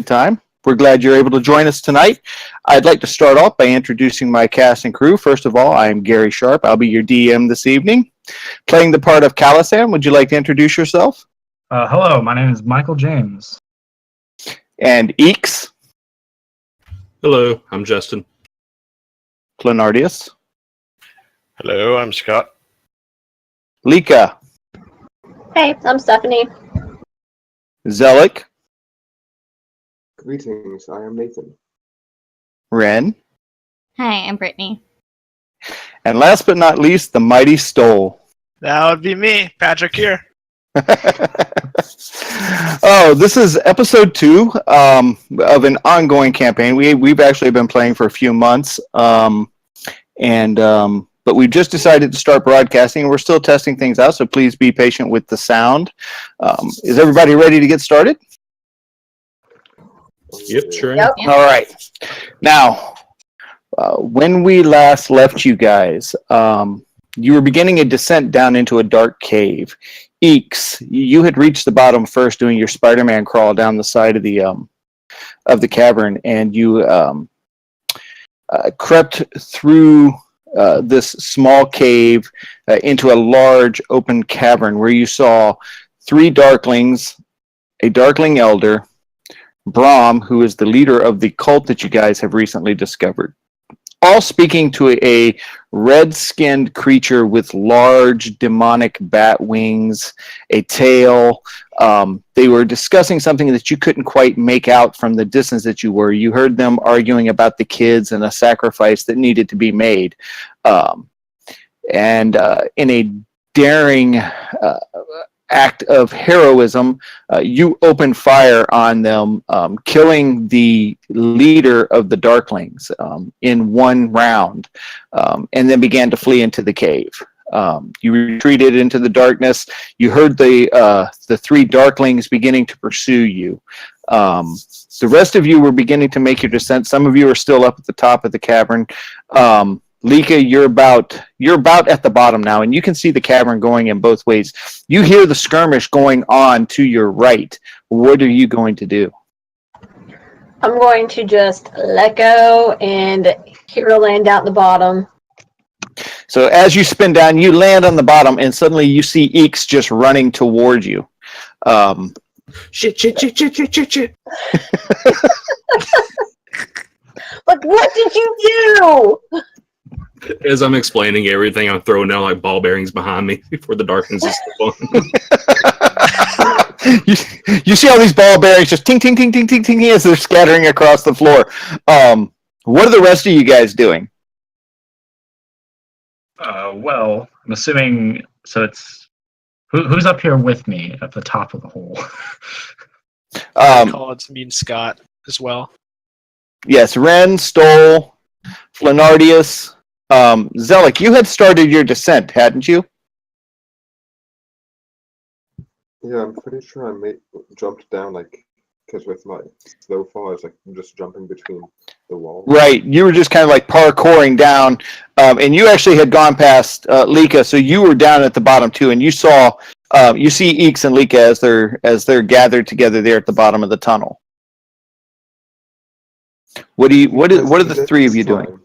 Good time. We're glad you're able to join us tonight. I'd like to start off by introducing my cast and crew. First of all, I'm Gary Sharp. I'll be your DM this evening. Playing the part of Calisam, would you like to introduce yourself? Hello, my name is Michael James. And Eeks. Hello, I'm Justin. Plenardius. Hello, I'm Scott. Lika. Hey, I'm Stephanie. Zelik. Greetings, I am Nathan. Ren. Hi, I'm Brittany. And last but not least, the mighty Stoll. That would be me, Patrick here. Oh, this is episode 2 of an ongoing campaign. We've actually been playing for a few months, but we've just decided to start broadcasting. We're still testing things out, so please be patient with the sound. Is everybody ready to get started? Yep, sure. Yep. All right. Now, when we last left you guys, you were beginning a descent down into a dark cave. Eeks, you had reached the bottom first, doing your Spider-Man crawl down the side of the cavern, and you crept through this small cave into a large open cavern where you saw 3 Darklings, a Darkling Elder, Brahm, who is the leader of the cult that you guys have recently discovered, all speaking to a red-skinned creature with large demonic bat wings, a tail. They were discussing something that you couldn't quite make out from the distance that you were. You heard them arguing about the kids and a sacrifice that needed to be made. And in a daring act of heroism, you opened fire on them, killing the leader of the Darklings in one round, and then began to flee into the cave. You retreated into the darkness. You heard the 3 Darklings beginning to pursue you. The rest of you were beginning to make your descent. Some of you are still up at the top of the cavern. Lika, you're about at the bottom now, and you can see the cavern going in both ways. You hear the skirmish going on to your right. What are you going to do? I'm going to just let go and hero land out the bottom. So as you spin down, you land on the bottom, and suddenly you see Eeks just running toward you. Shit. Like, what did you do? As I'm explaining everything, I'm throwing down like ball bearings behind me before the darkness is on. you see all these ball bearings just ting, ting, ting, ting, ting, ting, as they're scattering across the floor. What are the rest of you guys doing? Well, I'm assuming, so it's, who's up here with me at the top of the hole? I call it mean Scott as well. Yes, Ren, Stoll, Flenardius, Zelik, you had started your descent, hadn't you? Yeah, I'm pretty sure I jumped down, because with my slow fall, I was just jumping between the walls. Right, you were just kind of like parkouring down, and you actually had gone past Lika, so you were down at the bottom too, and you saw, you see Eeks and Lika as they're gathered together there at the bottom of the tunnel. What are the 3 of you doing?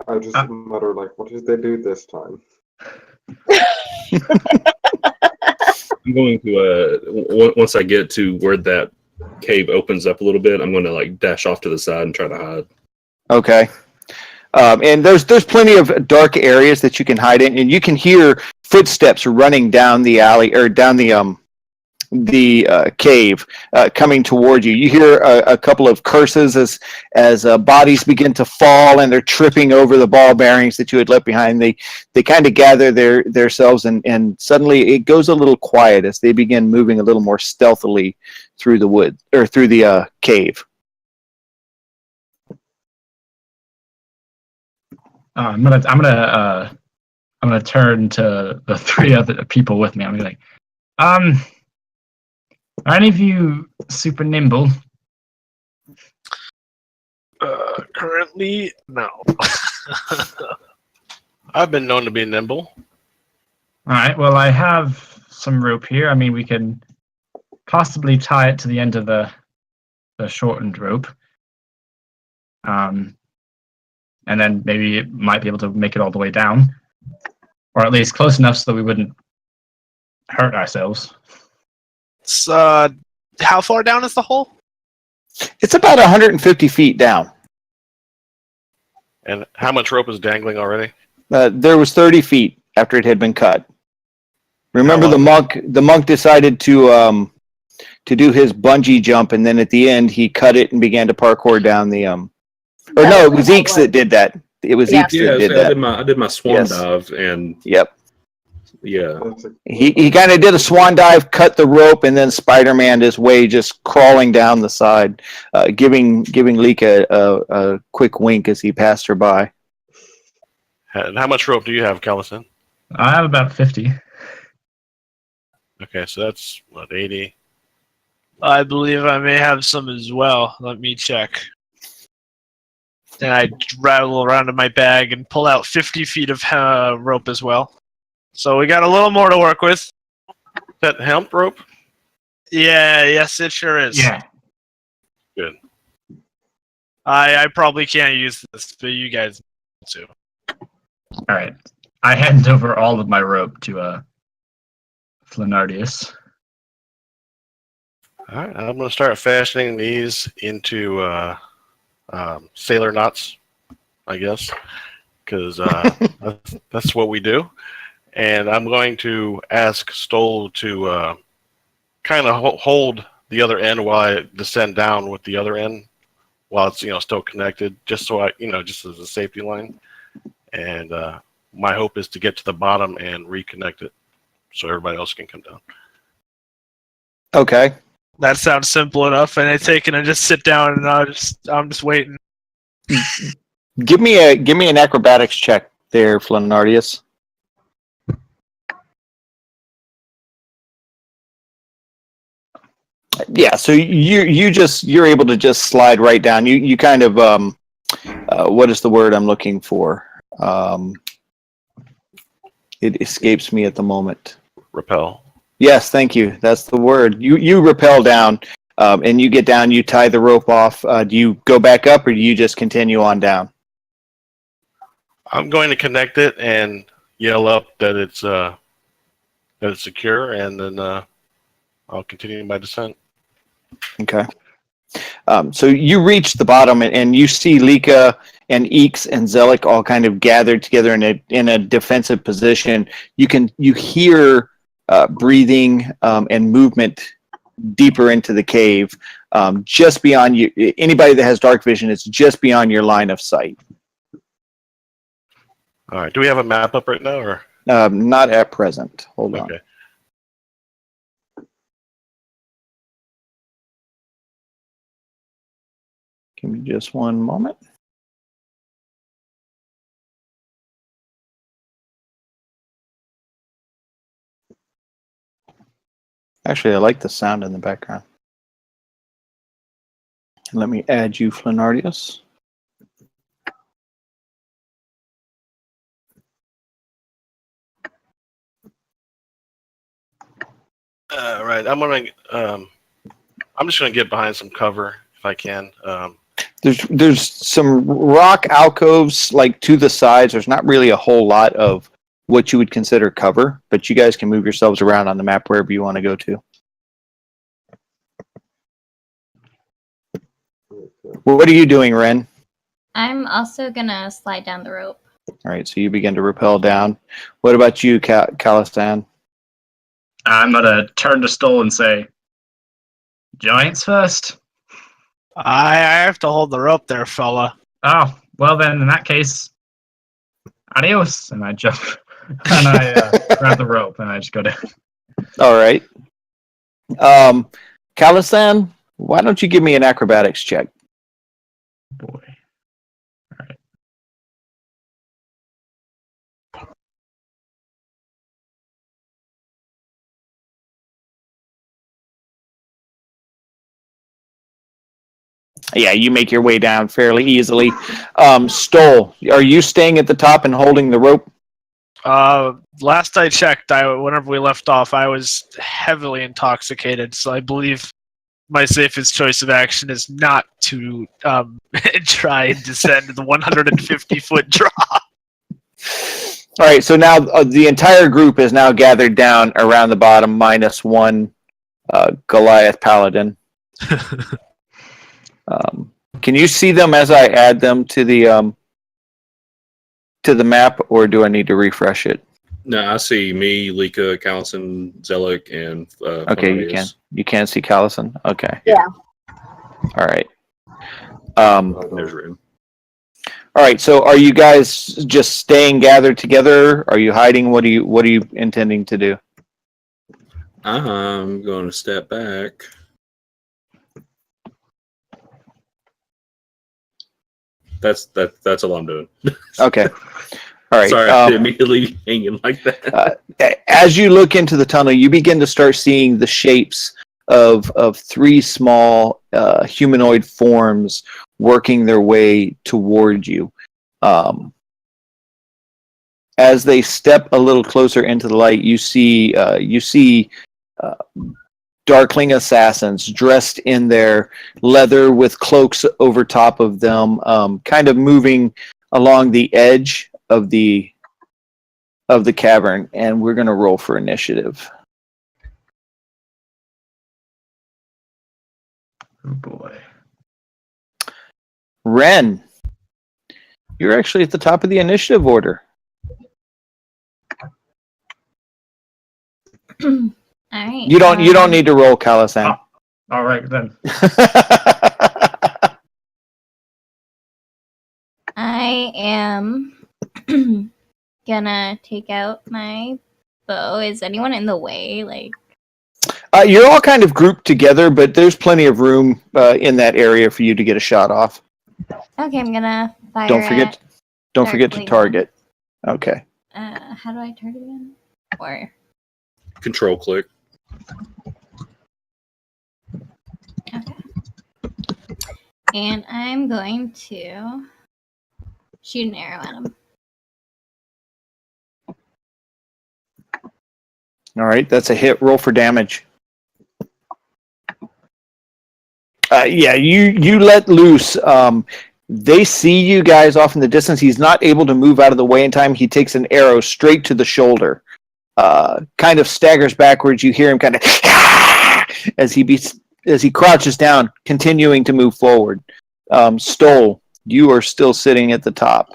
I just mutter, what did they do this time? I'm going to once I get to where that cave opens up a little bit, I'm going to dash off to the side and try to hide. Okay. And there's plenty of dark areas that you can hide in, and you can hear footsteps running down the alley or down the cave coming toward you. You hear a couple of curses as bodies begin to fall, and they're tripping over the ball bearings that you had left behind. They kind of gather themselves, and suddenly it goes a little quiet as they begin moving a little more stealthily through the wood or through the cave. I'm gonna turn to the 3 other people with me. I'm gonna be like, are any of you super nimble? Currently, no. I've been known to be nimble. All right, well, I have some rope here. I mean, we can possibly tie it to the end of the the shortened rope. And then maybe it might be able to make it all the way down, or at least close enough so that we wouldn't hurt ourselves. So, how far down is the hole? It's about 150 feet down. And how much rope is dangling already? There was 30 feet after it had been cut. Remember, How long? the monk decided to do his bungee jump, and then at the end he cut it and began to parkour down the Or no, it was Eeks that did that. It was Yeah. Eeks Yeah, that did I that. did my swan Yes. dive, and Yep. yeah, That's like, He kind of did a swan dive, cut the rope, and then Spider-Man his way, just crawling down the side, giving Lika a quick wink as he passed her by. And how much rope do you have, Callison? I have about 50. Okay, so that's what, 80. I believe I may have some as well. Let me check. And I rattle around in my bag and pull out 50 feet of rope as well. So we got a little more to work with. Is that hemp rope? Yeah, yes, it sure is. Yeah. Good. I probably can't use this, but you guys do. All right. I hand over all of my rope to Flenardius. All right, I'm going to start fashioning these into sailor knots, I guess, because that's what we do. And I'm going to ask Stoll to kind of hold the other end while I descend down with the other end, while it's still connected, just so I just as a safety line. And my hope is to get to the bottom and reconnect it, so everybody else can come down. Okay. That sounds simple enough. And I take it and just sit down and I'm just waiting. Give me an acrobatics check there, Flenardius. Yeah, so you're able to just slide right down. You kind of what is the word I'm looking for? It escapes me at the moment. Rappel. Yes, thank you. That's the word. You rappel down, and you get down. You tie the rope off. Do you go back up, or do you just continue on down? I'm going to connect it and yell up that it's secure, and then I'll continue my descent. Okay. So you reach the bottom, and you see Lika and Eeks and Zelik all kind of gathered together in a defensive position. You hear breathing and movement deeper into the cave, just beyond you. Anybody that has dark vision, it's just beyond your line of sight. All right. Do we have a map up right now, or Not at present. Hold on. okay? Give me just one moment. Actually, I like the sound in the background. Let me add you, Flenardius. Right. I'm just gonna get behind some cover if I can. There's some rock alcoves like to the sides. There's not really a whole lot of what you would consider cover, but you guys can move yourselves around on the map wherever you want to go to. What are you doing, Ren? I'm also gonna slide down the rope. All right, so you begin to rappel down. What about you, Calistan? I'm going to turn to Stoll and say, Giants first. I have to hold the rope there, fella. Oh, well then, in that case, adios. And I jump, and I grab the rope, and I just go down. All right. Calistan, why don't you give me an acrobatics check? Boy. All right. Yeah, you make your way down fairly easily. Stoll, are you staying at the top and holding the rope? Last I checked, whenever we left off, I was heavily intoxicated, so I believe my safest choice of action is not to try and descend the 150-foot drop. All right, so now the entire group is now gathered down around the bottom, minus one Goliath Paladin. Can you see them as I add them to the map, or do I need to refresh it? No, I see me, Lika, Callison, Zelik, and Okay, you can. Cornelius. You can see Callison. Okay. Yeah. All right. There's room. All right. So, are you guys just staying gathered together? Are you hiding? What are you intending to do? I'm going to step back. That's all I'm doing. Okay. All right. Sorry, I didn't immediately hanging like that. As you look into the tunnel, you begin to start seeing the shapes of three small humanoid forms working their way toward you. As they step a little closer into the light, you see Darkling assassins dressed in their leather with cloaks over top of them, kind of moving along the edge of the cavern, and we're going to roll for initiative. Oh boy. Ren, you're actually at the top of the initiative order. All right. You don't need to roll, Calisan. All right then. I am gonna take out my bow. Is anyone in the way? Like, You're all kind of grouped together, but there's plenty of room in that area for you to get a shot off. okay, I'm gonna fire. Don't forget to Darkling. target. Okay. How do I target again? Or Control click. okay. And I'm going to shoot an arrow at him. All right, that's a hit. Roll for damage. Yeah, you let loose. They see you guys off in the distance. He's not able to move out of the way in time. He takes an arrow straight to the shoulder. Kind of staggers backwards. You hear him kind of as he crouches down, continuing to move forward. Stoll, you are still sitting at the top.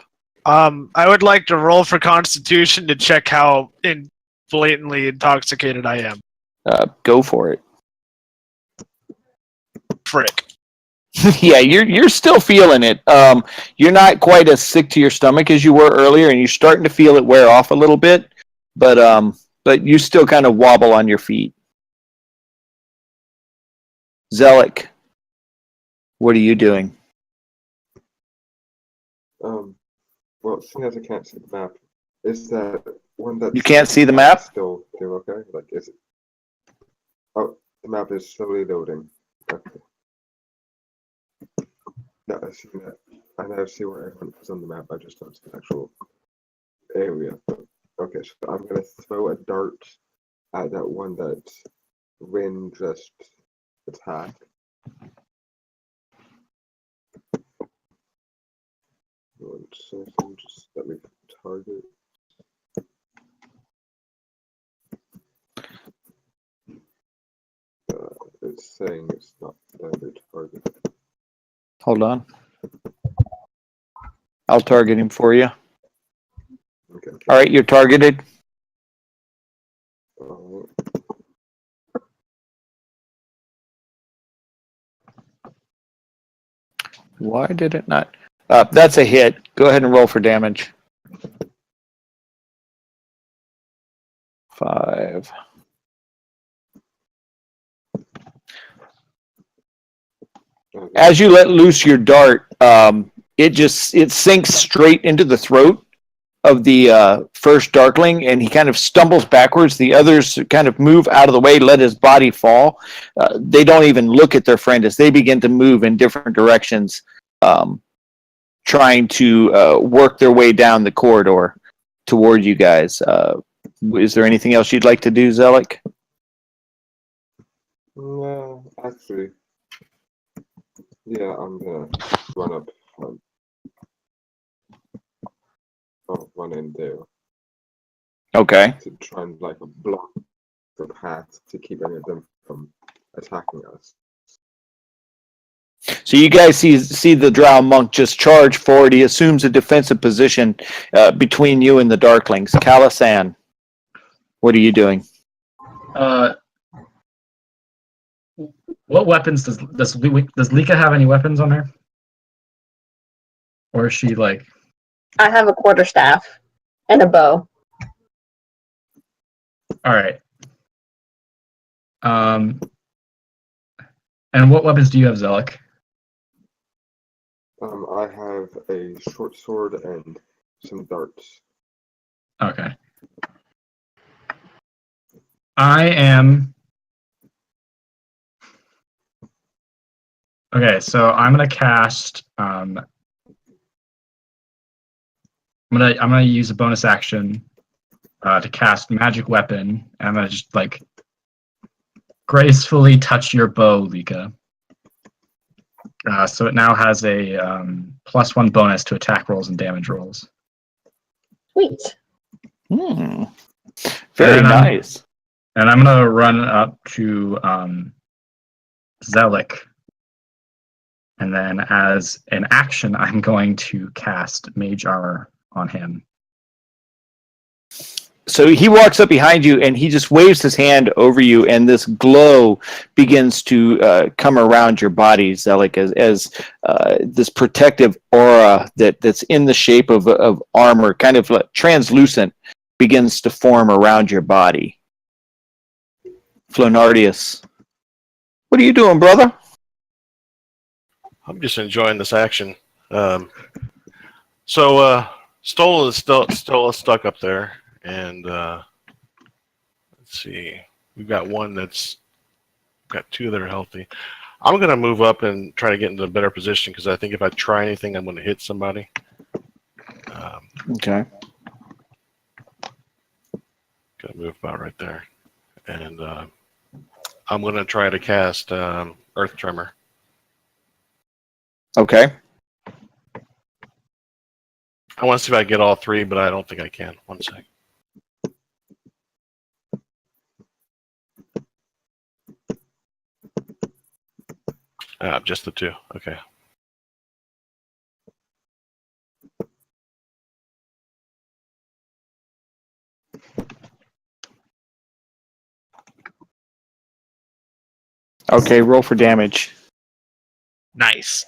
I would like to roll for Constitution to check how blatantly intoxicated I am. Go for it. Frick. Yeah, you're still feeling it. You're not quite as sick to your stomach as you were earlier, and you're starting to feel it wear off a little bit. But you still kind of wobble on your feet. Zelik, what are you doing? Well, seeing as I can't see the map, is that one that You can't see the map? still okay? Like, is it? Oh, the map is slowly loading. Okay. No, I see that. I now see where everyone is on the map. I just don't see the actual area. Okay, so I'm gonna throw a dart at that one that Rin just attacked. One second, just let me target. It's saying it's not the target. Hold on. I'll target him for you. Okay. All right, you're targeted. Why did it not? That's a hit. Go ahead and roll for damage. 5. As you let loose your dart, it sinks straight into the throat of the first Darkling, and he kind of stumbles backwards. The others kind of move out of the way, let his body fall. They don't even look at their friend as they begin to move in different directions, trying to work their way down the corridor toward you guys. Is there anything else you'd like to do, Zelik? No, actually, Yeah, I'm gonna run up, run in there Okay. to try and like block the path to keep any of them from attacking us. So you guys see the Drow monk just charge forward. He assumes a defensive position between you and the Darklings. Calisan, what are you doing? What weapons does Lika have any weapons on her? Or is she like I have a quarterstaff and a bow. all right? And what weapons do you have, Zelik? I have a short sword and some darts. Okay. I am okay. So I'm gonna cast. I'm gonna use a bonus action to cast magic weapon. And I'm gonna just like gracefully touch your bow, Lika. So it now has a +1 bonus to attack rolls and damage rolls. Sweet. Very And nice. And I'm gonna run up to Zelik, and then as an action, I'm going to cast Mage Armor on him. So he walks up behind you and he just waves his hand over you, and this glow begins to come around your body, Zelik, as this protective aura that's in the shape of armor, kind of like translucent, begins to form around your body. Flonardius, what are you doing, brother? I'm just enjoying this action. So Stola is still stuck up there, and let's see, we've got one that's got two that are healthy. I'm gonna move up and try to get into a better position because I think if I try anything, I'm gonna hit somebody. Okay. Gonna move about right there, and I'm gonna try to cast Earth Tremor. Okay. I want to see if I get all three, but I don't think I can. One sec. Just the two. Okay. Okay, roll for damage. Nice.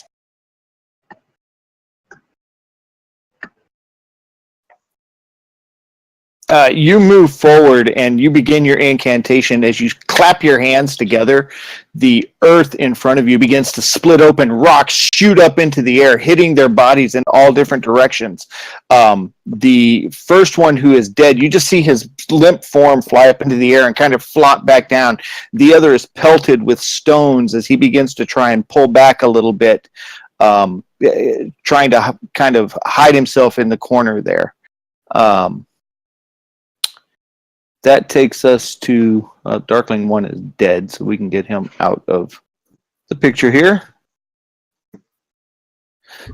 You move forward and you begin your incantation. As you clap your hands together, the earth in front of you begins to split open. Rocks shoot up into the air, hitting their bodies in all different directions. The first one who is dead, you just see his limp form fly up into the air and kind of flop back down. The other is pelted with stones as he begins to try and pull back a little bit, trying to kind of hide himself in the corner there. That takes us to Darkling 1 is dead, so we can get him out of the picture here.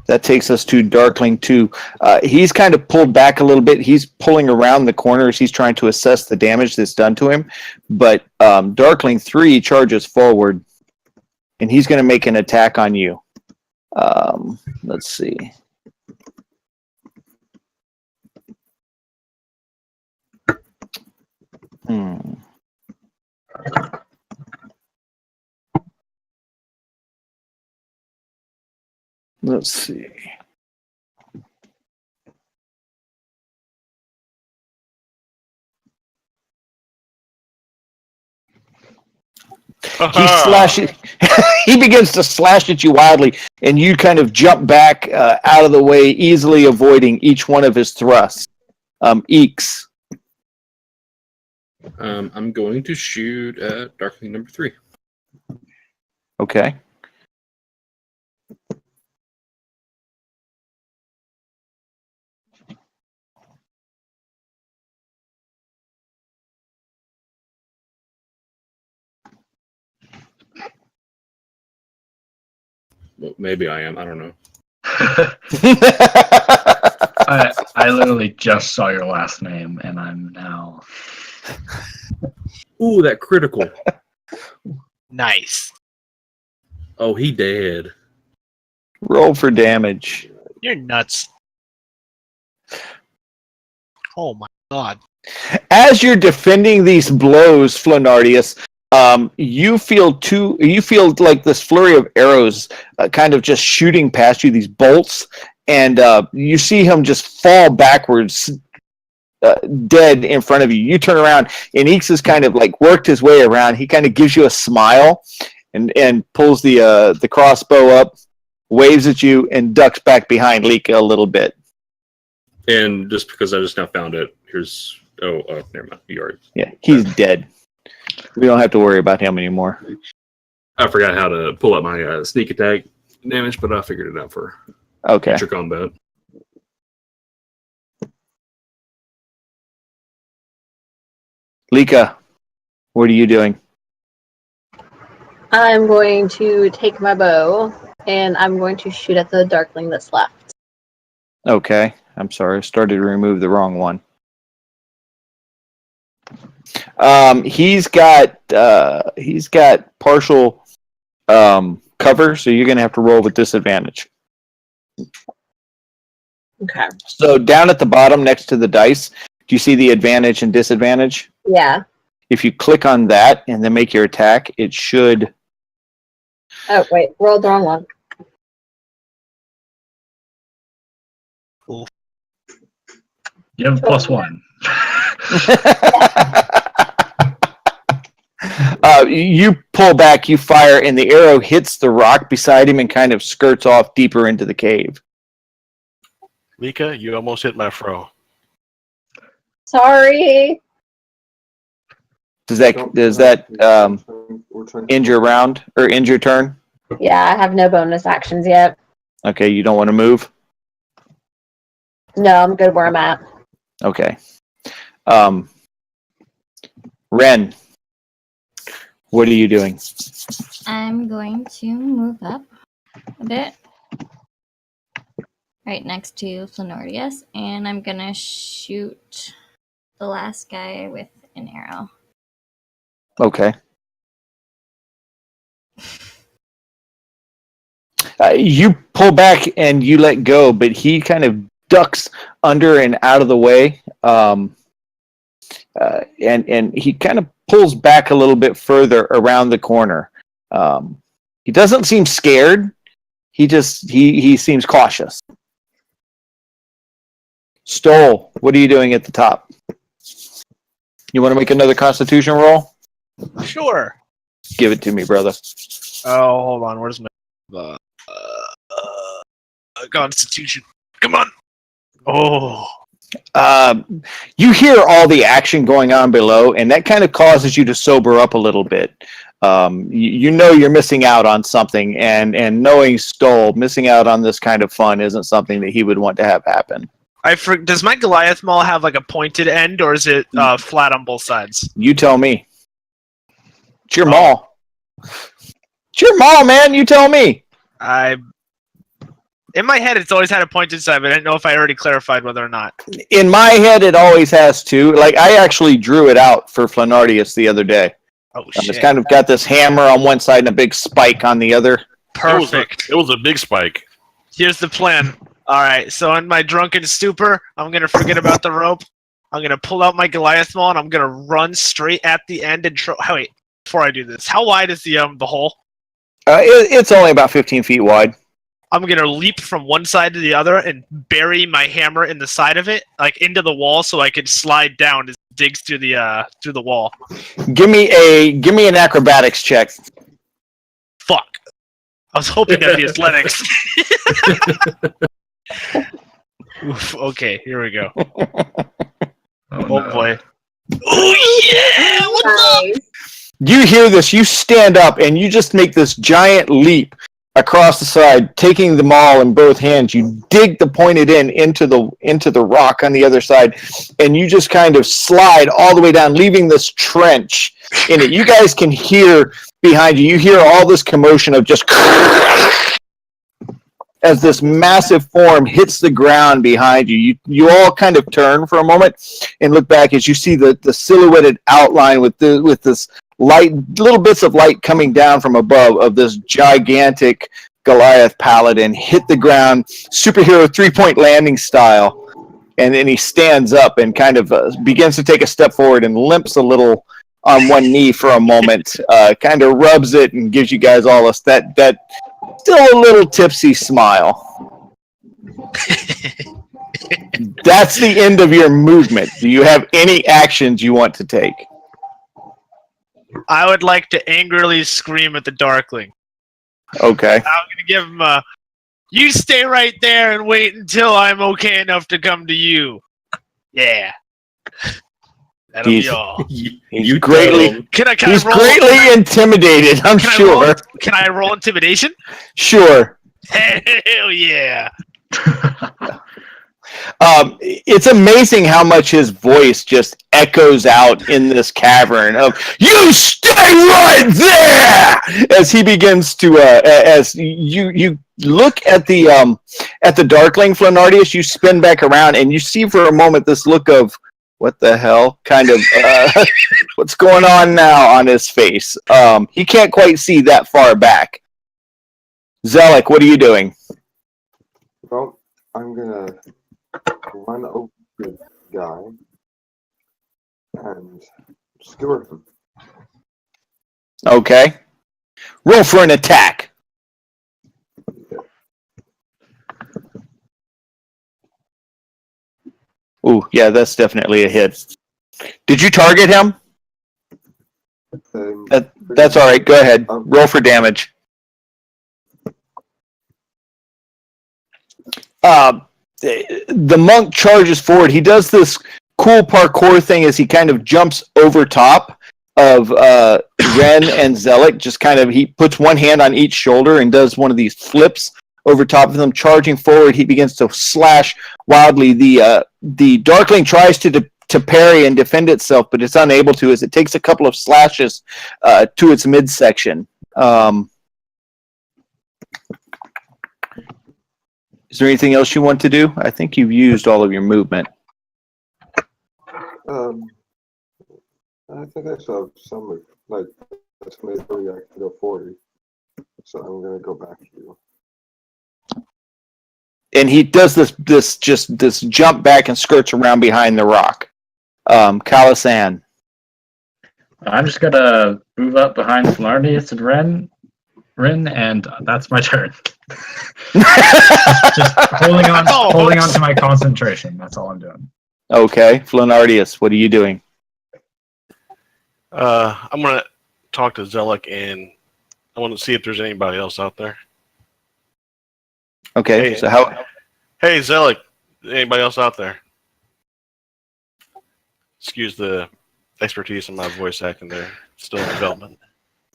That takes us to Darkling 2. He's kind of pulled back a little bit. He's pulling around the corners. He's trying to assess the damage that's done to him. But Darkling 3 charges forward, and he's going to make an attack on you. Let's see. Let's see. He slashes. He begins to slash at you wildly, and you kind of jump back out of the way, easily avoiding each one of his thrusts. Eeks. I'm going to shoot at Darkling number 3. Okay. Well, maybe I am. I don't know. I literally just saw your last name, and I'm now. Ooh, that critical. Nice. Oh, he dead. Roll for damage. You're nuts. Oh my god. As you're defending these blows, Flanardius, you feel like this flurry of arrows kind of just shooting past you, these bolts, and you see him just fall backwards, dead in front of you. You turn around, and Eeks has kind of like worked his way around. He kind of gives you a smile and pulls the crossbow up, waves at you, and ducks back behind Lika a little bit. And just because I just now found it, here's never mind. You already. Yeah, he's dead. We don't have to worry about him anymore. I forgot how to pull up my sneak attack damage, but I figured it out for Okay. future combat. Lika, what are you doing? I'm going to take my bow and I'm going to shoot at the darkling that's left. Okay. I'm sorry. I started to remove the wrong one. He's got partial cover, so you're gonna have to roll with disadvantage. Okay. So down at the bottom next to the dice, do you see the advantage and disadvantage? Yeah. If you click on that and then make your attack, it should. Oh, wait. Rolled the wrong one. You have +1. You pull back, you fire, and the arrow hits the rock beside him and kind of skirts off deeper into the cave. Lika, you almost hit my fro. Sorry. Does that end your round or end your turn? Yeah, I have no bonus actions yet. Okay, you don't want to move? No, I'm good where I'm at. Okay. Ren, what are you doing? I'm going to move up a bit. Right next to Flanorius, and I'm gonna shoot the last guy with an arrow. Okay. You pull back and you let go, but he kind of ducks under and out of the way, and he kind of pulls back a little bit further around the corner. He doesn't seem scared. He seems cautious. Stoll, what are you doing at the top? You want to make another Constitution roll? Sure. Give it to me, brother. Oh, hold on. Where's my Constitution? Come on. Oh. You hear all the action going on below, and that kind of causes you to sober up a little bit. You know you're missing out on something, and knowing Stoll, missing out on this kind of fun isn't something that he would want to have happen. Does my Goliath Maul have like a pointed end, or is it flat on both sides? You tell me. It's your maul. It's your maul, man. You tell me. In my head, it's always had a pointed side, but I didn't know if I already clarified whether or not. In my head, it always has to. Like, I actually drew it out for Flanardius the other day. Oh, It's shit. kind of got this hammer on one side and a big spike on the other. Perfect. It was a big spike. Here's the plan. All right, so in my drunken stupor, I'm going to forget about the rope. I'm going to pull out my Goliath Maul, and I'm going to run straight at the end and wait, before I do this, how wide is the hole? It's only about 15 feet wide. I'm going to leap from one side to the other and bury my hammer in the side of it, like into the wall, so I can slide down as it digs through the wall. Give me an acrobatics check. Fuck. I was hoping that'd be athletics. Oof, okay, here we go. Oh, Oh no. boy. Oh yeah! What's up? Nice. You hear this, you stand up, and you just make this giant leap across the side, taking the maul in both hands. You dig the pointed end into the rock on the other side, and you just kind of slide all the way down, leaving this trench in it. You guys can hear behind you. You hear all this commotion of just as this massive form hits the ground behind you. You all kind of turn for a moment and look back as you see the silhouetted outline with this light, little bits of light coming down from above of this gigantic Goliath paladin hit the ground, superhero 3-point landing style. And then he stands up and kind of begins to take a step forward and limps a little on one knee for a moment, kind of rubs it and gives you guys all that still a little tipsy smile. That's the end of your movement. Do you have any actions you want to take? I would like to angrily scream at the Darkling. Okay. I'm gonna give him a. You stay right there and wait until I'm okay enough to come to you. Yeah. That'll He's- be all. He's greatly Can I roll? greatly intimidated, I'm Can I sure. roll- Can I roll intimidation? Sure. Hell yeah! It's amazing how much his voice just echoes out in this cavern of "You stay right there!" as he begins to as you look at the Darkling Flanardius, you spin back around and you see for a moment this look of what the hell kind of what's going on now on his face. He can't quite see that far back. Zelik, what are you doing? Well, I'm gonna run over the guy and skewer him. Okay. Roll for an attack. Ooh, yeah, that's definitely a hit. Did you target him? That's all right. Go ahead. Roll for damage. The monk charges forward. He does this cool parkour thing as he kind of jumps over top of Ren and Zelik. Just kind of, he puts one hand on each shoulder and does one of these flips over top of them. Charging forward, he begins to slash wildly. The Darkling tries to parry and defend itself, but it's unable to as it takes a couple of slashes to its midsection. Is there anything else you want to do? I think you've used all of your movement. I think I still have some, like, that's maybe I can go 40. So I'm gonna go back here. And he does this jump back and skirts around behind the rock. Calisan. I'm just gonna move up behind Flarnius and Rin, and that's my turn. Just holding on to my concentration. That's all I'm doing. Okay, Flanardius, what are you doing? I'm gonna talk to Zelik, and I want to see if there's anybody else out there. Okay, Hey. so how? Hey, Zelik, anybody else out there? Excuse the expertise in my voice acting there. Still in development.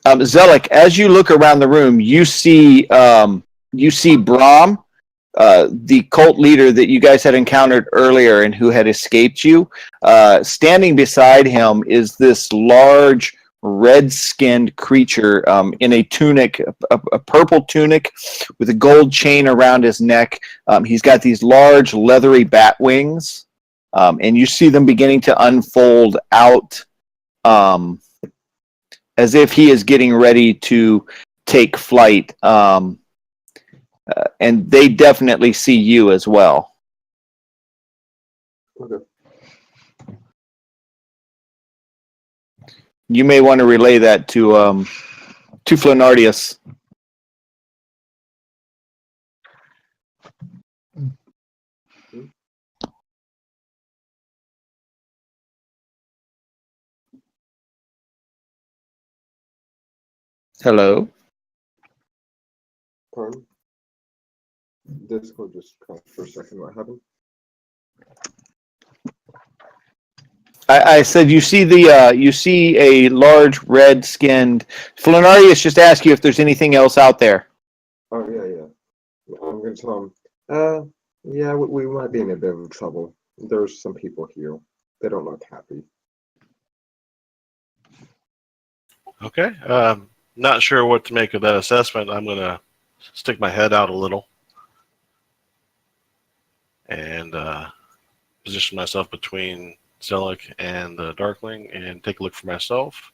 Zelik, as you look around the room, you see Brahm, the cult leader that you guys had encountered earlier and who had escaped you. Standing beside him is this large, red-skinned creature in a tunic, a purple tunic with a gold chain around his neck. He's got these large, leathery bat wings, and you see them beginning to unfold out as if he is getting ready to take flight. And they definitely see you as well. Okay. You may want to relay that to Flanardius. Hello. Pardon? Discord just crashed for a second. What happened? I said you see a large red-skinned. Flanarius just asked you if there's anything else out there. Oh, yeah. I'm gonna tell him, yeah, we might be in a bit of trouble. There's some people here. They don't look happy. Okay. Not sure what to make of that assessment. I'm gonna stick my head out a little and position myself between Zelik and the Darkling and take a look for myself.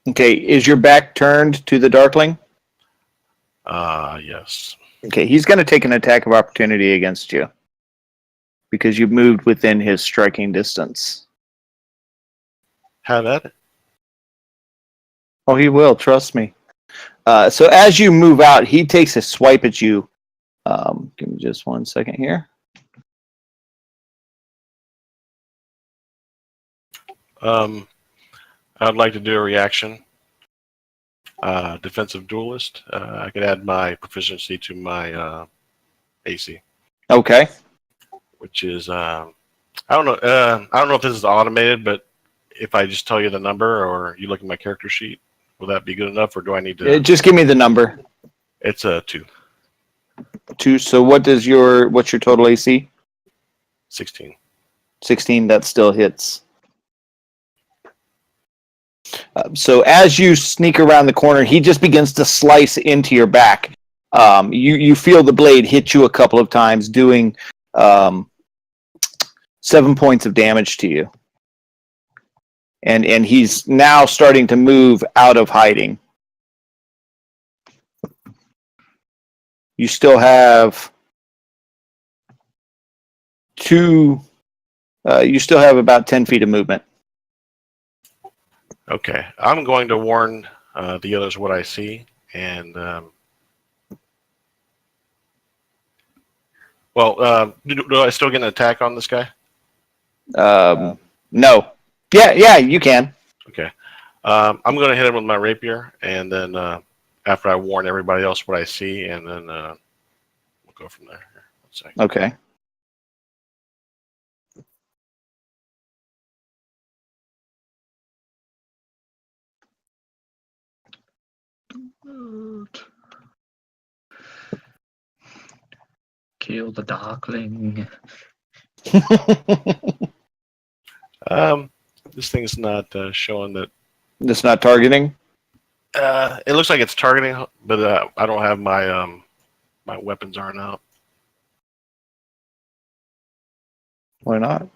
Okay, is your back turned to the Darkling? Yes. Okay, he's going to take an attack of opportunity against you because you've moved within his striking distance. Have at it. Oh, he will. Trust me. So as you move out, he takes a swipe at you. Give me just 1 second here. I'd like to do a reaction. Defensive duelist. I could add my proficiency to my AC, Okay. which is I don't know. I don't know if this is automated, but if I just tell you the number or you look at my character sheet, will that be good enough, or do I need to? Just give me the number. It's a 2. 2. So what's your total AC? 16. 16. That still hits. So as you sneak around the corner, he just begins to slice into your back. You feel the blade hit you a couple of times, doing 7 points of damage to you. And he's now starting to move out of hiding. You still have you still have about 10 feet of movement. Okay, I'm going to warn the others what I see, and do I still get an attack on this guy? No. Yeah, you can. Okay, I'm going to hit him with my rapier, and then after I warn everybody else what I see, and then we'll go from there. Here, 1 second. Okay. Kill the Darkling. This thing's not showing that. It's not targeting? It looks like it's targeting, but I don't have my my weapons aren't out. Why not?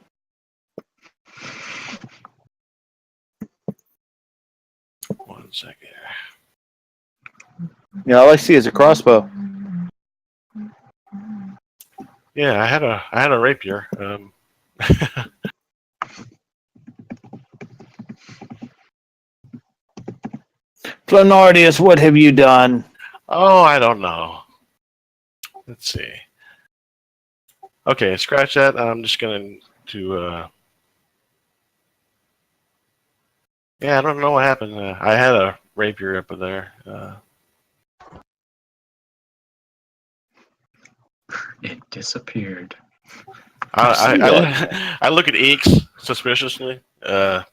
One second. Yeah, all I see is a crossbow. Yeah, I had a rapier. Flanardius, what have you done? Oh, I don't know. Let's see. Okay, scratch that. I'm just going to. Yeah, I don't know what happened. I had a rapier up in there. It disappeared. I look at Eeks suspiciously. But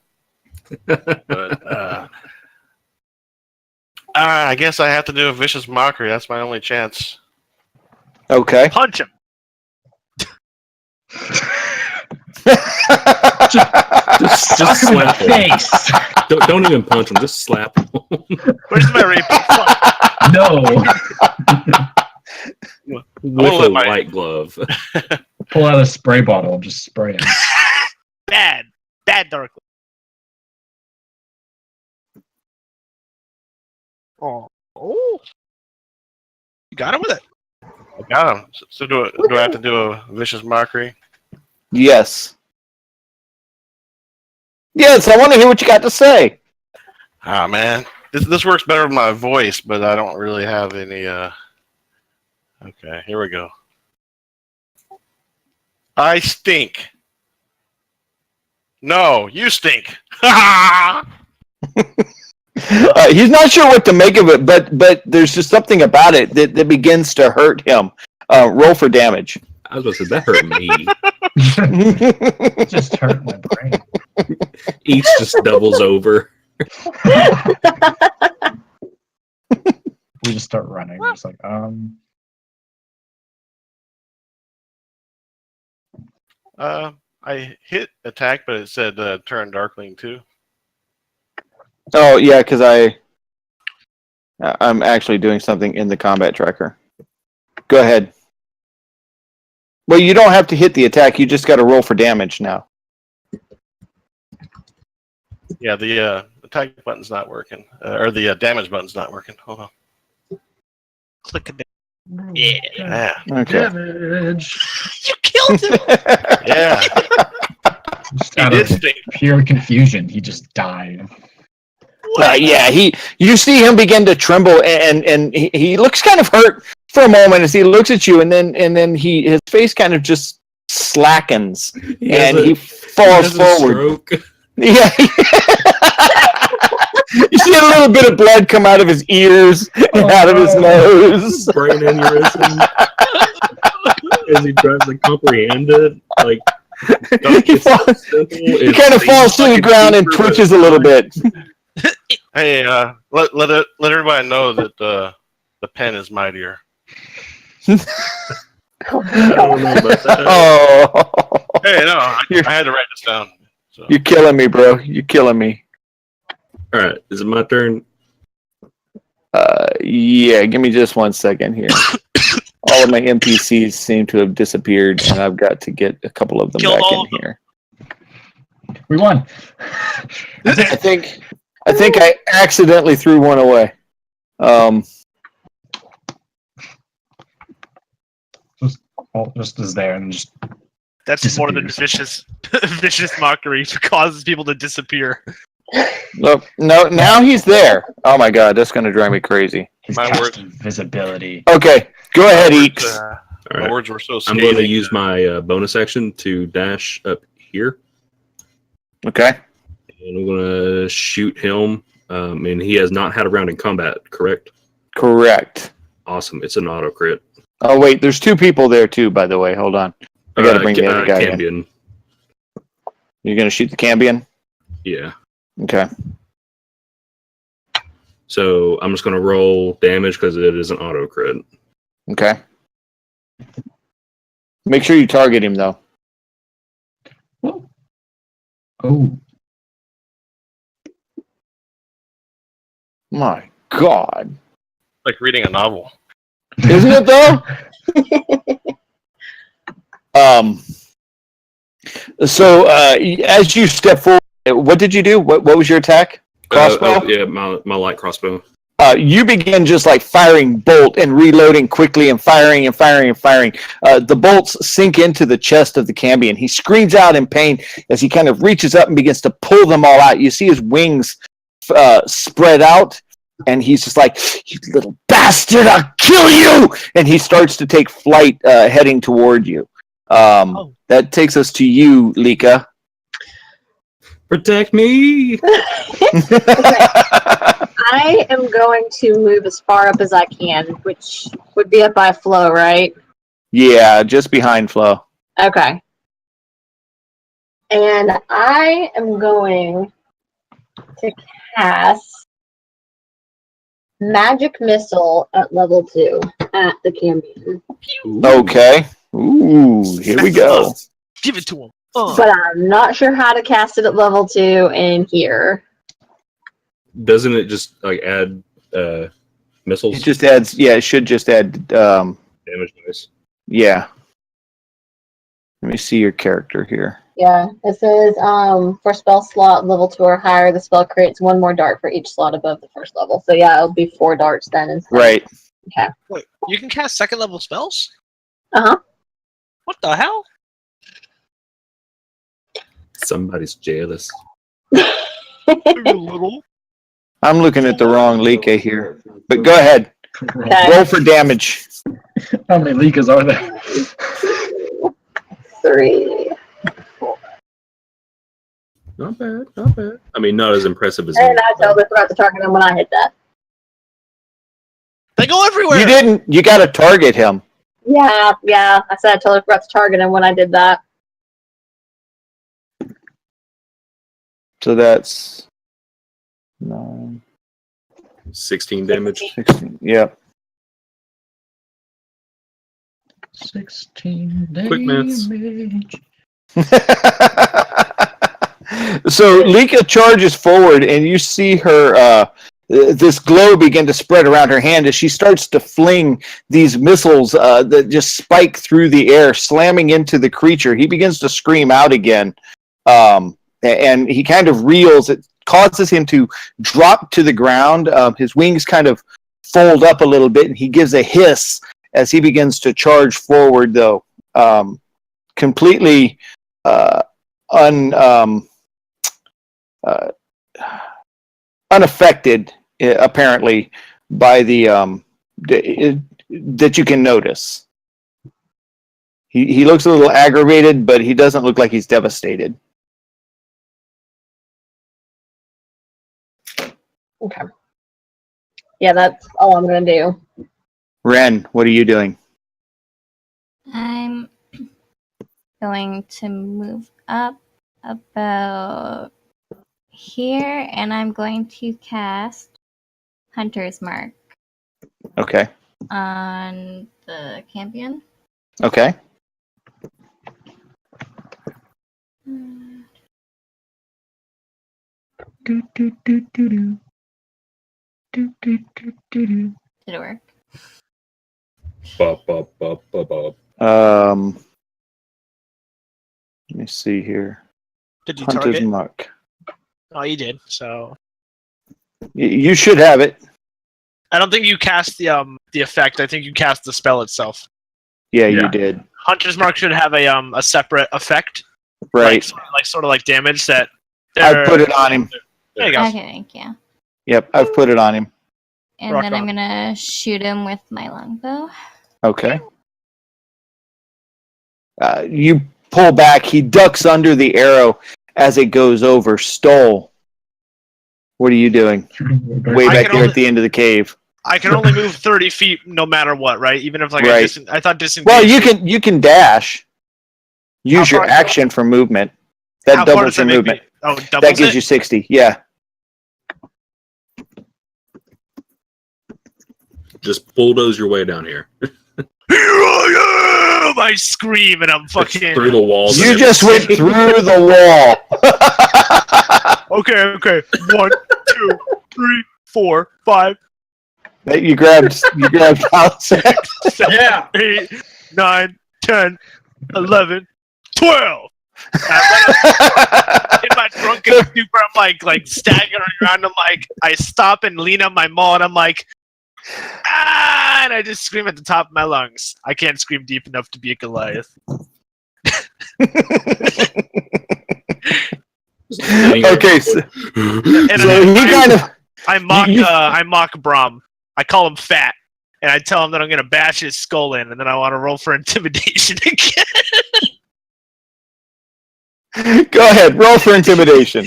I guess I have to do a vicious mockery. That's my only chance. Okay. Punch him. Just slap him. Face. Don't even punch him. Just slap him. Where's my rapier? No. With let a my- white glove. Pull out a spray bottle and just spray him. Bad Darkling. Oh, you got him with it. I got him. So do I have to do a vicious mockery? Yes. Yes, I want to hear what you got to say. Ah, man, this works better with my voice, but I don't really have any. Okay, here we go. I stink. No, you stink. He's not sure what to make of it, but there's just something about it that begins to hurt him. Roll for damage. I was about to say, that hurt me. It just hurt my brain. Each just doubles over. We just start running. We're just like, I hit attack, but it said turn Darkling too. Oh yeah, because I'm actually doing something in the combat tracker. Go ahead. Well, you don't have to hit the attack. You just got to roll for damage now. Yeah, the attack button's not working, or the damage button's not working. Hold on. Click a bit. Yeah. Yeah, Okay. Damage. You killed him! yeah. Just He out did of stay. pure confusion, he just died. Yeah, you see him begin to tremble, and he looks kind of hurt for a moment as he looks at you, and then his face kind of just slackens, and he falls forward. Yeah. You see a little bit of blood come out of his ears and out of his nose. Brain aneurysm. As he tries to comprehend it, like He kind of falls to the ground and twitches a little bit. Hey, let everybody know that the pen is mightier. I don't know about that. Oh, Hey, no, I had to write this down. So. you're killing me, bro. You're killing me. All right, is it my turn? Yeah, give me just 1 second here. All of my NPCs seem to have disappeared, and I've got to get a couple of them Killed back all in of them. here. We won. I think I accidentally threw one away. Just is there and just That's more than disappears. vicious mockery causes people to disappear. Look, no, now he's there. Oh my god, that's gonna drive me crazy. he's My word. casting visibility. Okay, go ahead, Eeks. All My right, words were so I'm scathing. going to use my bonus action to dash up here, Okay. and I'm going to shoot him. And he has not had a round in combat, correct? Correct. Awesome, it's an auto crit. Oh wait, there's two people there too, by the way. Hold on. I gotta bring the other guy in. Cambion. You're gonna shoot the Cambion? Yeah. Okay. So I'm just going to roll damage because it is an auto crit. Okay. Make sure you target him though. Oh, My God. Like reading a novel. Isn't it though? So as you step forward, what did you do? What was your attack? Crossbow? Yeah, my light crossbow. You begin just like firing bolt and reloading quickly and firing and firing and firing. The bolts sink into the chest of the Cambion. He screams out in pain as he kind of reaches up and begins to pull them all out. You see his wings spread out, and he's just like, "You little bastard, I'll kill you!" And he starts to take flight, heading toward you. That takes us to you, Lika. Protect me! I am going to move as far up as I can, which would be up by Flo, right? Yeah, just behind Flo. Okay. And I am going to cast Magic Missile at level 2 at the Cambion. Okay. Ooh, here we go. Give it to him. But I'm not sure how to cast it at level 2 in here. Doesn't it just like add missiles? It just adds, yeah, it should just add, damage dice. yeah. Let me see your character here. Yeah, it says for spell slot level 2 or higher, the spell creates one more dart for each slot above the first level. So yeah, it'll be 4 darts then. Instead. Right. Wait, you can cast second level spells? Uh-huh. What the hell? Somebody's jealous. Little. I'm looking at the wrong Lika here. But go ahead. Okay. Roll for damage. how many Likas are there? 3. Not bad, not bad. I mean, not as impressive as And I totally forgot to target him when I hit that. They go everywhere. You didn't. You got to target him. Yeah. I said I totally forgot to target him when I did that. So that's 9, 16 damage. 16. Yep. 16 Quick maths. damage. So Lika charges forward, and you see her this glow begin to spread around her hand as she starts to fling these missiles that just spike through the air, slamming into the creature. He begins to scream out again, and he kind of reels. It causes him to drop to the ground. His wings kind of fold up a little bit, and he gives a hiss as he begins to charge forward, though, completely unaffected, apparently, by the that you can notice. He looks a little aggravated, but he doesn't look like he's devastated. Okay. Yeah, that's all I'm gonna do. Ren, what are you doing? I'm going to move up about here, and I'm going to cast Hunter's Mark Okay. on the champion. Okay. Did it work? Bop, bop, bop, bop, bop. Let me see here. Did you Hunter's target? Mark. Oh, you did. So You should have it. I don't think you cast the effect. I think you cast the spell itself. Yeah, Yeah. you did. Hunter's Mark should have a separate effect, Right. sort of like damage that. I put it on him. There you go. Okay, thank you. Yep, I've put it on him. And Rock then on. I'm gonna shoot him with my longbow. Okay. You pull back. He ducks under the arrow as it goes over. Stoll, what are you doing? Way I back can there only- at the end of the cave. I can only move 30 feet no matter what, right? Even if like Right. I thought disengage. Well, you can dash. Use How your far- action for movement. That How far doubles does your that make movement. me? Oh, That doubles gives it? you 60. Yeah. Just bulldoze your way down here. Here I am! I scream and I'm fucking. Through the walls. You and just went everything. through the wall. Okay. 1, 2, 3, 4, 5, You grabbed Allison. 7, Yeah. 8, 9, 10, 11, 12. In my drunken stupor, I'm like staggering around. I'm like, I stop and lean on my maul, and I'm like, ah! And I just scream at the top of my lungs. I can't scream deep enough to be a Goliath. Okay, so, And so he kind of I mock You- I mock Brahm. I call him fat, and I tell him that I'm gonna bash his skull in, and then I want to roll for intimidation again. go ahead, roll for intimidation.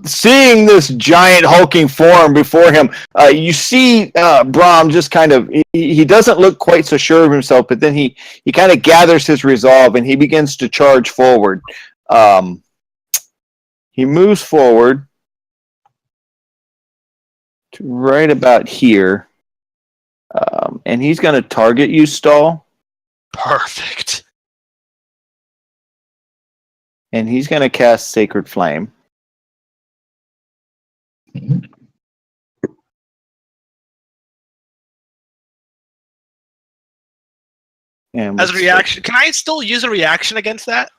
Seeing this giant hulking form before him, you see Brahm just kind of, he doesn't look quite so sure of himself, but then he kind of gathers his resolve and he begins to charge forward. He moves forward to right about here, and he's going to target you, Stall, Perfect. and he's going to cast Sacred Flame. And As a reaction, can I still use a reaction against that?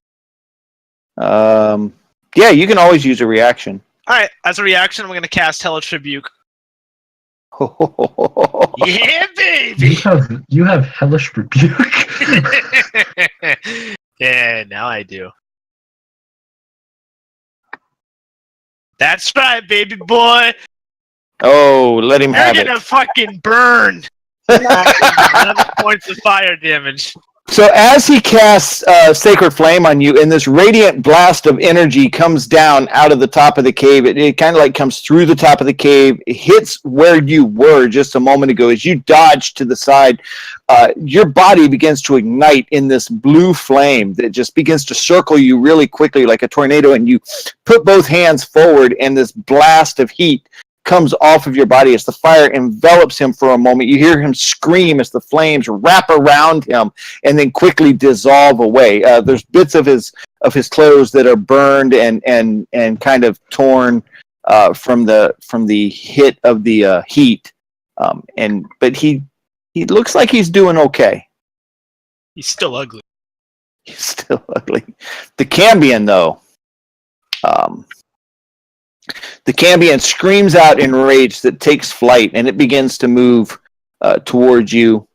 Yeah, you can always use a reaction. All right. As a reaction, I'm gonna cast Hellish Rebuke. Yeah, baby. You have hellish rebuke. Yeah, now I do. That's right, baby boy. Oh, let him You're have it. gonna fucking burn. 11 points of fire damage. So as he casts Sacred Flame on you, and this radiant blast of energy comes down out of the top of the cave, it kind of like comes through the top of the cave, it hits where you were just a moment ago. As you dodge to the side, your body begins to ignite in this blue flame that just begins to circle you really quickly like a tornado, and you put both hands forward, and this blast of heat comes off of your body, as the fire envelops him for a moment. You hear him scream as the flames wrap around him and then quickly dissolve away. There's bits of his clothes that are burned and kind of torn from the hit of the heat. But he looks like he's doing okay. He's still ugly. He's still ugly. The Cambion, though. The Cambion screams out in rage that takes flight, and it begins to move towards you.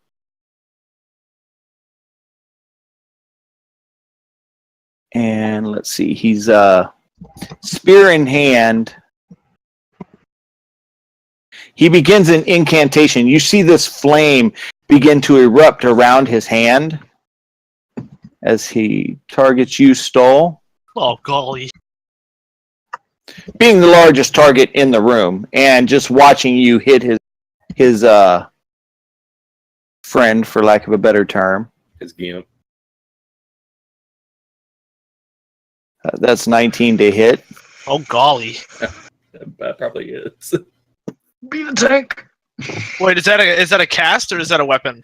And let's see, he's spear in hand. He begins an incantation. You see this flame begin to erupt around his hand as he targets you, Stoll. Oh, golly. Being the largest target in the room, and just watching you hit his friend, for lack of a better term. His gimp. That's 19 to hit. Oh, golly. That probably is. Be the tank. Wait, is that a cast or is that a weapon?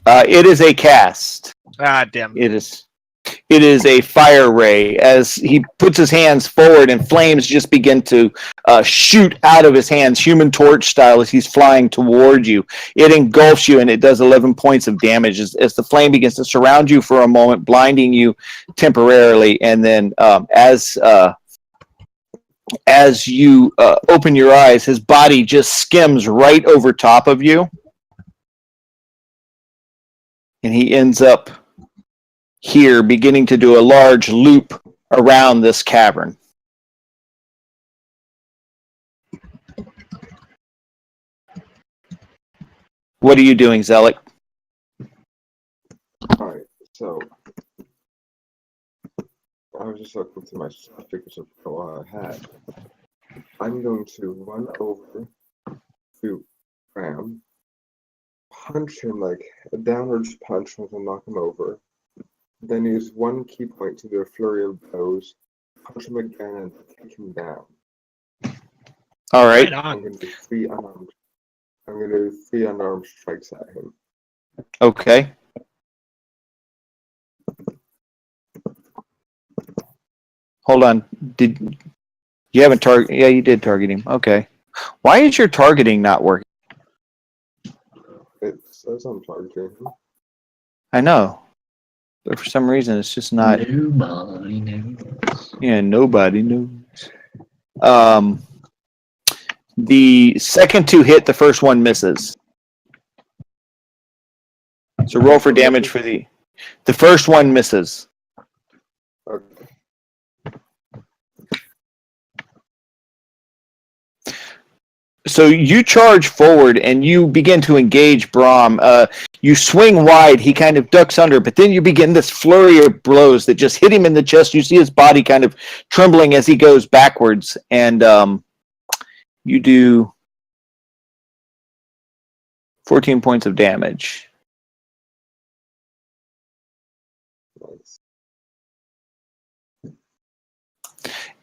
It is a cast. Ah, damn. It is a fire ray. As he puts his hands forward and flames just begin to shoot out of his hands, Human Torch style, as he's flying toward you. It engulfs you, and it does 11 points of damage as the flame begins to surround you for a moment, blinding you temporarily. And then as you open your eyes, his body just skims right over top of you. And he ends up here, beginning to do a large loop around this cavern. What are you doing, Zealot? Alright, so I was just looking through my figures of what I had. I'm going to run over to Ram, punch him like a downwards punch to knock him over. Then use one key point to do a flurry of blows, punch him again, and take him down. All right. Right on. I'm going to do three unarmed strikes at him. Okay. Hold on. Did you haven't target? Yeah, you did target him. Okay. Why is your targeting not working? It says I'm targeting him. I know, but for some reason it's just not. Nobody knows. Yeah, nobody knows. The second two hit, the first one misses. So roll for damage for the first one misses. Okay. So you charge forward and you begin to engage Brahm. You swing wide, he kind of ducks under, but then you begin this flurry of blows that just hit him in the chest. You see his body kind of trembling as he goes backwards, and you do 14 points of damage. Nice.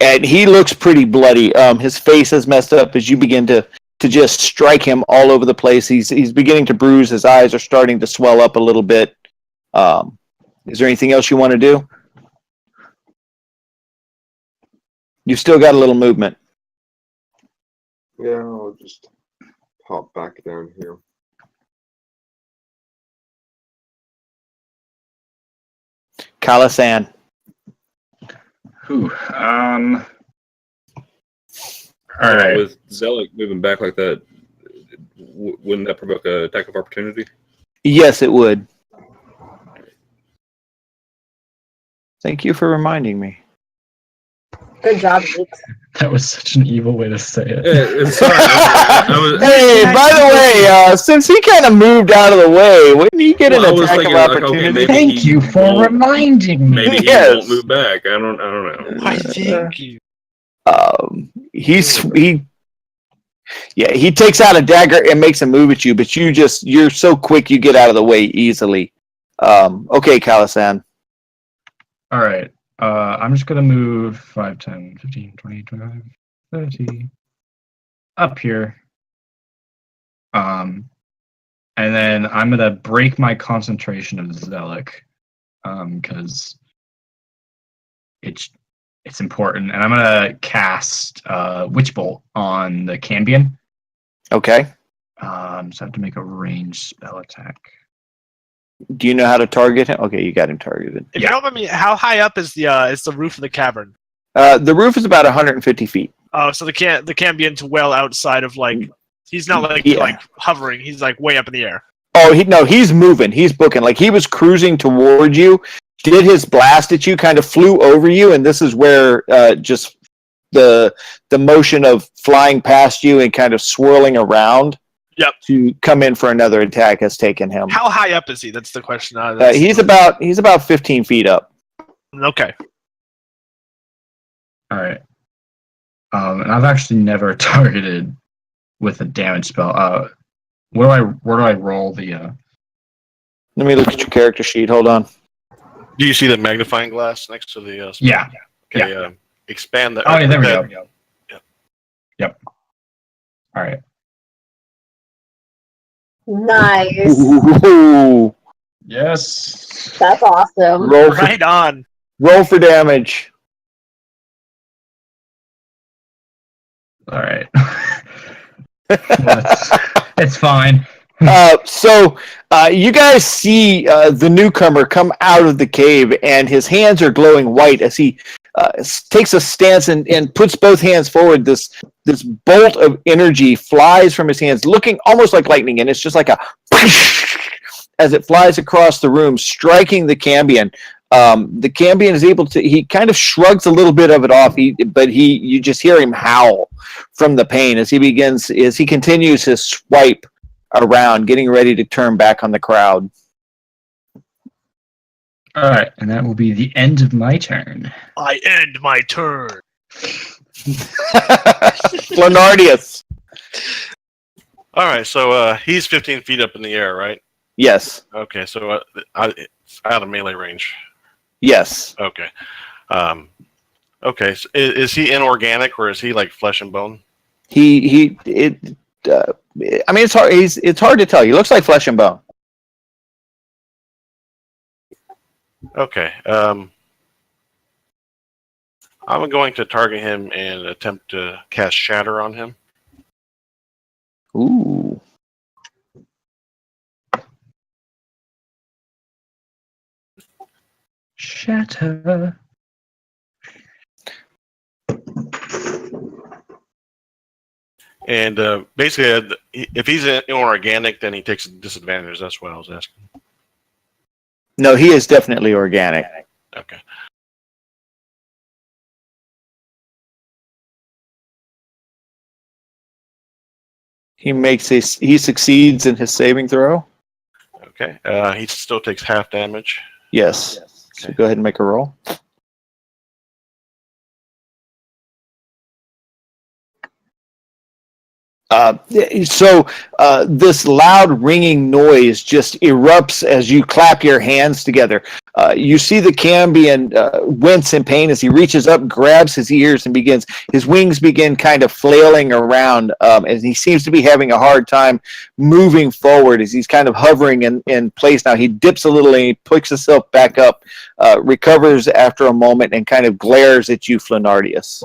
And he looks pretty bloody. His face is messed up as you begin to just strike him all over the place. He's beginning to bruise. His eyes are starting to swell up a little bit. Is there anything else you want to do? You've still got a little movement. Yeah, I'll just pop back down here. Kalasan. Whew. All right. With Zealot moving back like that, wouldn't that provoke an attack of opportunity? Yes, it would. Thank you for reminding me. Good job, Luke. That was such an evil way to say it. It's fine. Hey, by the way, since he kind of moved out of the way, wouldn't he get Well, I an was attack thinking, of like, okay, opportunity? maybe Thank he you for won't- reminding me. Maybe he Yes. won't move back. I don't know. Why, thank you. He takes out a dagger and makes a move at you, but you're so quick you get out of the way easily. Okay, Kalasan. All right. I'm just going to move 5, 10, 15, 20, 25, 30. up here. And then I'm gonna break my concentration of Zealot, because it's important. And I'm gonna cast Witch Bolt on the Cambion. Okay. So I have to make a ranged spell attack. Do you know how to target him? Okay, you got him targeted. If you don't mind me, how high up is the roof of the cavern? The roof is about 150 feet. Oh, so the Cambion's well outside of like. He's not like Yeah. like hovering. He's like way up in the air. Oh, he's moving. He's booking. Like he was cruising toward you, did his blast at you, kind of flew over you, and this is where just the motion of flying past you and kind of swirling around. Yep. To come in for another attack has taken him. How high up is he? That's the question. He's about 15 feet up. Okay. All right. And I've actually never targeted with a damage spell. Where do I roll the? Let me look at your character sheet. Hold on. Do you see the magnifying glass next to the? Yeah. Okay. Expand that. Oh yeah, there we that- go. Yep. Yep. All right. Nice. Ooh. Yes. That's awesome. Right on. Roll for damage. All right. It's fine. So you guys see the newcomer come out of the cave, and his hands are glowing white as he takes a stance and puts both hands forward. This bolt of energy flies from his hands, looking almost like lightning, and it's just like a as it flies across the room, striking the Cambion. The Cambion is able to. He kind of shrugs a little bit of it off. You just hear him howl from the pain as he continues his swipe around, getting ready to turn back on the crowd. All right, and that will be the end of my turn. I end my turn. Flanardius. All right, so he's 15 feet up in the air, right? Yes. Okay, so it's out of melee range. Yes. Okay. Okay. So is he inorganic or is he like flesh and bone? I mean, it's hard. It's hard to tell. He looks like flesh and bone. Okay. I'm going to target him and attempt to cast Shatter on him. Ooh. Shatter. And basically, if he's inorganic, then he takes a disadvantage. That's what I was asking. No, he is definitely organic. Okay. He succeeds in his saving throw. Okay. He still takes half damage. Yes. So Okay. go ahead and make a roll. This loud ringing noise just erupts as you clap your hands together. You see the Cambion wince in pain as he reaches up, grabs his ears, and his wings begin kind of flailing around, as he seems to be having a hard time moving forward as he's kind of hovering in place now. He dips a little and he picks himself back up, recovers after a moment, and kind of glares at you, Flanardius.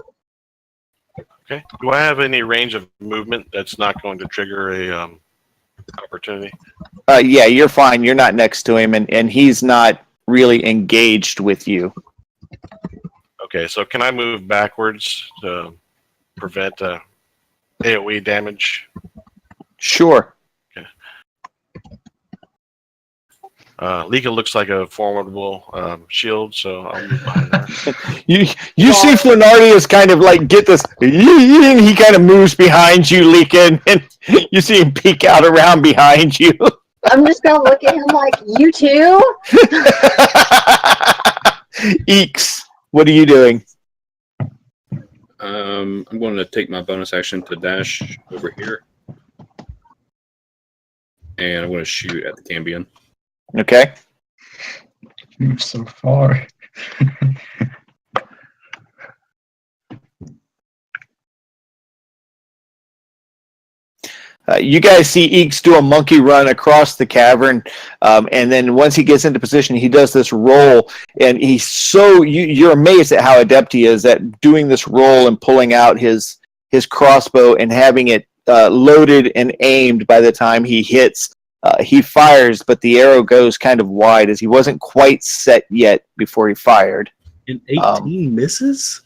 Okay. Do I have any range of movement that's not going to trigger a opportunity? Yeah, you're fine. You're not next to him, and he's not really engaged with you. Okay, so can I move backwards to prevent AoE damage? Sure. Lika looks like a formidable shield, so I'll move behind her. You see Flanardius kind of like get this, and he kind of moves behind you, Leakin, and you see him peek out around behind you. I'm just gonna look at him like, you too? Eeks, what are you doing? I'm going to take my bonus action to dash over here. And I'm going to shoot at the Cambion. Okay. Move so far. You guys see Eeks do a monkey run across the cavern, and then once he gets into position, he does this roll, and he's so you're amazed at how adept he is at doing this roll and pulling out his crossbow and having it loaded and aimed by the time he hits. He fires, but the arrow goes kind of wide as he wasn't quite set yet before he fired. And 18 misses?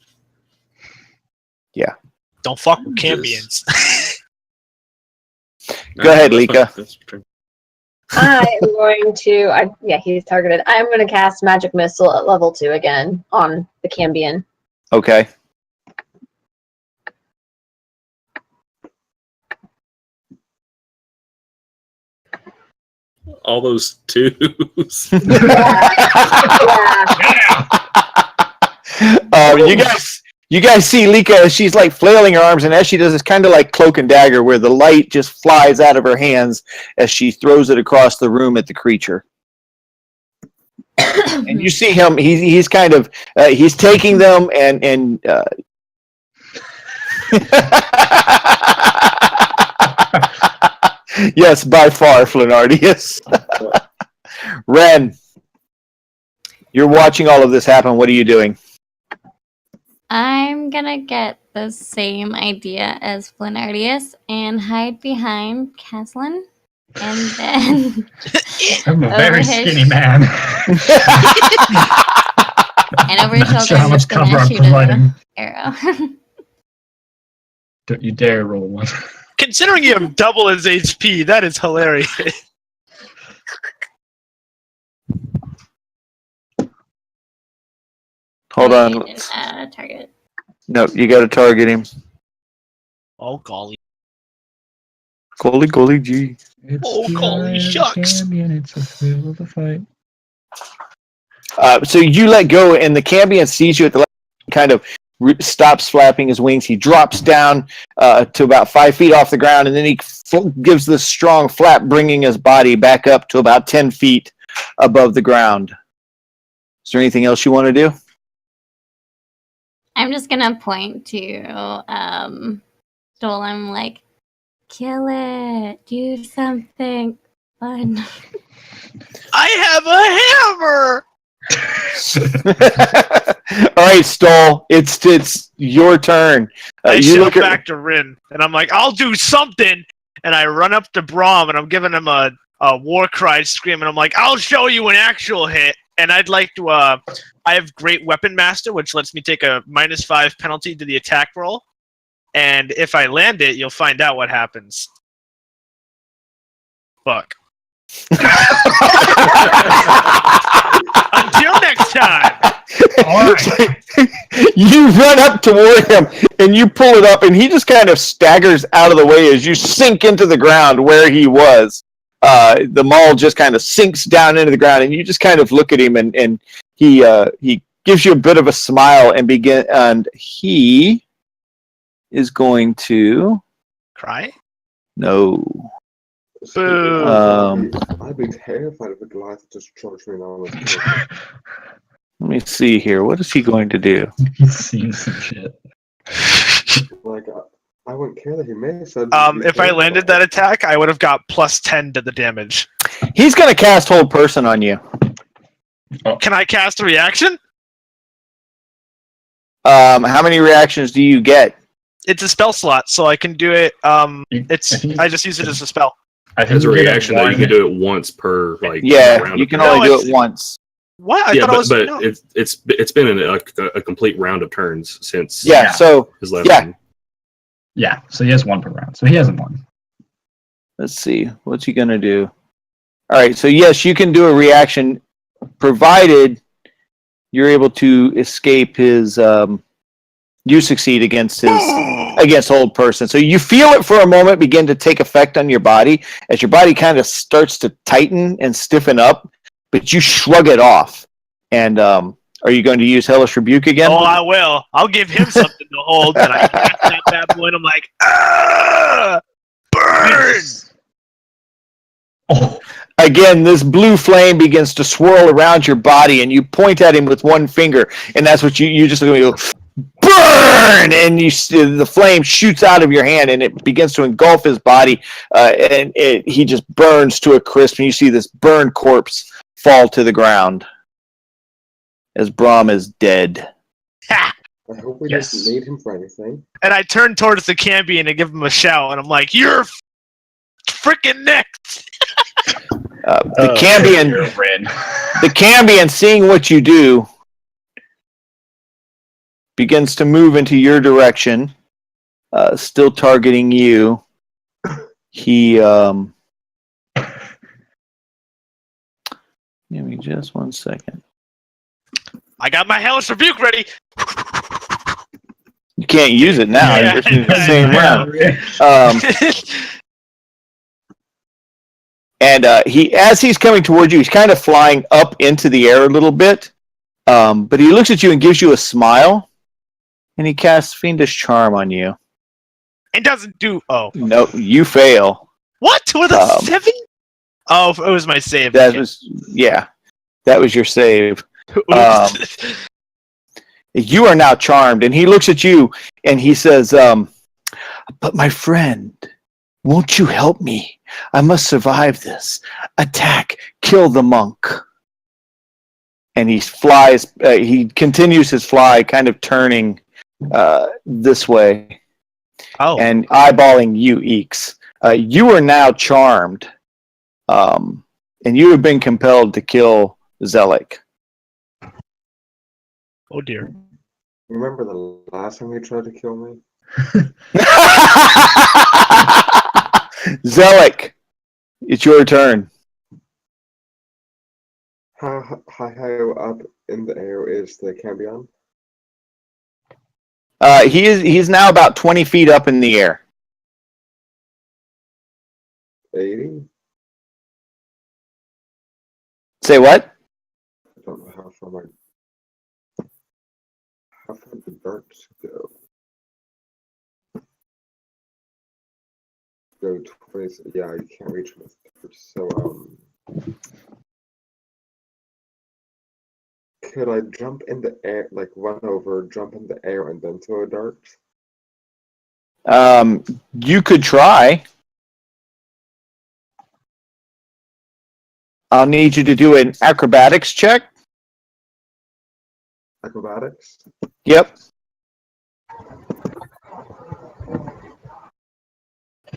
Don't fuck with Cambions. Go ahead, Lika. I'm going to. He's targeted. I'm going to cast Magic Missile at level 2 again on the Cambion. Okay. All those twos. You guys see Lika, she's like flailing her arms, and as she does, it's kind of like Cloak and Dagger, where the light just flies out of her hands as she throws it across the room at the creature. And you see him; he's kind of he's taking them and yes, by far, Flenardius. Ren, you're watching all of this happen. What are you doing? I'm gonna get the same idea as Flenardius and hide behind Caslin, and then I'm a very over his- skinny man. and over his Not shoulder, sure how I'm much just gonna cover I'm shoot providing. an arrow. Don't you dare roll one. Considering you have double his HP, that is hilarious. Hold on. Target. No, you got to target him. Oh golly. Golly, gee. Oh, golly shucks. It's a thrill of the fight. So you let go, and the Cambion sees you at the left, kind of stops flapping his wings. He drops down to about 5 feet off the ground, and then he gives this strong flap, bringing his body back up to about 10 feet above the ground. Is there anything else you want to do? I'm just gonna point to Stoll. I'm like, kill it, do something fun. I have a hammer. All right, Stoll. It's your turn. I You shout look at back to Rin, and I'm like, I'll do something. And I run up to Braum, and I'm giving him a war cry scream, and I'm like, I'll show you an actual hit. And I'd like to, I have Great Weapon Master, which lets me take a -5 penalty to the attack roll. And if I land it, you'll find out what happens. Fuck. Until next time. All right. You run up toward him and you pull it up, and he just kind of staggers out of the way as you sink into the ground where he was. The maul just kind of sinks down into the ground, and you just kind of look at him, and he gives you a bit of a smile and he is going to Cry? no. Boo. I'd be terrified if a Goliath just charged me now. Let me see here. What is he going to do? He's seen some shit. Like, I wouldn't care that he may have said. If I landed that attack, I would have got +10 to the damage. He's going to cast Hold Person on you. Can I cast a reaction? How many reactions do you get? It's a spell slot, so I can do it. I I just use it as a spell. think As a you get reaction, though, you can do it once per Yeah, round. you of can turns. only No, do it once. What? I Yeah, thought it was. but No. it's been a complete round of turns since Yeah, Yeah. so his last yeah. one. Yeah, so he has one per round. So he hasn't won. let's see. What's he going to do? All right, so yes, you can do a reaction provided you're able to escape his you succeed against Hold Person. So you feel it for a moment begin to take effect on your body as your body kind of starts to tighten and stiffen up, but you shrug it off. And are you going to use Hellish Rebuke again? Oh, I will. I'll give him something to hold, and I cast that bad boy, and I'm like, ah, burn! Oh, Again, this blue flame begins to swirl around your body, and you point at him with one finger, and that's what you just go, burn! burn, and you see the flame shoots out of your hand and it begins to engulf his body, and he just burns to a crisp, and you see this burned corpse fall to the ground as Brahm is dead. Ha! I hope we Yes. didn't need him for anything. And I turn towards the Cambion and give him a shout, and I'm like, "You're freaking next!" The Cambion, You're Rin. the Cambion, seeing what you do, begins to move into your direction, still targeting you. He, give me just 1 second. I got my Hellish Rebuke ready. You can't use it now. Yeah. You're just in the same round. And as he's coming towards you, he's kind of flying up into the air a little bit. But he looks at you and gives you a smile, and he casts Fiendish Charm on you. It doesn't do. Oh, No, you fail. what? With a 7? Oh, it was my save. That was your save. Oops. You are now charmed, and he looks at you and he says, "But my friend, won't you help me? I must survive this. Attack, kill the monk." And he flies. He continues his fly, kind of turning this way Oh, and eyeballing you, Eeks. You are now charmed, and you have been compelled to kill Zelik. oh dear. Remember the last time he tried to kill me? Zelik, it's your turn. How high up in the air is the Cambion? He's now about 20 feet up in the air. 80? Say what? I don't know how far the darts go. Go 20. Yeah, you can't reach with darts. So, could I jump in the air, like run over, jump in the air, and then throw a dart? You could try. I'll need you to do an acrobatics check. Acrobatics? Yep.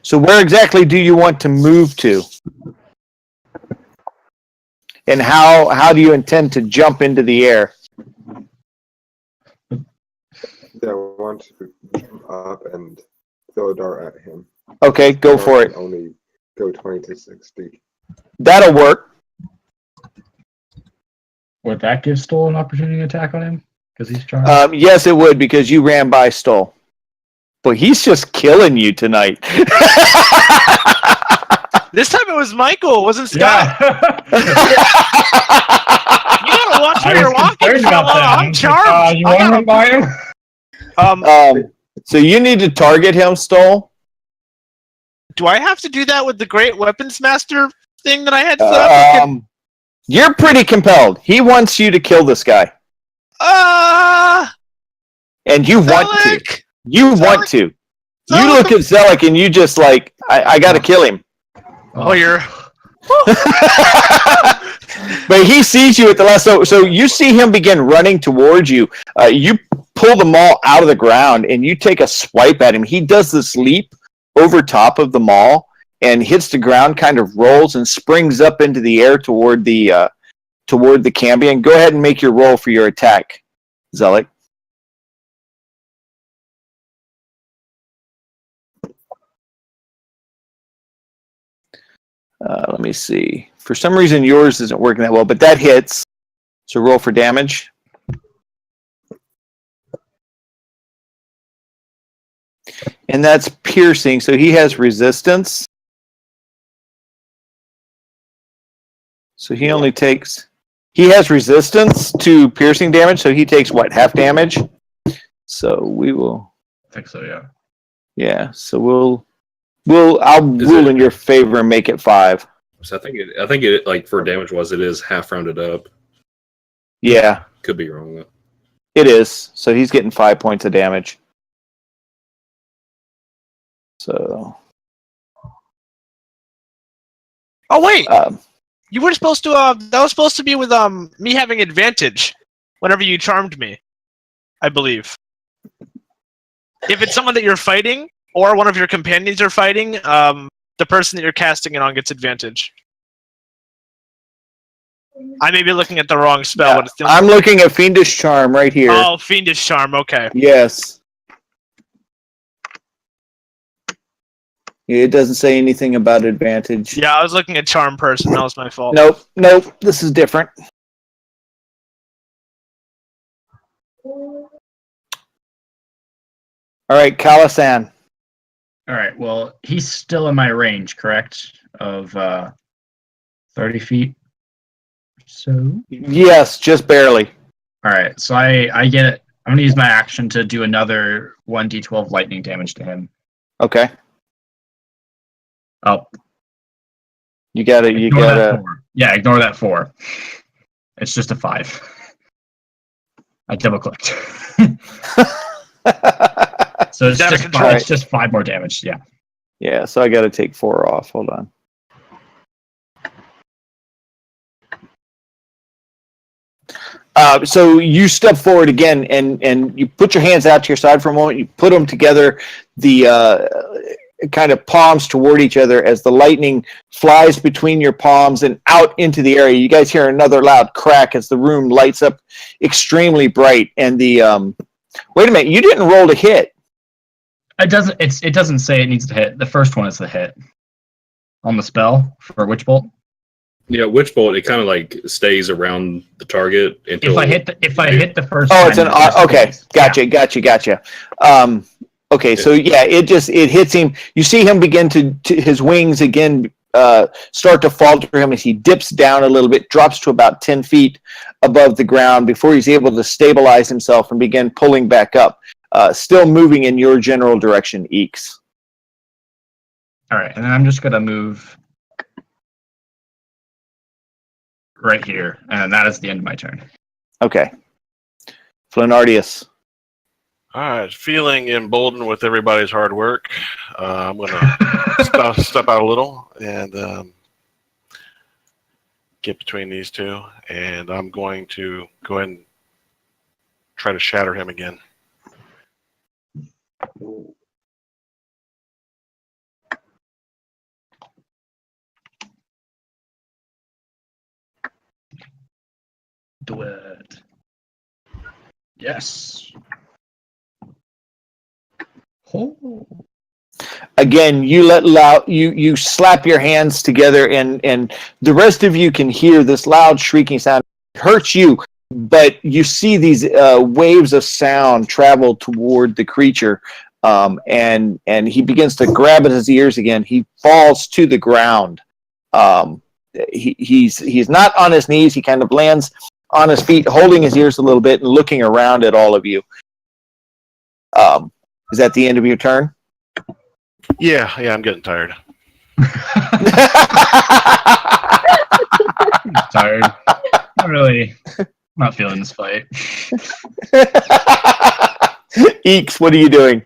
So where exactly do you want to move to? And how do you intend to jump into the air? Yeah, I want to jump up and throw a dart at him. Okay, go for it. Only go 20 to 60. That'll work. Would that give Stoll an opportunity attack on him? Because he's charmed. Yes, it would, because you ran by Stoll. But he's just killing you tonight. This time it was Michael. It wasn't Scott. Yeah. You gotta watch I where you're was walking, concerned about fella. that. I'm charmed. You want to run by him? So you need to target him, Stoll. Do I have to do that with the Great Weapons Master thing that I had set up? You're pretty compelled. He wants you to kill this guy. And you want to. Zelik! You want to. You Zelik! look at Zelik and you just like, I gotta kill him. Oh, you're. But he sees you at the last. So you see him begin running towards you. You pull the maul out of the ground and you take a swipe at him. He does this leap over top of the maul and hits the ground, kind of rolls and springs up into the air toward the Cambion. Go ahead and make your roll for your attack, Zelik. Let me see. For some reason, yours isn't working that well, but that hits. So roll for damage. And that's piercing, so he has resistance. So he only takes... He has resistance to piercing damage, so he takes, what, half damage? So we will... I think so, yeah. Yeah, so I'll rule in your favor and make it 5. So I think it like for damage was it is half rounded up. Yeah. Could be wrong though. It is. So he's getting 5 points of damage. So. Oh wait, Um, you were supposed to. That was supposed to be with me having advantage whenever you charmed me, I believe. If it's someone that you're fighting or one of your companions are fighting, the person that you're casting it on gets advantage. I may be looking at the wrong spell, but it's the I'm looking at Fiendish Charm right here. Oh, Fiendish Charm. Okay. Yes. It doesn't say anything about advantage. Yeah, I was looking at Charm Person. That was my fault. Nope. This is different. All right, Calisan. All right. Well, he's still in my range, correct? Of 30 feet. So. Yes, just barely. All right. So I get it. I'm gonna use my action to do another 1d12 lightning damage to him. Okay. Oh. You gotta. That 4. Yeah, ignore that 4. It's just a 5. I double clicked. So it's just, it's just 5 more damage. Yeah. Yeah. So I gotta take 4 off. Hold on. So you step forward again, and you put your hands out to your side for a moment. You put them together, the kind of palms toward each other as the lightning flies between your palms and out into the area. You guys hear another loud crack as the room lights up extremely bright. And the wait a minute, you didn't roll to hit. It doesn't. It doesn't say it needs to hit. The first one is the hit on the spell for Witch Bolt. Yeah, Witch Bolt. It kind of like stays around the target until If I hit the first. Oh, time, it's an it just okay. hits. Gotcha. Okay, so yeah, it hits him. You see him begin to his wings again start to falter him as he dips down a little bit, drops to about 10 feet above the ground before he's able to stabilize himself and begin pulling back up. Still moving in your general direction, Eeks. All right, and then I'm just gonna move right here, and that is the end of my turn. Okay. Flenardius. All right, feeling emboldened with everybody's hard work, I'm going to step out a little and get between these two, and I'm going to go ahead and try to shatter him again. Do it. Yes. Oh. Again, you slap your hands together, and the rest of you can hear this loud shrieking sound. It hurts you, but you see these waves of sound travel toward the creature, and he begins to grab at his ears again. He falls to the ground. He's not on his knees. He kind of lands on his feet, holding his ears a little bit and looking around at all of you. Is that the end of your turn? Yeah, I'm getting tired. Tired. Not feeling this fight. Eeks, what are you doing?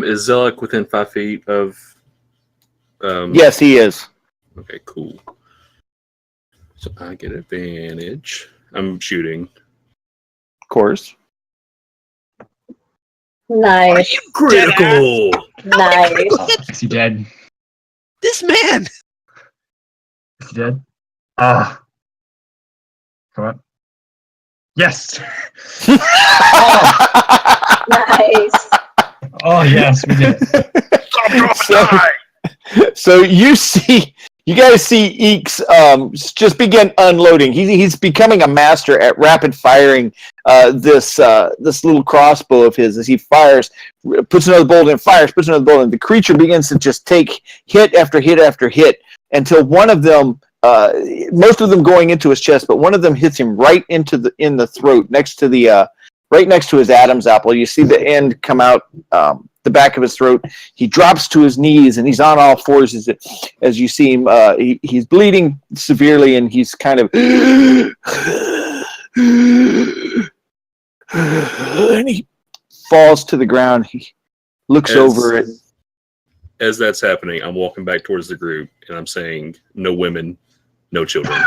Is Zelek within 5 feet of? Yes, he is. Okay, cool. So I get advantage. I'm shooting. Of course. Nice. Critical. Nice. Is he dead? This man. Is he dead? Ah. Come on. Yes. Nice. Oh yes, we did. So you guys see Eeks just begin unloading. He's becoming a master at rapid firing this little crossbow of his as he fires, puts another bolt in, fires, puts another bolt in. The creature begins to just take hit after hit after hit until one of them, most of them going into his chest, but one of them hits him right in the throat, right next to his Adam's apple. You see the end come out the back of his throat. He drops to his knees and he's on all fours as you see him. He's bleeding severely and he's kind of and he falls to the ground. He looks over it. As that's happening, I'm walking back towards the group and I'm saying, "No women, no children."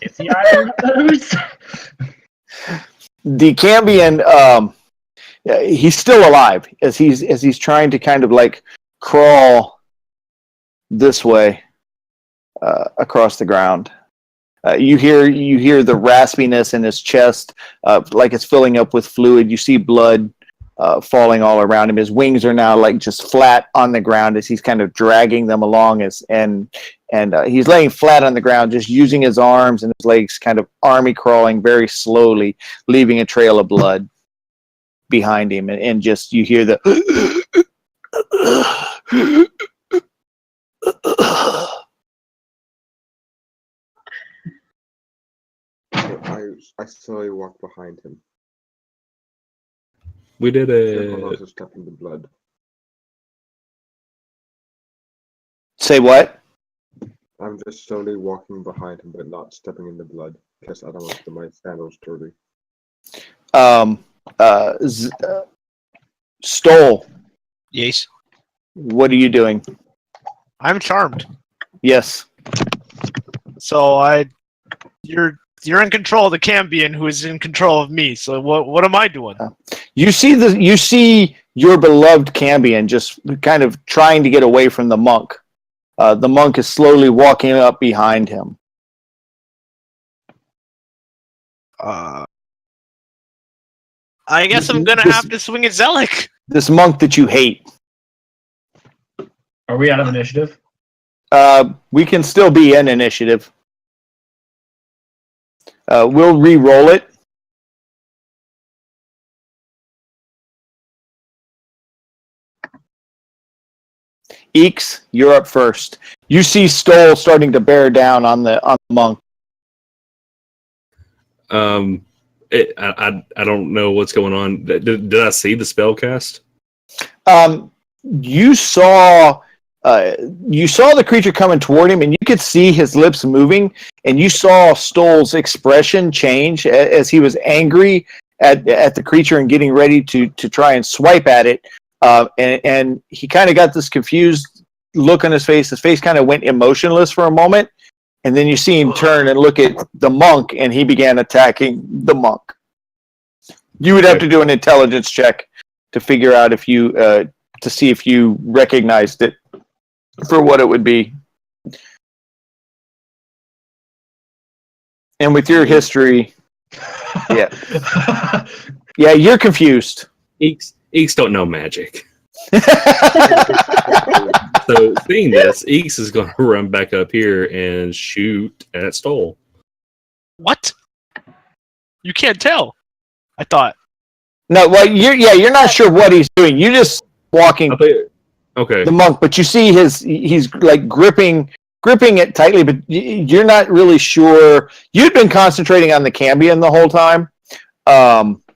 Is he either of those? The Cambion, he's still alive as he's trying to kind of like crawl this way across the ground. You hear the raspiness in his chest, like it's filling up with fluid. You see blood falling all around him. His wings are now like just flat on the ground as he's kind of dragging them along. And he's laying flat on the ground, just using his arms and his legs, kind of army crawling very slowly, leaving a trail of blood behind him. And just you hear the. I slowly walk behind him. We did I'm a. also stepping the blood. Say what? I'm just slowly walking behind him, but not stepping in the blood because I don't want my sandals dirty. Stole. Yes. What are you doing? I'm charmed. Yes. So you're in control of the Cambion, who is in control of me. So what am I doing? You see your beloved Cambion just kind of trying to get away from the monk. The monk is slowly walking up behind him. I guess I'm gonna have to swing at Zelik. This monk that you hate. Are we out of initiative? We can still be in initiative. We'll re-roll it. Eeks, you're up first. You see Stoll starting to bear down on the monk. I don't know what's going on. Did I see the spell cast? You saw the creature coming toward him, and you could see his lips moving, and you saw Stoll's expression change as he was angry at the creature and getting ready to try and swipe at it. And he kind of got this confused look on his face. His face kind of went emotionless for a moment, and then you see him turn and look at the monk, and he began attacking the monk. You would have to do an intelligence check to figure out if you to see if you recognized it for what it would be. And with your history, yeah, you're confused. Eeks don't know magic. So seeing this, Eeks is going to run back up here and shoot at Stoll. What? You can't tell. I thought. No, well, you're not sure what he's doing. You're just walking Okay. the monk, but you see he's like gripping it tightly, but you're not really sure. You'd been concentrating on the Cambion the whole time.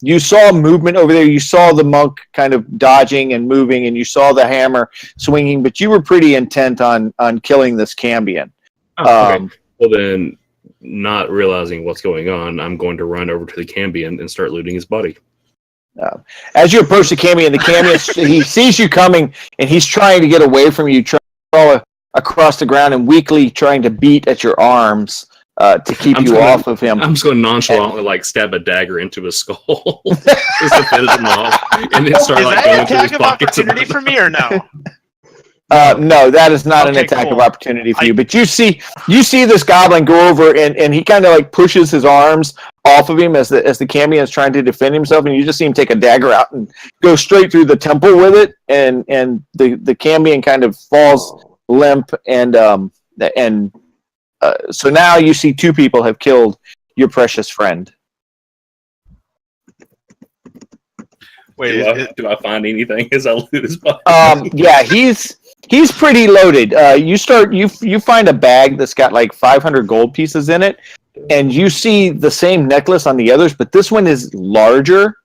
You saw movement over there. You saw the monk kind of dodging and moving, and you saw the hammer swinging, but you were pretty intent on killing this Cambion. Okay. Well, then, not realizing what's going on, I'm going to run over to the Cambion and start looting his body. As you approach the Cambion, he sees you coming, and he's trying to get away from you, trying to crawl across the ground and weakly trying to beat at your arms to keep you off of him. I'm just going to nonchalantly stab a dagger into his skull just to finish him off, and then start Is going that an through his attack of pockets. opportunity for me or no? No, that is not an Okay, attack cool. of opportunity for you. But you see this goblin go over and he kind of like pushes his arms off of him as the Cambion is trying to defend himself, and you just see him take a dagger out and go straight through the temple with it, and the Cambion kind of falls limp, and so now you see two people have killed your precious friend. Wait, Do I find anything as I loot his body? Yeah, he's pretty loaded. You find a bag that's got like 500 gold pieces in it, and you see the same necklace on the others, but this one is larger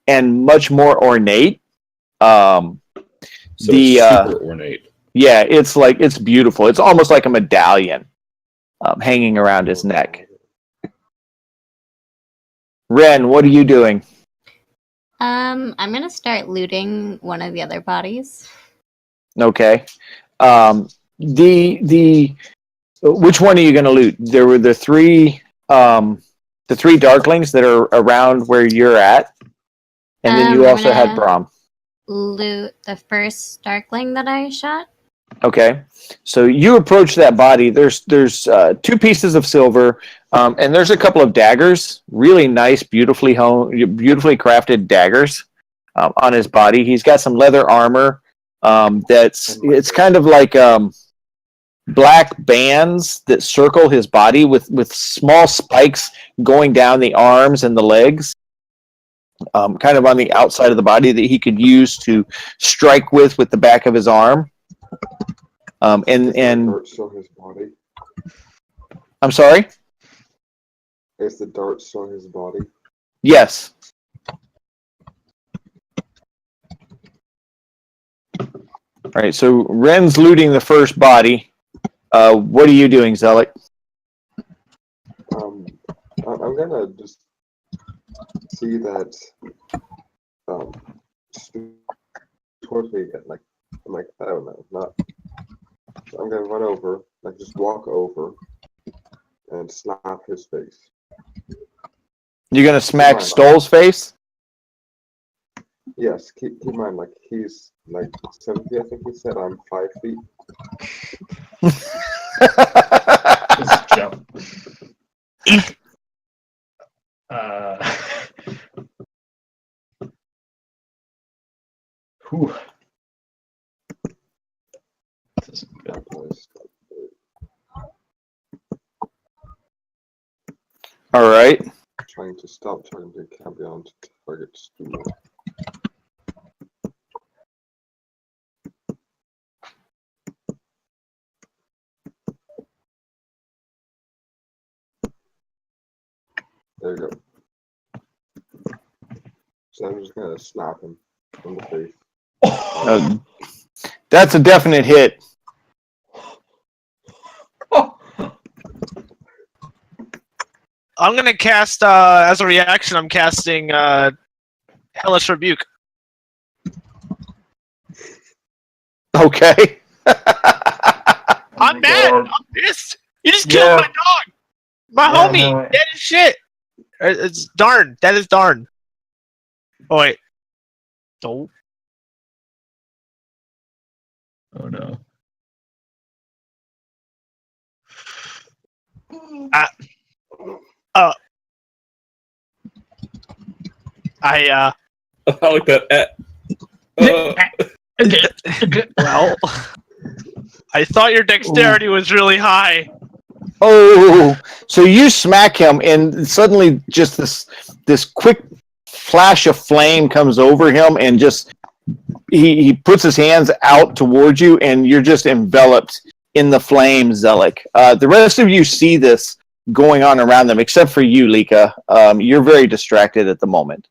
and much more ornate. So super ornate. Yeah, it's beautiful. It's almost like a medallion hanging around his neck. Ren, what are you doing? I'm gonna start looting one of the other bodies. Okay. The which one are you going to loot? There were the three darklings that are around where you're at, and then you I'm also had gonna Brahm. loot the first Darkling that I shot. Okay, so you approach that body. There's two pieces of silver, and there's a couple of daggers. Really nice, beautifully crafted daggers on his body. He's got some leather armor. It's kind of like black bands that circle his body with small spikes going down the arms and the legs. Kind of on the outside of the body that he could use to strike with the back of his arm. And Dart still his body? I'm sorry? Is the dart still his body? Yes. All right, so Ren's looting the first body. What are you doing, Zealot? I'm gonna just see that towards me again. Like I'm like, I don't know, not. I'm gonna run over, like just walk over and slap his face. You're gonna smack Stoll's face? Yes, keep in mind, like he's like 70, I think he said. I'm 5 feet. Just jump. Whew. This isn't good. All right. Trying to stop trying to Cambion to target Stu. There you go. So I'm just gonna slap him in the face. That's a definite hit. I'm gonna cast as a reaction. I'm casting Hellish Rebuke. Okay. I'm mad. I'm pissed. You just killed my dog. My homie. no. Dead as shit. It's darn. That is darn. Oh wait. Oh. Oh no. I I like that. well, I thought your dexterity was really high. Oh, so you smack him, and suddenly just this quick flash of flame comes over him, and just he puts his hands out towards you, and you're just enveloped in the flame, Zelik. The rest of you see this going on around them, except for you, Lika. You're very distracted at the moment.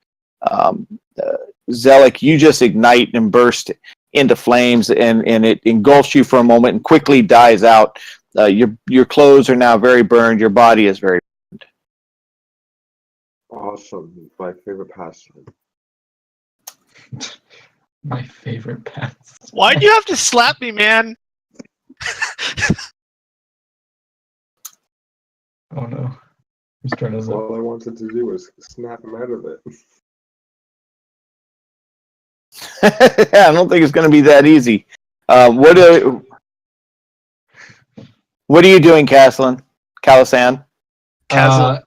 Zelik, you just ignite and burst into flames, and it engulfs you for a moment and quickly dies out. Your clothes are now very burned. Your body is very burned. Awesome. My favorite pastime. My favorite pets. Why'd you have to slap me, man? Oh no. Whose turn is it? All I wanted to do was snap him out of it. I don't think it's going to be that easy. What are you doing, Calisan? All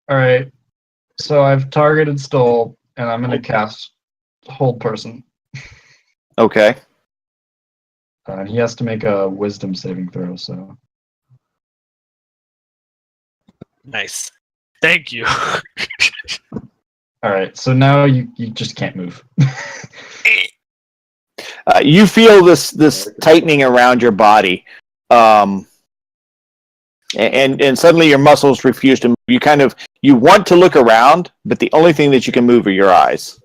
right. So I've targeted Stoll, and I'm going to cast Hold Person. Okay. And he has to make a Wisdom saving throw. So Nice. Thank you. all right. So now you just can't move. You feel this tightening around your body, and suddenly your muscles refuse to move. You want to look around, but the only thing that you can move are your eyes.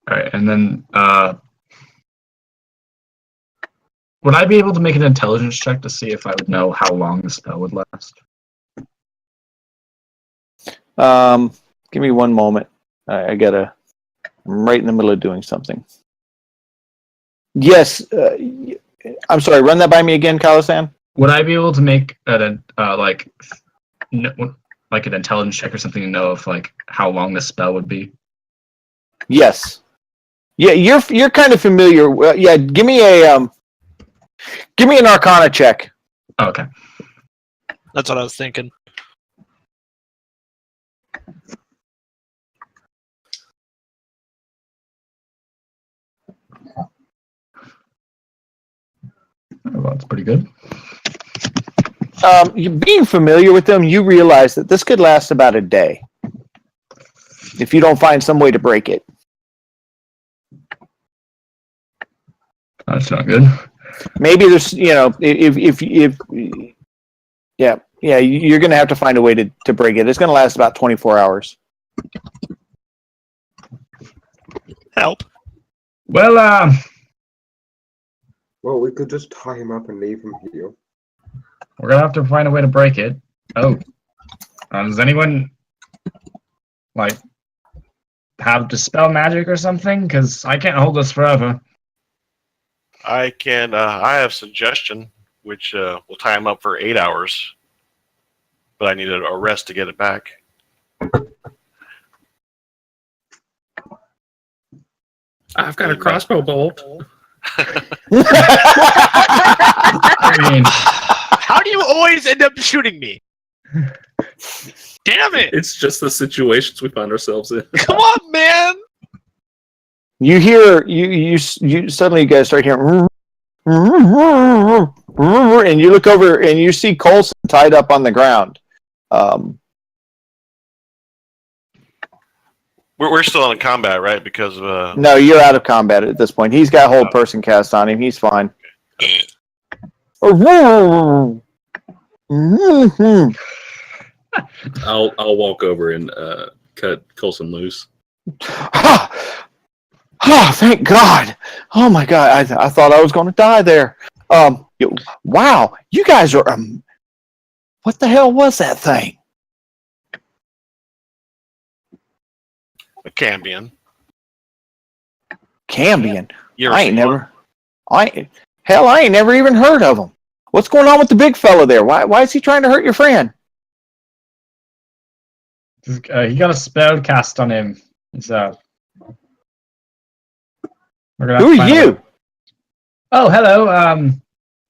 All right, and then Would I be able to make an intelligence check to see if I would know how long the spell would last? Give me one moment. I'm right in the middle of doing something. Yes. I'm sorry. Run that by me again, Kalasan. Would I be able to make an like an intelligence check or something to know if like how long the spell would be? Yes. Yeah, you're kind of familiar. Yeah, give me an Arcana check. Oh, okay. That's what I was thinking. Oh, well, that's pretty good. You being familiar with them, you realize that this could last about a day if you don't find some way to break it. That's not good. Maybe there's, if you're going to have to find a way to break it. It's going to last about 24 hours. Help. Well, Well, we could just tie him up and leave him here. we're gonna have to find a way to break it. Oh, does anyone like have dispel magic or something? Because I can't hold this forever. I can. I have suggestion, which will tie him up for 8 hours, but I need a rest to get it back. I've got a crossbow bolt. I mean, How do you always end up shooting me? Damn it! It's just the situations we find ourselves in. Come on, man! You hear you suddenly you guys start hearing, and you look over and you see Coulson tied up on the ground. We're still in combat, right? Because of No, you're out of combat at this point. He's got hold person cast on him. He's fine. I'll walk over and cut Coulson loose. Oh, thank God! Oh my God, I thought I was going to die there. Wow, you guys are. What the hell was that thing? a Cambion. Cambion. You ever I ain't seen never. I ain't never even heard of him. What's going on with the big fella there? Why is he trying to hurt your friend? he got a spell cast on him. So we're gonna have Who to are find a you? way- Oh, hello. I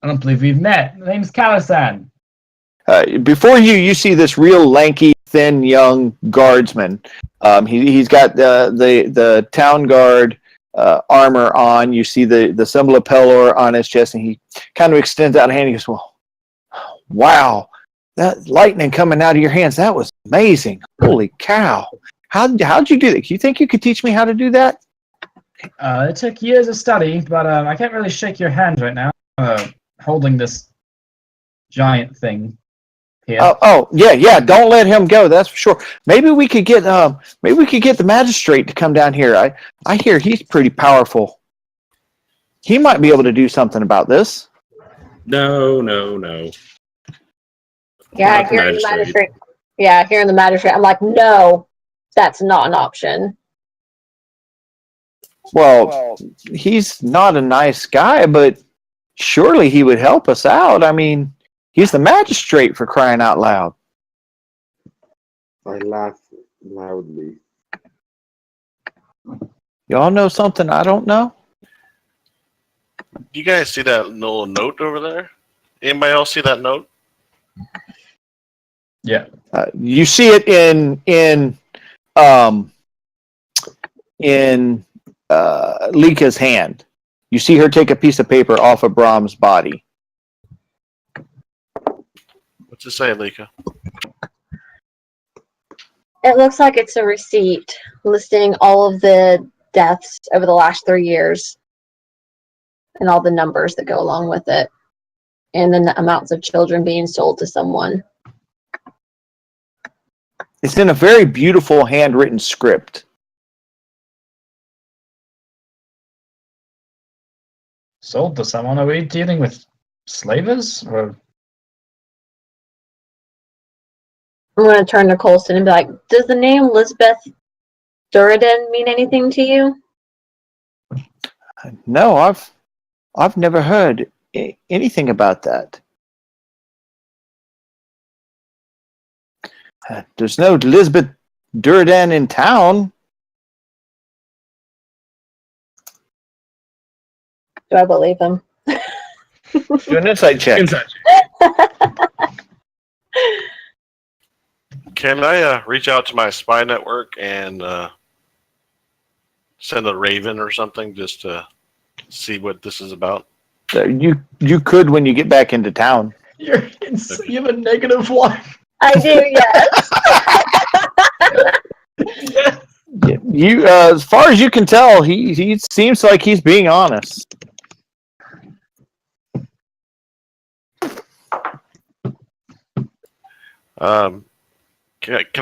don't believe we've met. My name's Kalasan. Before you see this real lanky, thin, young guardsman. He's got the town guard armor on. You see the symbol of Pelor on his chest, and he kind of extends out a hand. He goes, "Well, wow, that lightning coming out of your hands, that was amazing. Holy cow. How'd you do that? Do you think you could teach me how to do that?" It took years of study, but I can't really shake your hand right now. Holding this giant thing here. Yeah. Don't let him go. That's for sure. Maybe we could get the magistrate to come down here. I hear he's pretty powerful. He might be able to do something about this. No. Yeah, Not the hearing the magistrate. magistrate. Yeah, hearing the magistrate, I'm like, no, that's not an option. Well, he's not a nice guy, but surely he would help us out. I mean, he's the magistrate, for crying out loud. I laugh loudly. Y'all know something I don't know? You guys see that little note over there? Anybody else see that note? Yeah. You see it in Lika's hand. You see her take a piece of paper off of Brahm's body. What's it say, Lika? It looks like it's a receipt listing all of the deaths over the last 3 years and all the numbers that go along with it, and then the amounts of children being sold to someone. It's in a very beautiful handwritten script. sold to someone. Are we dealing with slavers? Or I'm going to turn to Colson and be like, does the name Lisbeth Durden mean anything to you? No, I've never heard anything about that. There's no Lisbeth Durden in town. Do I believe him? Do an insight check. Can I reach out to my spy network and send a raven or something just to see what this is about? You could when you get back into town. you have a -1. I do, yes. You, as far as you can tell, he seems like he's being honest. Can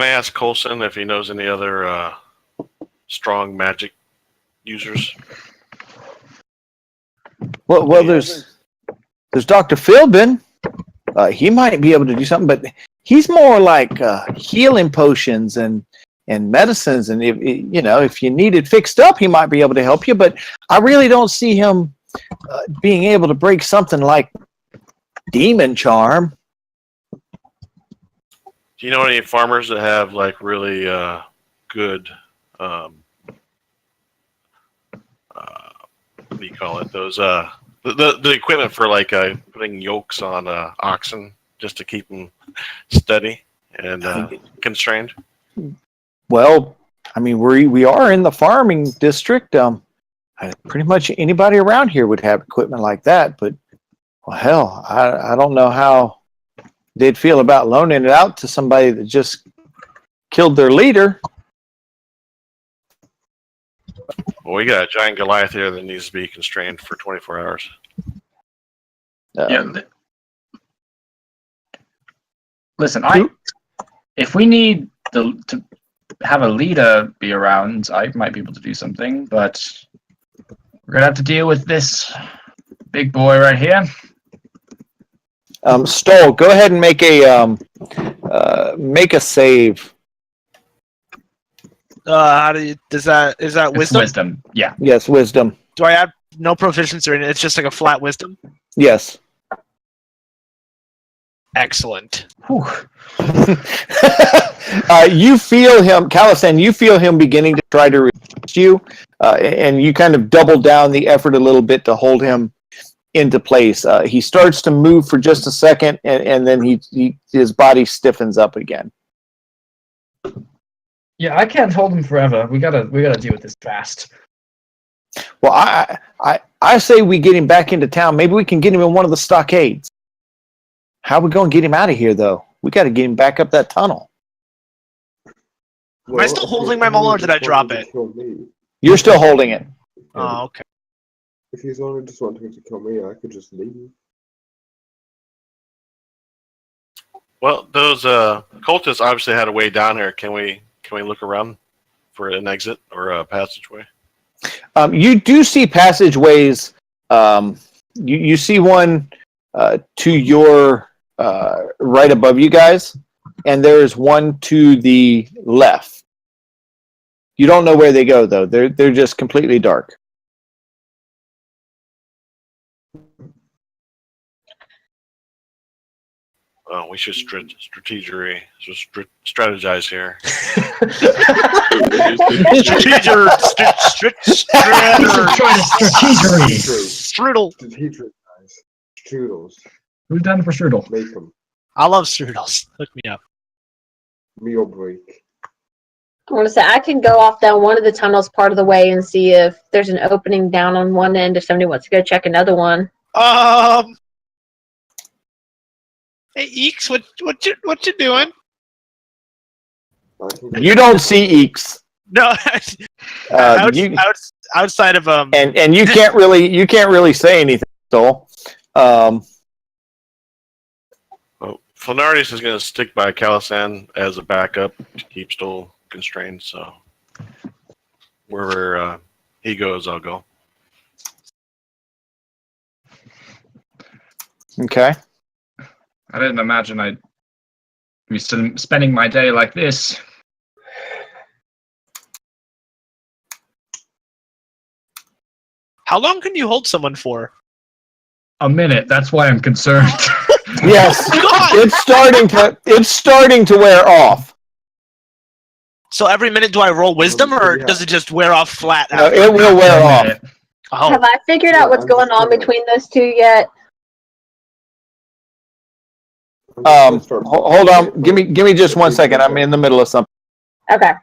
I ask Coulson if he knows any other strong magic users? Well, there's Dr. Philbin. He might be able to do something, but he's more like healing potions and medicines. And if you need it fixed up, he might be able to help you. But I really don't see him being able to break something like demon charm. Do you know any farmers that have like really good what do you call it? Those the equipment for like putting yokes on oxen just to keep them steady and constrained. Well, I mean, we are in the farming district. Pretty much anybody around here would have equipment like that. But well, hell, I don't know how they'd feel about loaning it out to somebody that just killed their leader. Well, we got a giant Goliath here that needs to be constrained for 24 hours. Listen, if we need to have a leader be around, I might be able to do something, but we're gonna have to deal with this big boy right here. Stoll, go ahead and make a save. How do you? Is that It's wisdom? wisdom. Yeah. Yes, wisdom. Do I add no proficiency or anything? It's just like a flat wisdom. Yes. Excellent. You feel him, Calisan, you feel him beginning to try to resist you, and you kind of double down the effort a little bit to hold him into place. He starts to move for just a second, and then his body stiffens up again. Yeah, I can't hold him forever. We gotta deal with this fast. Well, I say we get him back into town. Maybe we can get him in one of the stockades. How are we going to get him out of here, though? We got to get him back up that tunnel. Am I still holding my maul, or did I drop it? You're still holding it. Oh, okay. If he's only just wanting to kill me, I could just leave. Well, those cultists obviously had a way down here. Can we look around for an exit or a passageway? You do see passageways. You see one to your right above you guys, and there is one to the left. You don't know where they go, though. They're just completely dark. Oh, we should strategize here. Strudel. Strategic guys. Strudels. Who's done for strudel? Make them. I love strudels. Hook me up. Meal break. I want to say I can go off down one of the tunnels part of the way and see if there's an opening down on one end if somebody wants to go check another one. Hey, Eeks, what you doing? You don't see Eeks. No, outside of and you can't really say anything, Stoll. Well, Flanarius is going to stick by Calisan as a backup to keep Stoll constrained. So wherever he goes, I'll go. Okay. I didn't imagine I'd be spending my day like this. How long can you hold someone for? A minute. That's why I'm concerned. Yes, God! it's starting to wear off. So every minute do I roll wisdom, or Yeah. does it just wear off flat? No, after? it will wear A off. minute. Oh, Have I figured out what's I'm going just on gonna- between those two yet? Hold on. Give me just 1 second. I'm in the middle of something. Okay.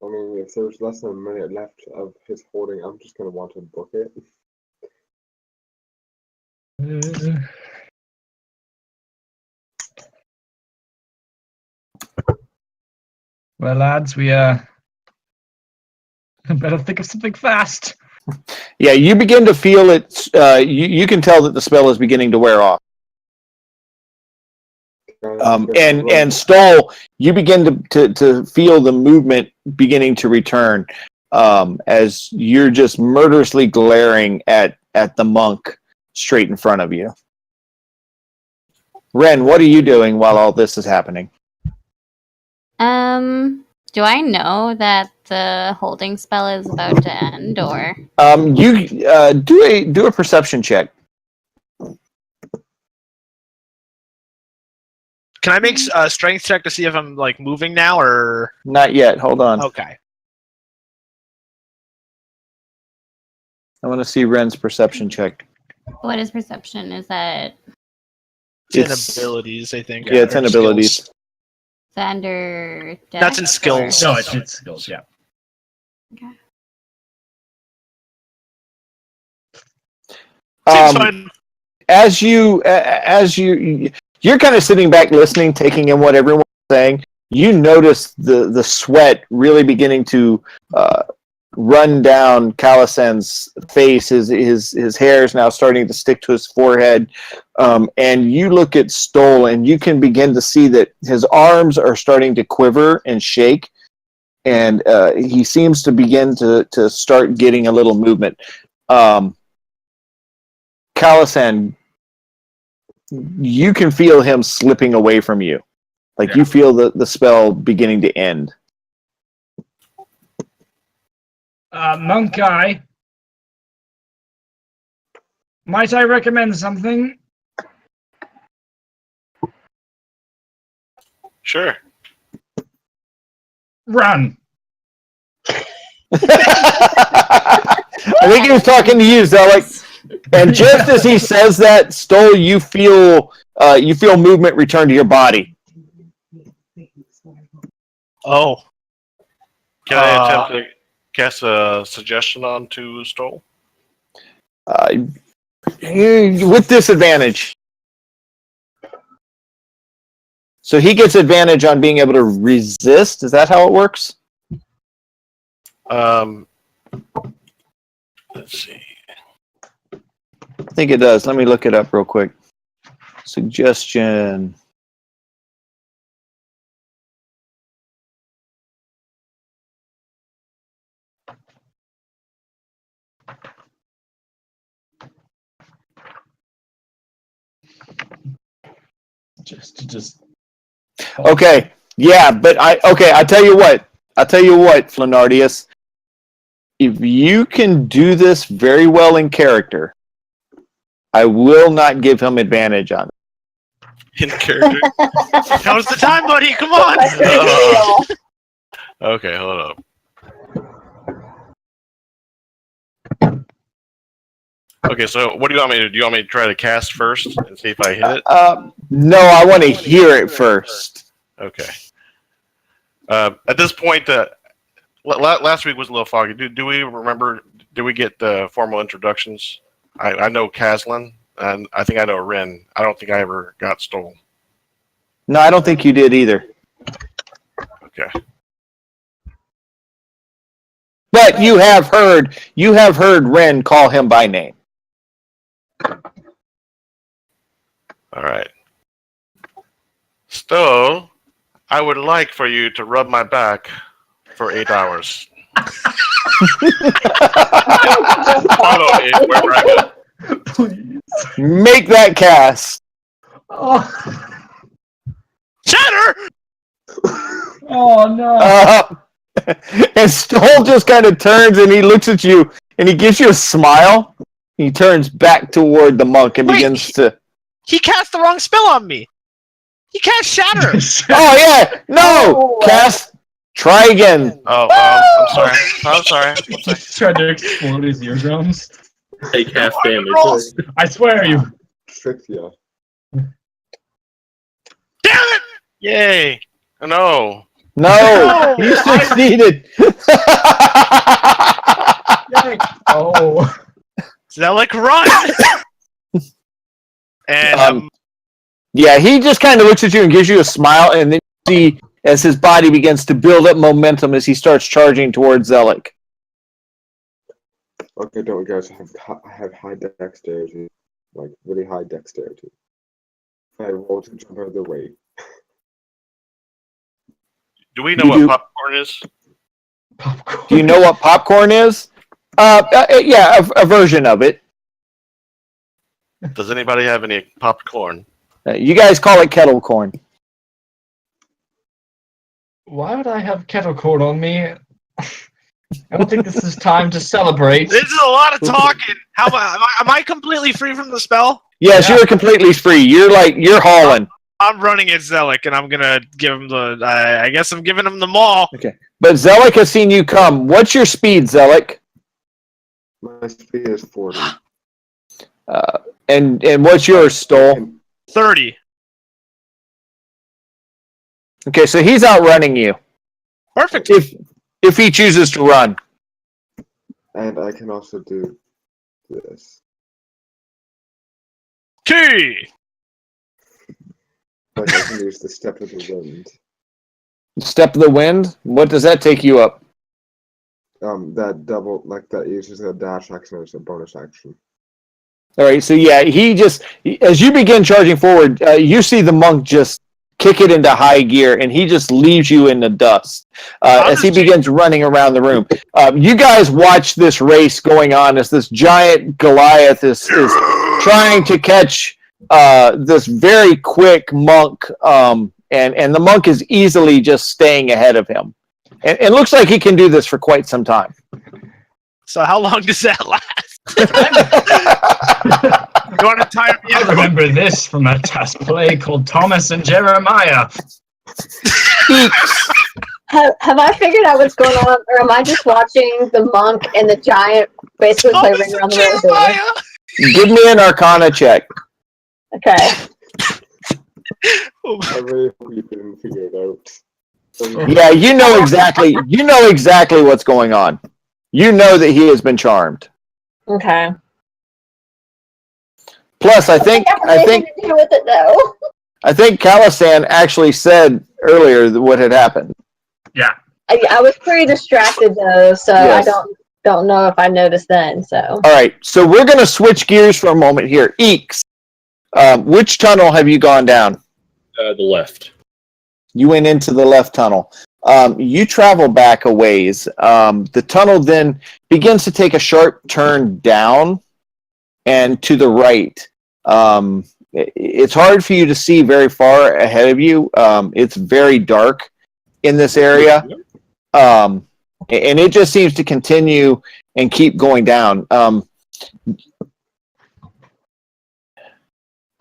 I mean, if there's less than a minute left of his holding, I'm just gonna want to book it. Well, lads, we better think of something fast. Yeah, you begin to feel it. You can tell that the spell is beginning to wear off. And Stoll, you begin to feel the movement beginning to return as you're just murderously glaring at the monk straight in front of you. Ren, what are you doing while all this is happening? Do I know that the holding spell is about to end, or? You do a perception check. can I make a strength check to see if I'm like moving now, or Not yet. Hold on. okay? I want to see Ren's perception check. What is perception? Is that It's in abilities, I think. Yeah, it's or in abilities. skills. under? That's in dex, skills. or- No, it's skills. Yeah. Seems Um, fine. as you're kind of sitting back listening, taking in what everyone's saying, you notice the sweat really beginning to run down Calisan's face. His hair is now starting to stick to his forehead, and you look at Stoll and you can begin to see that his arms are starting to quiver and shake, and he seems to begin to start getting a little movement. Calisan, you can feel him slipping away from you. Like Yeah. you feel the spell beginning to end. Monk guy, might I recommend something? Sure. Run. I think he was talking to you, Zelik. And just as he says that, Stoll, you feel movement return to your body. Oh, Can I attempt to cast a suggestion on to Stoll? With disadvantage. So he gets advantage on being able to resist. Is that how it works? Let's see. I think it does. Let me look it up real quick. Suggestion. Just. Okay. Yeah, but I tell you what, Flanardius. If you can do this very well in character, I will not give him advantage on it. In character. now's the time, buddy. Come on. That's the deal. Okay, hold up. Okay, so what do you want me to do? Do you want me to try to cast first and see if I hit it? No, I want to hear it first. Okay. At this point, last week was a little foggy. Do we remember? Did we get the formal introductions? I know Caslin, and I think I know Ren. I don't think I ever got Stoll. No, I don't think you did either. Okay. But you have heard Ren call him by name. All right. Stoll, I would like for you to rub my back for 8 hours. Follow me wherever I go. Please. Make that cast. Oh, Shatter! oh no. And Stoll just kind of turns and he looks at you and he gives you a smile. He turns back toward the monk and Wait, begins to. He cast the wrong spell on me. He cast Shatter. Oh yeah, no, cast. Try again. Oh, I'm sorry. I'm sorry. I'm sorry. He's trying to explode his eardrums. Take half damage. I swear you. Trixia. Damn it! Yay! Oh, no. No, you succeeded. Oh. Zelik, run! And Yeah, he just kind of looks at you and gives you a smile, and then you see as his body begins to build up momentum as he starts charging towards Zelik. Okay, don't worry, guys. I have high dexterity, like really high dexterity. I roll to jump out of the way. Do we know You what do. popcorn is? Popcorn. Do you know what popcorn is? Yeah, a version of it. Does anybody have any popcorn? You guys call it kettle corn. Why would I have kettle corn on me? I don't think this is time to celebrate. this is a lot of talking. How am I completely free from the spell? Yes, Yeah. you're completely free. You're hauling. I'm running at Zelik, and I'm gonna give him the. I guess I'm giving him the maul. But Zelik has seen you come. What's your speed, Zelik? My speed is 40. And what's yours, Stoll? 30. Okay, so he's outrunning you. Perfect. If he chooses to run. And I can also do this. Key. Like I can use the step of the wind. Step of the wind? What does that take you up? That double, like that uses a dash action as a bonus action. All right, so yeah, as you begin charging forward, you see the monk just kick it into high gear, and he just leaves you in the dust as he begins running around the room. You guys watch this race going on as this giant Goliath is trying to catch this very quick monk, and the monk is easily just staying ahead of him. And it looks like he can do this for quite some time. So how long does that last? You want to tire me I out? remember this from a test play called Thomas and Jeremiah. Have I figured out what's going on, or am I just watching the monk and the giant basically play ring around the room? Jeremiah! Give me an Arcana check. Okay. I really hope you didn't figure it out. Yeah, you know exactly what's going on. You know that he has been charmed. Okay. Plus, I think Anything to do with it though. I think Calisan actually said earlier what had happened. Yeah. I was pretty distracted though, so Yes. I don't know if I noticed then. So All right, so we're going to switch gears for a moment here. Eeks, which tunnel have you gone down? The left. You went into the left tunnel. You travel back a ways. The tunnel then begins to take a sharp turn down and to the right. It's hard for you to see very far ahead of you. It's very dark in this area. And it just seems to continue and keep going down.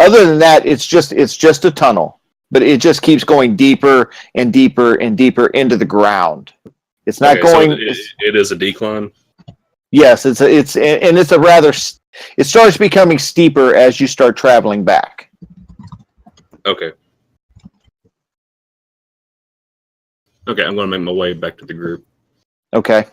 Other than that, it's just a tunnel, but it just keeps going deeper and deeper and deeper into the ground. It's not Okay, going. So it is a decline. Yes, it's a rather. It starts becoming steeper as you start traveling back. Okay. Okay, I'm going to make my way back to the group. Okay.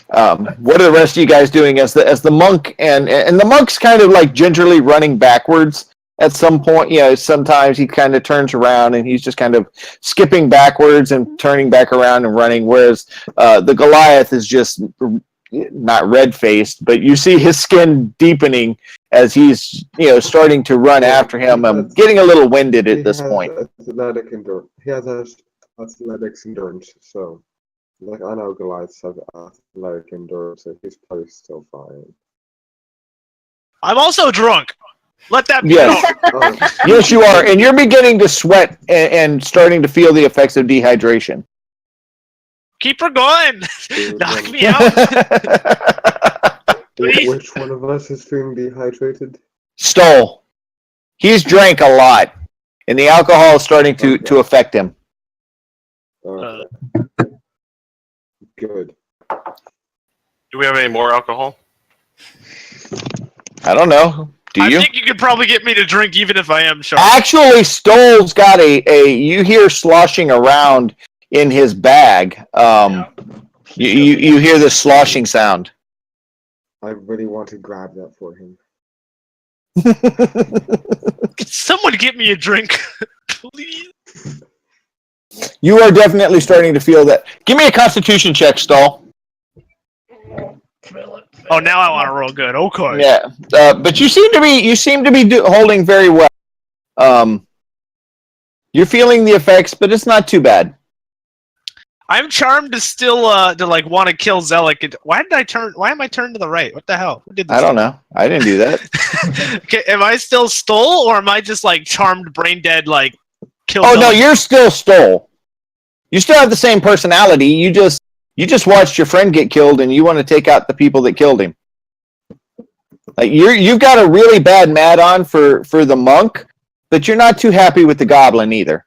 What are the rest of you guys doing as the monk and the monk's kind of like gingerly running backwards at some point? Sometimes he kind of turns around and he's just kind of skipping backwards and turning back around and running, whereas the Goliath is just not red-faced, but you see his skin deepening as he's starting to run after him. I'm getting a little winded at this point. He has athletics endurance, so Like, I know Goliaths have athletic endurance, so he's probably still fine. I'm also drunk. Let that be Yes. known. Oh, Yes, you are, and you're beginning to sweat and starting to feel the effects of dehydration. Keep her going. dude, Knock me out. Please. which one of us is feeling dehydrated? Stoll. He's drank a lot, and the alcohol is starting to affect him. Okay. Good. Do we have any more alcohol? I don't know. Do I you? think you could probably get me to drink even if I am sharp. Actually, Stoll's got a you hear sloshing around in his bag. You hear the sloshing sound. I really want to grab that for him. Can someone get me a drink, please? You are definitely starting to feel that. Give me a Constitution check, Stoll. Oh, now I want to roll good. Okay. Yeah, but you seem to be holding very well. You're feeling the effects, but it's not too bad. I'm charmed to still to like want to kill Zelik. Why did I turn? Why am I turned to the right? What the hell? Who did this? I don't know. I didn't do that. Okay, am I still Stoll or am I just like charmed, brain dead, like kill? Oh no, Zelik? you're still Stoll. You still have the same personality. You just watched your friend get killed, and you want to take out the people that killed him. Like you've got a really bad mad on for the monk, but you're not too happy with the goblin either.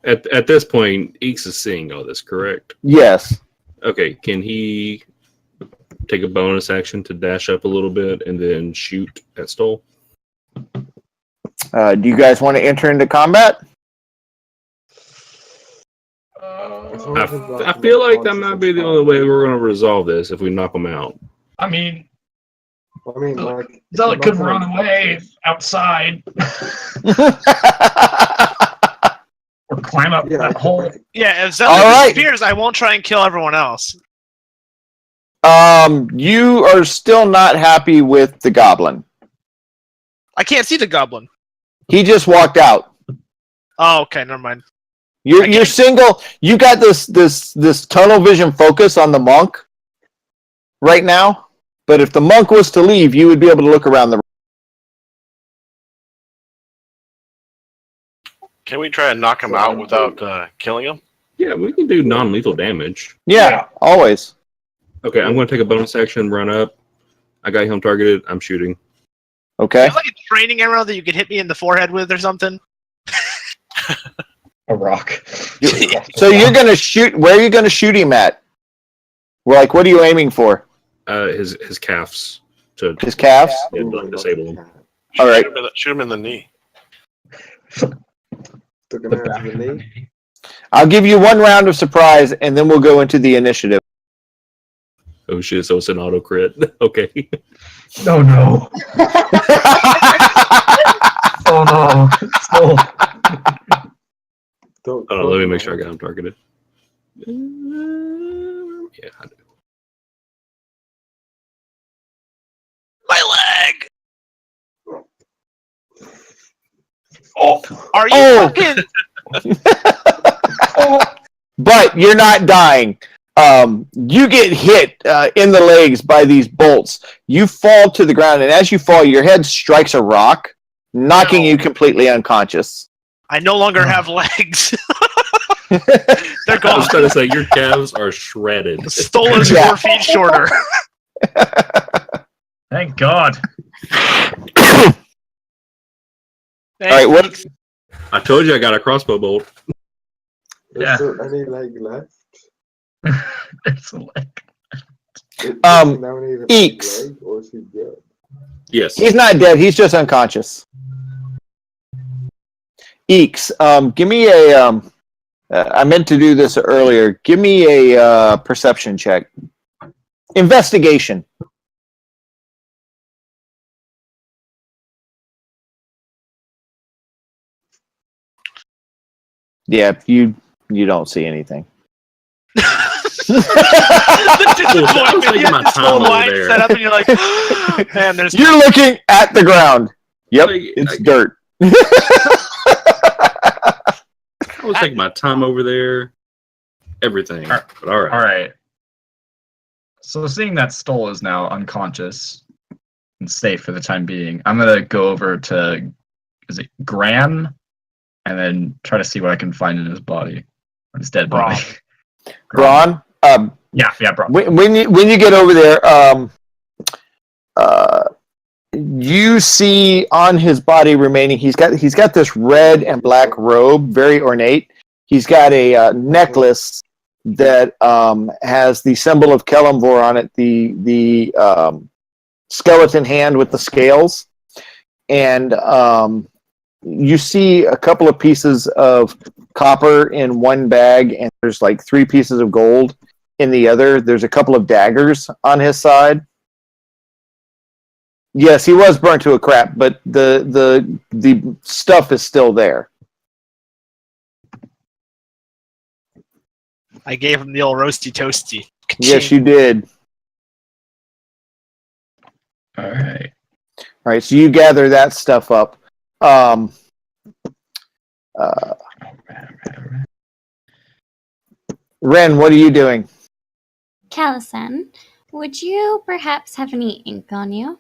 At this point, Eeks is seeing all this, correct? Yes. Okay, can he take a bonus action to dash up a little bit and then shoot at Stoll? Do you guys want to enter into combat? I feel like that might be the only way we're going to resolve this if we knock him out. I mean, I mean, like, Zealot could nothing run like- away outside or climb up Yeah, that hole. Yeah, if Zelik All right. disappears, I won't try and kill everyone else. You are still not happy with the goblin. I can't see the goblin. He just walked out. Oh, okay, never mind. You're single. You got this tunnel vision focus on the monk right now. But if the monk was to leave, you would be able to look around the. Can we try and knock him out without killing him? Yeah, we can do non-lethal damage. Yeah, always. Okay, I'm going to take a bonus action, run up. I got him targeted. I'm shooting. Okay. Is there like a training arrow that you could hit me in the forehead with or something? A rock. So you're gonna shoot. Where are you gonna shoot him at? Like, what are you aiming for? His calves to His calves. yeah, to disable him. All right. Shoot him in the knee. Took him out to the knee. I'll give you one round of surprise, and then we'll go into the initiative. Oh shit! So it's an auto crit. Okay. Oh no. Oh no. Still. Don't Hold on, let me make sure I got him targeted. Yeah, I do. My leg! Oh, are you Oh! fucking... But you're not dying. You get hit in the legs by these bolts. You fall to the ground, and as you fall, your head strikes a rock, knocking you completely unconscious. I no longer have legs. They're I gone. was trying to say your calves are shredded. Stolen's Yeah. 4 feet shorter. Thank God. All right, what? I told you I got a crossbow bolt. Is Yeah. there any leg left? It's like Now we need a Eeks. leg, or is he good? Yes. He's not dead. He's just unconscious. Eeks, give me a. I meant to do this earlier. Give me a perception check. Investigation. Yeah, you don't see anything. The disappointment. taking You my have this time whole over line there. set up and you're like, man, there's... You're looking at the ground. Yep, Like, it's dirt. I was taking my time over there. Everything. But all right. All right. So seeing that Stoll is now unconscious and safe for the time being, I'm gonna go over to, is it Gran, and then try to see what I can find in his body, or his dead body. Braun, Yeah, Braun. when you get over there, you see on his body remaining. He's got this red and black robe, very ornate. He's got a necklace that has the symbol of Kelemvor on it, the skeleton hand with the scales, and you see a couple of pieces of copper in one bag, and there's like 3 pieces of gold in the other. There's a couple of daggers on his side. Yes, he was burnt to a crap, but the stuff is still there. I gave him the old roasty toasty. Yes, you did. All right. All right, so you gather that stuff up. Ren, what are you doing? Callison, would you perhaps have any ink on you?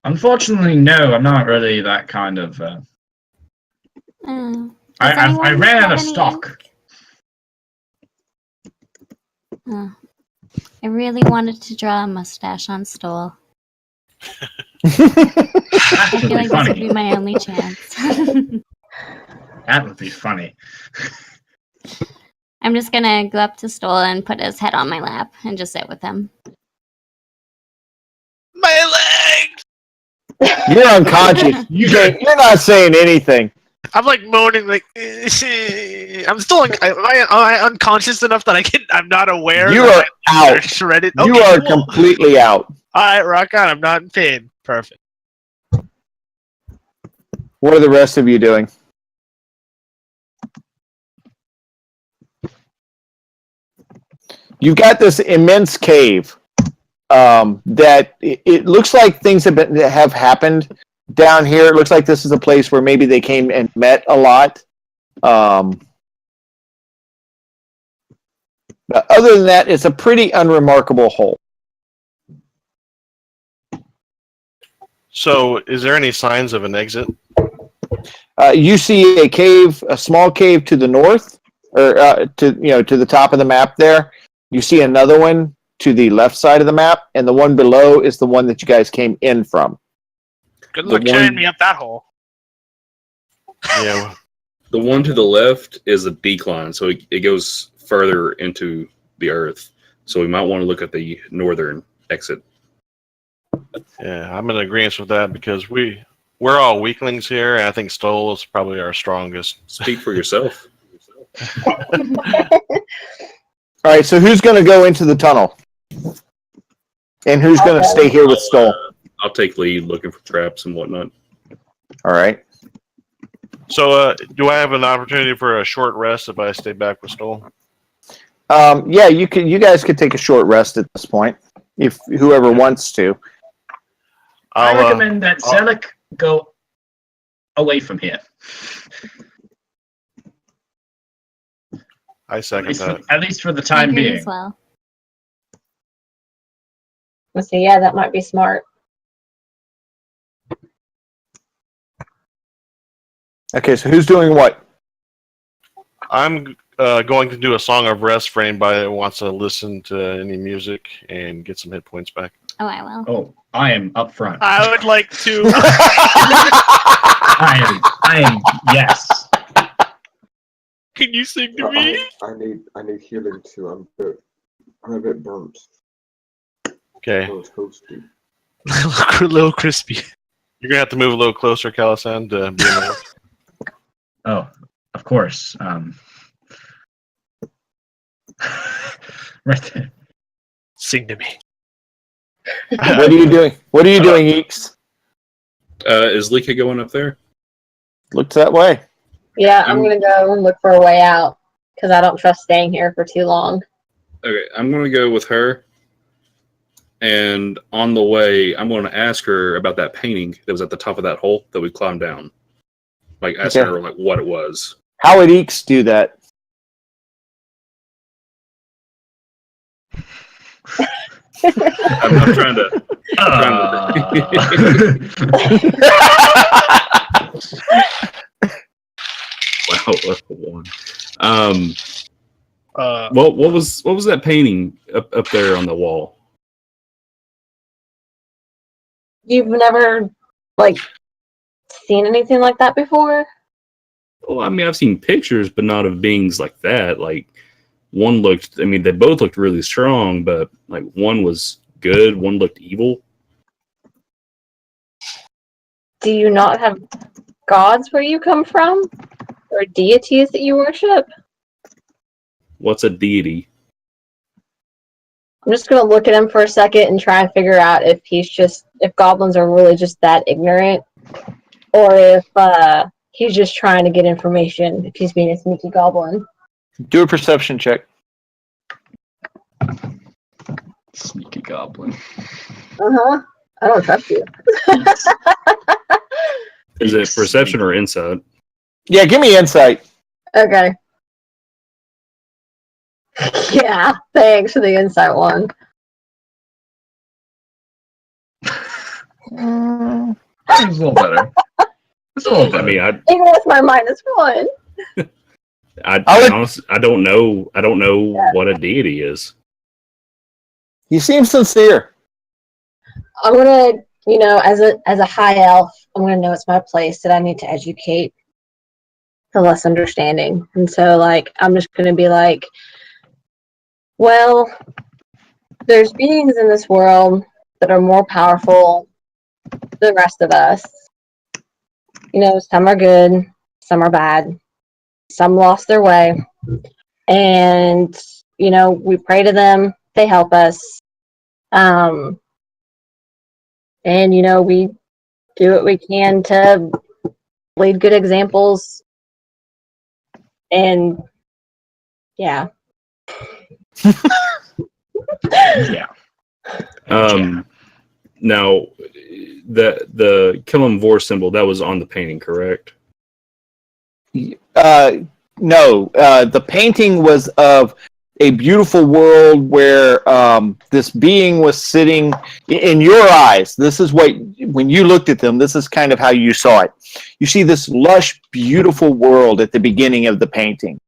Unfortunately, no. I'm not really that kind of. Does I anyone ran out have of any stock. ink? Oh, I really wanted to draw a mustache on Stoll. That I would feel be like this would be funny. my only chance. That would be funny. I'm just gonna go up to Stoll and put his head on my lap and just sit with him. My leg! You're unconscious. You're not saying anything. I'm like moaning, like I'm still am I unconscious enough that I'm not aware. You that are they're out. shredded. You Okay, are cool. completely out. All right, rock on. I'm not in pain. Perfect. What are the rest of you doing? You've got this immense cave that it looks like things have happened down here. It looks like this is a place where maybe they came and met a lot. But other than that, it's a pretty unremarkable hole. So, is there any signs of an exit? You see a cave, a small cave to the north, or to the top of the map there. You see another one to the left side of the map, and the one below is the one that you guys came in from. Good The luck carrying one- me up that hole. Yeah. The one to the left is a decline, so it goes further into the earth. So we might want to look at the northern exit. Yeah, I'm in agreement with that because we're all weaklings here, and I think Stoll is probably our strongest. Speak for yourself. All right, so who's going to go into the tunnel? And who's going to stay here with Stoll? I'll take lead looking for traps and whatnot. All right. So, do I have an opportunity for a short rest if I stay back with Stoll? Yeah, you guys could take a short rest at this point, if whoever wants to. I recommend that Zelik go away from here. I second that. At least for the I time agree being. as well. Let's see, yeah, that might be smart. Okay, so who's doing what? I'm going to do a song of rest for anybody that wants to listen to any music and get some hit points back. Oh, I will. Oh, I am up front. I would like to. I am, yes. Can you sing to me? I need healing too. I'm a bit burnt. Okay. A little toasty. A little crispy. You're going to have to move a little closer, Calisan, to be able to... Oh, of course. Right there. Sing to me. What are you doing? What are you doing, Eeks? Is Lika going up there? Looks that way. Yeah, I'm gonna go and look for a way out because I don't trust staying here for too long. Okay, I'm going to go with her. And on the way, I'm going to ask her about that painting that was at the top of that hole that we climbed down. Like asking Okay. her like what it was. How would Eeks do that? I'm trying to. Wow, that's a one. What was that painting up there on the wall? You've never like seen anything like that before? Well, I mean, I've seen pictures, but not of beings like that. Like one looked. I mean, they both looked really strong, but like one was good, one looked evil. Do you not have gods where you come from? Or deities that you worship? What's a deity? I'm just gonna look at him for a second and try and figure out if if goblins are really just that ignorant, or if he's just trying to get information, if he's being a sneaky goblin. Do a perception check. Sneaky goblin. Uh-huh. I don't trust you. Is it perception or insight? Yeah, give me insight. Okay. Yeah, thanks for the insight one. It's a little better. It's a little I better. mean, Even with my -1. honestly, I don't know. I don't know what a deity is. You seem sincere. I'm gonna, as a high elf, I'm gonna know it's my place that I need to educate the less understanding. And so, I'm just gonna be like, well, there's beings in this world that are more powerful than the rest of us. Some are good, some are bad, some lost their way. And, we pray to them, they help us. And, we do what we can to lead good examples. And, yeah. Yeah. Now, the Killam Vor symbol that was on the painting, correct? No, the painting was of a beautiful world where this being was sitting in your eyes. This is when you looked at them, this is kind of how you saw it. You see this lush, beautiful world at the beginning of the painting.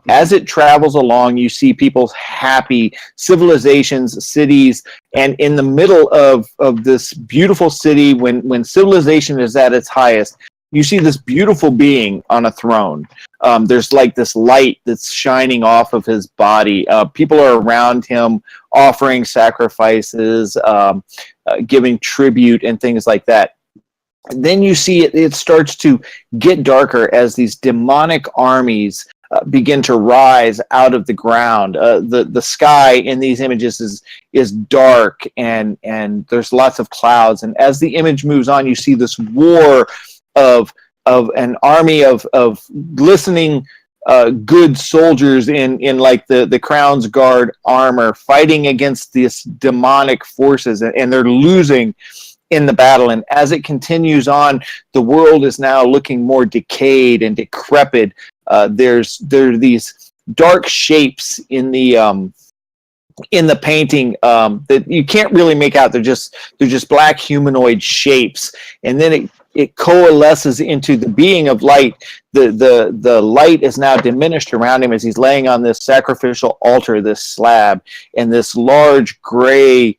As it travels along, you see people's happy civilizations, cities, and in the middle of this beautiful city, when civilization is at its highest, you see this beautiful being on a throne. There's like this light that's shining off of his body. People are around him offering sacrifices, giving tribute, and things like that. And then you see it starts to get darker as these demonic armies begin to rise out of the ground. The sky in these images is dark, and there's lots of clouds. And as the image moves on, you see this war of an army of glistening good soldiers in like the Crown's Guard armor fighting against these demonic forces, and they're losing in the battle. And as it continues on, the world is now looking more decayed and decrepit. There are these dark shapes in the painting that you can't really make out. They're just black humanoid shapes, and then it coalesces into the being of light. The light is now diminished around him as he's laying on this sacrificial altar, this slab, and this large gray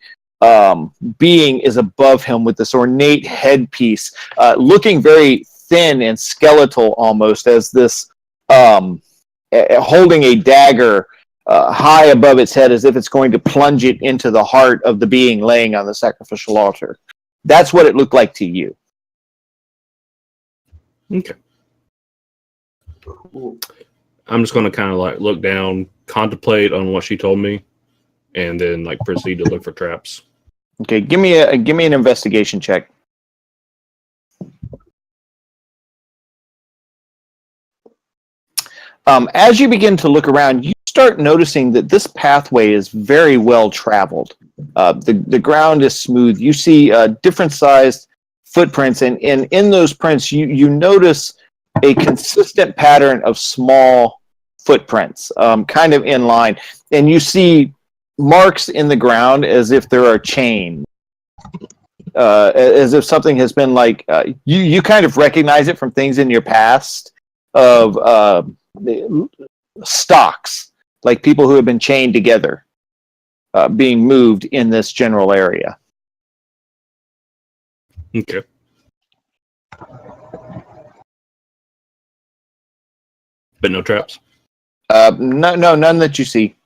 being is above him with this ornate headpiece, looking very thin and skeletal almost, as this holding a dagger high above its head, as if it's going to plunge it into the heart of the being laying on the sacrificial altar. That's what it looked like to you. Okay. I'm just going to kind of like look down, contemplate on what she told me, and then like proceed to look for traps. Okay, give me an investigation check. As you begin to look around, you start noticing that this pathway is very well traveled. The ground is smooth. You see different sized footprints, and in those prints, you notice a consistent pattern of small footprints, kind of in line, and you see marks in the ground as if there are chains, as if something has been like you kind of recognize it from things in your past of stocks, like people who have been chained together, being moved in this general area. Okay. But no traps. No, none that you see.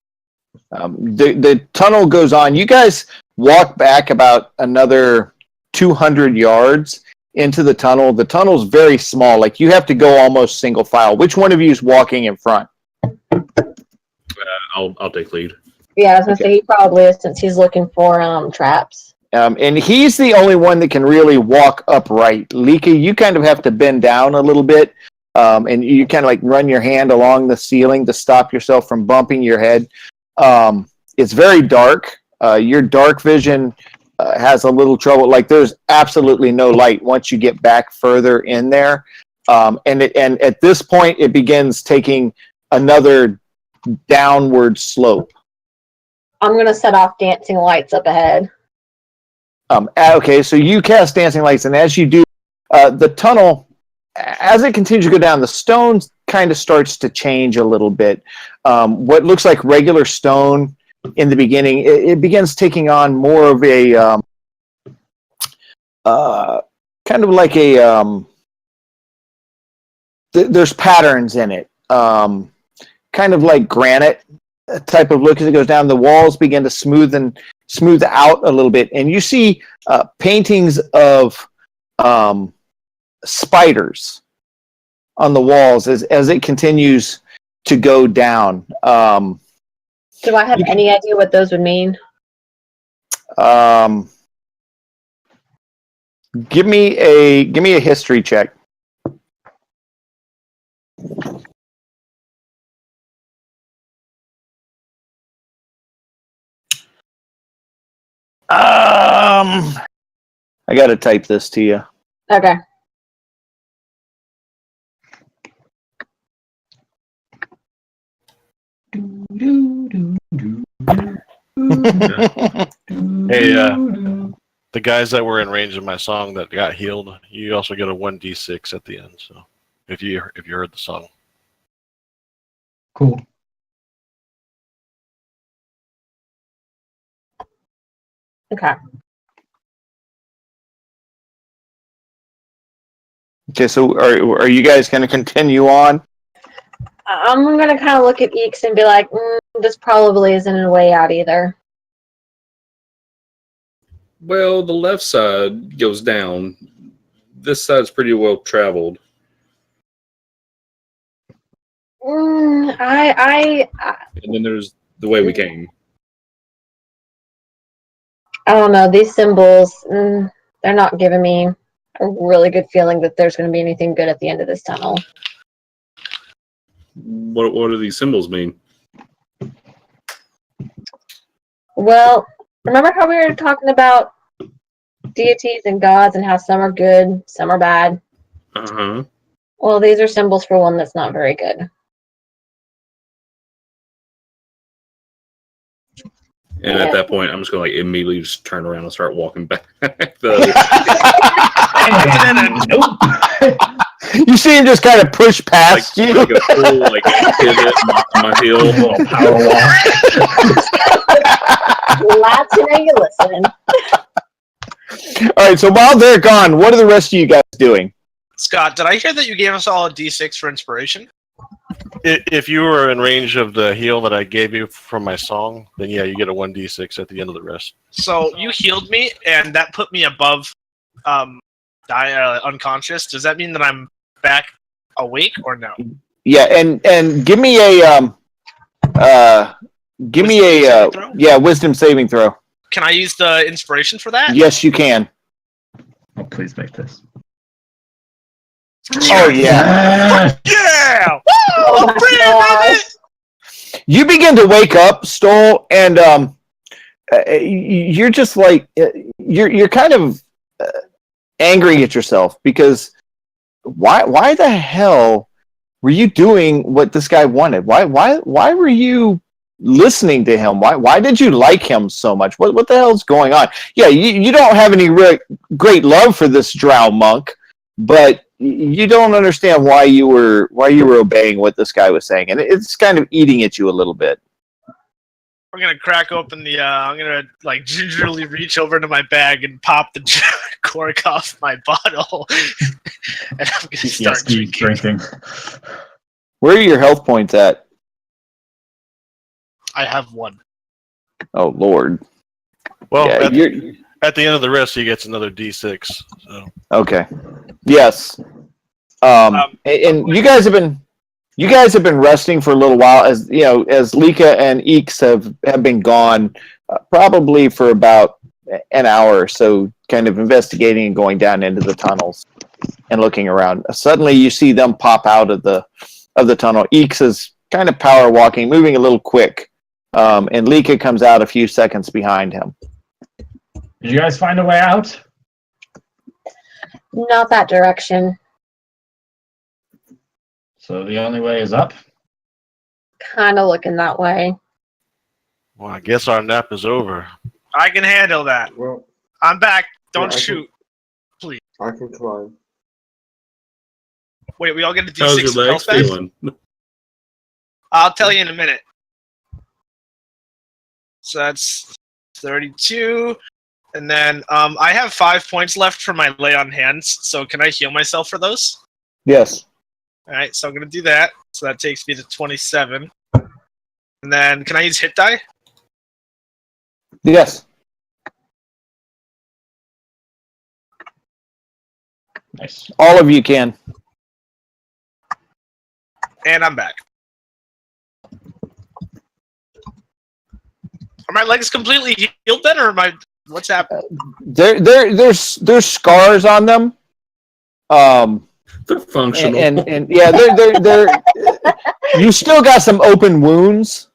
The tunnel goes on. You guys walk back about another 200 yards into the tunnel. The tunnel's very small. Like you have to go almost single file. Which one of you is walking in front? I'll take lead. Yeah, I was gonna say he probably is since he's looking for traps. And he's the only one that can really walk upright. Lika, you kind of have to bend down a little bit, and you kind of like run your hand along the ceiling to stop yourself from bumping your head. It's very dark. Your dark vision has a little trouble. Like there's absolutely no light once you get back further in there. And at this point, it begins taking another downward slope. I'm gonna set off dancing lights up ahead. Okay, so you cast dancing lights, and as you do, the tunnel, as it continues to go down, the stone kind of starts to change a little bit. What looks like regular stone in the beginning, it begins taking on more of a kind of like a there's patterns in it, kind of like granite type of look as it goes down. The walls begin to smooth out a little bit, and you see paintings of spiders on the walls as it continues to go down. Do I have any idea what those would mean? Give me a history check. I gotta type this to you. Okay. Hey, the guys that were in range of my song that got healed, you also get a 1d6 at the end. So if you heard the song. Cool. Okay. Okay, so are you guys going to continue on? I'm gonna kind of look at Eeks and be like, this probably isn't a way out either. Well, the left side goes down. This side's pretty well traveled. I And then there's the way we came. don't know. These symbols, they're not giving me a really good feeling that there's going to be anything good at the end of this tunnel. What do these symbols mean? Well, remember how we were talking about deities and gods and how some are good, some are bad? Uh-huh. Well, these are symbols for one that's not very good. And at that point, I'm just going to like immediately just turn around and start walking back. You see him just kind of push past you. Like a full like pivot my heel. Power walk. Listening and listening. All right, so while they're gone, what are the rest of you guys doing? Scott, did I hear that you gave us all a D6 for inspiration? If you were in range of the heal that I gave you from my song, then yeah, you get a 1d6 at the end of the rest. So you healed me, and that put me above unconscious. Does that mean that I'm back awake or no? Yeah, and give me a wisdom saving throw. Can I use the inspiration for that? Yes, you can. Oh, please make this. Oh yeah. Yeah! Oh Woo! my Brand, gosh. baby! You begin to wake up, Stoll, and you're just like you're kind of angry at yourself because why the hell were you doing what this guy wanted? Why were you listening to him? Why did you like him so much? What the hell's going on? Yeah, you don't have any great love for this drow monk, but you don't understand why you were obeying what this guy was saying, and it's kind of eating at you a little bit. I'm gonna crack open the. I'm gonna like gingerly reach over to my bag and pop the cork off my bottle, and I'm gonna start PTSD drinking. Where are your health points at? I have one. Oh Lord. Well, Yeah, at the end of the rest, he gets another D6. So. okay. Yes. And you guys have been resting for a little while, as you know, as Lika and Eeks have been gone, probably for about an hour or so, kind of investigating and going down into the tunnels and looking around. Suddenly, you see them pop out of the tunnel. Eeks is kind of power walking, moving a little quick, and Lika comes out a few seconds behind him. Did you guys find a way out? Not that direction. So the only way is up? Kind of looking that way. Well, I guess our nap is over. I can handle that. Well, I'm back. Don't Yeah, I shoot. I can climb. Wait, we all get a How's D6 your legs health back? feeling? I'll tell you in a minute. So that's 32. And then I have 5 points left for my lay on hands. So can I heal myself for those? Yes. All right, so I'm going to do that. So that takes me to 27. And then can I use hit die? Yes. Nice. All of you can. And I'm back. Are my legs completely healed then, or am I? What's happening? There's scars on them. They're functional. And yeah, they're you still got some open wounds,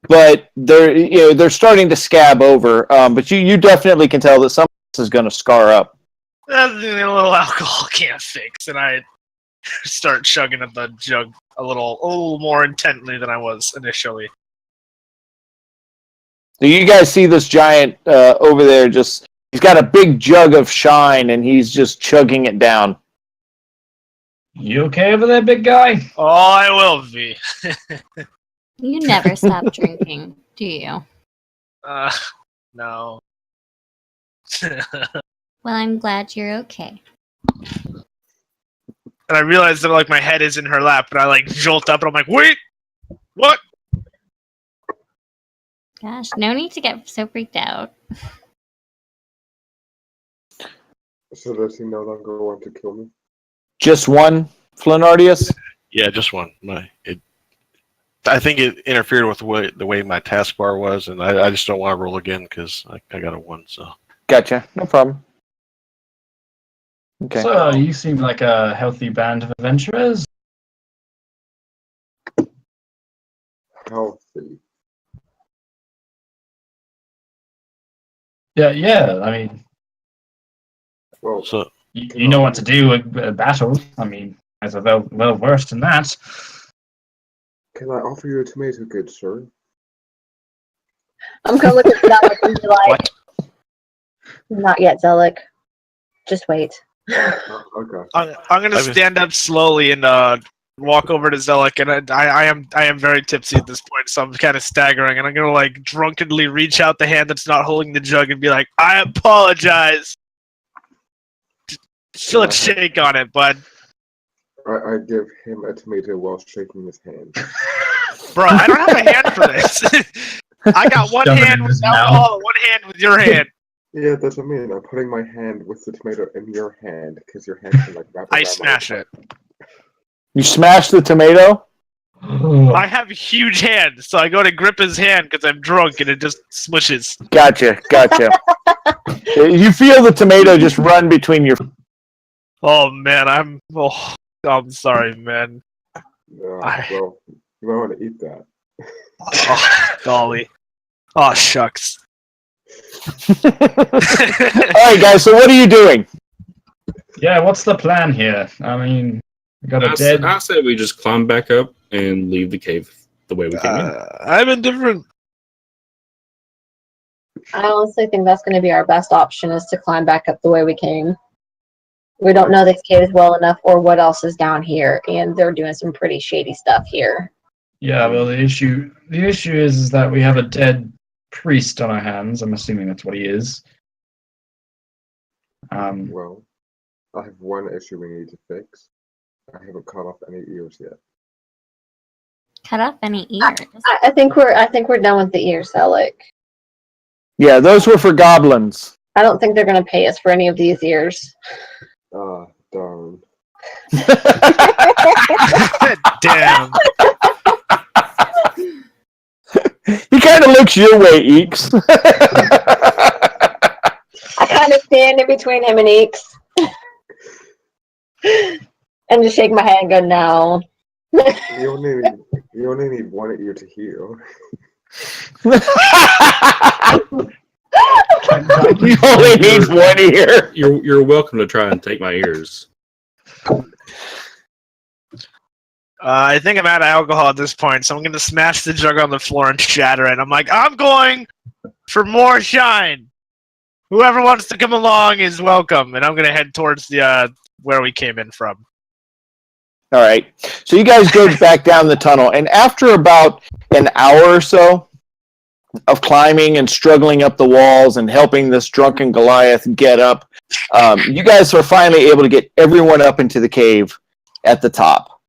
but they're starting to scab over. But you definitely can tell that some is going to scar up. A little alcohol can't fix, and I start chugging at the jug a little more intently than I was initially. So you guys see this giant over there. He's got a big jug of shine, and he's just chugging it down. You okay over there, big guy? Oh, I will be. You never stop drinking, do you? No. Well, I'm glad you're okay. And I realize that like my head is in her lap, and I like jolt up, and I'm like, "Wait, what?" Gosh, no need to get so freaked out. So does he no longer want to kill me? Just one, Flenardius? Yeah, just one. I think it interfered with the way my taskbar was, and I just don't want to roll again because I got a 1. So Gotcha. No problem. Okay. So you seem like a healthy band of adventurers. Healthy. Yeah. I mean, Well, so you know what to do at battle. I mean, as a well versed in that. can I offer you a tomato, good sir? I'm gonna look at Zelik and be like, What? not yet, Zelik. Just wait. Okay. I'm gonna stand up slowly and walk over to Zelik, and I am very tipsy at this point, so I'm kind of staggering, and I'm gonna like drunkenly reach out the hand that's not holding the jug and be like, "I apologize." Still a shake on it, bud. I give him a tomato while shaking his hand. Bro, I don't have a hand for this. I got one Shove it hand in with his mouth. alcohol and one hand with your hand. Yeah, that's what I mean. I'm putting my hand with the tomato in your hand because your hand can like wrap I around smash my it. You smash the tomato? I have huge hands, so I go to grip his hand because I'm drunk and it just smushes. Gotcha. You feel the tomato just run between your... Oh man, I'm sorry, man. Well, you might want to eat that. Oh, golly. Oh, shucks. All right, guys. So what are you doing? Yeah, what's the plan here? I mean, we got a dead. I said we just climb back up and leave the cave the way we came in. I'm indifferent. I honestly think that's going to be our best option is to climb back up the way we came. We don't know these caves well enough or what else is down here, and they're doing some pretty shady stuff here. Yeah, well, the issue is that we have a dead priest on our hands. I'm assuming that's what he is. Well, I have one issue we need to fix. I haven't cut off any ears yet. Cut off any ears. I think we're done with the ears, Alec. Yeah, those were for goblins. I don't think they're going to pay us for any of these ears. Ah, darn. Damn. He kind of looks your way, Eeks. I kind of stand in between him and Eeks. And just shake my head and go, no. You only need one ear to heal. You only need one ear. You're welcome to try and take my ears. I think I'm out of alcohol at this point, so I'm going to smash the jug on the floor and shatter it. I'm like, I'm going for more shine. Whoever wants to come along is welcome, and I'm going to head towards the where we came in from. All right. So you guys go back down the tunnel, and after about an hour or so of climbing and struggling up the walls and helping this drunken Goliath get up, you guys are finally able to get everyone up into the cave at the top.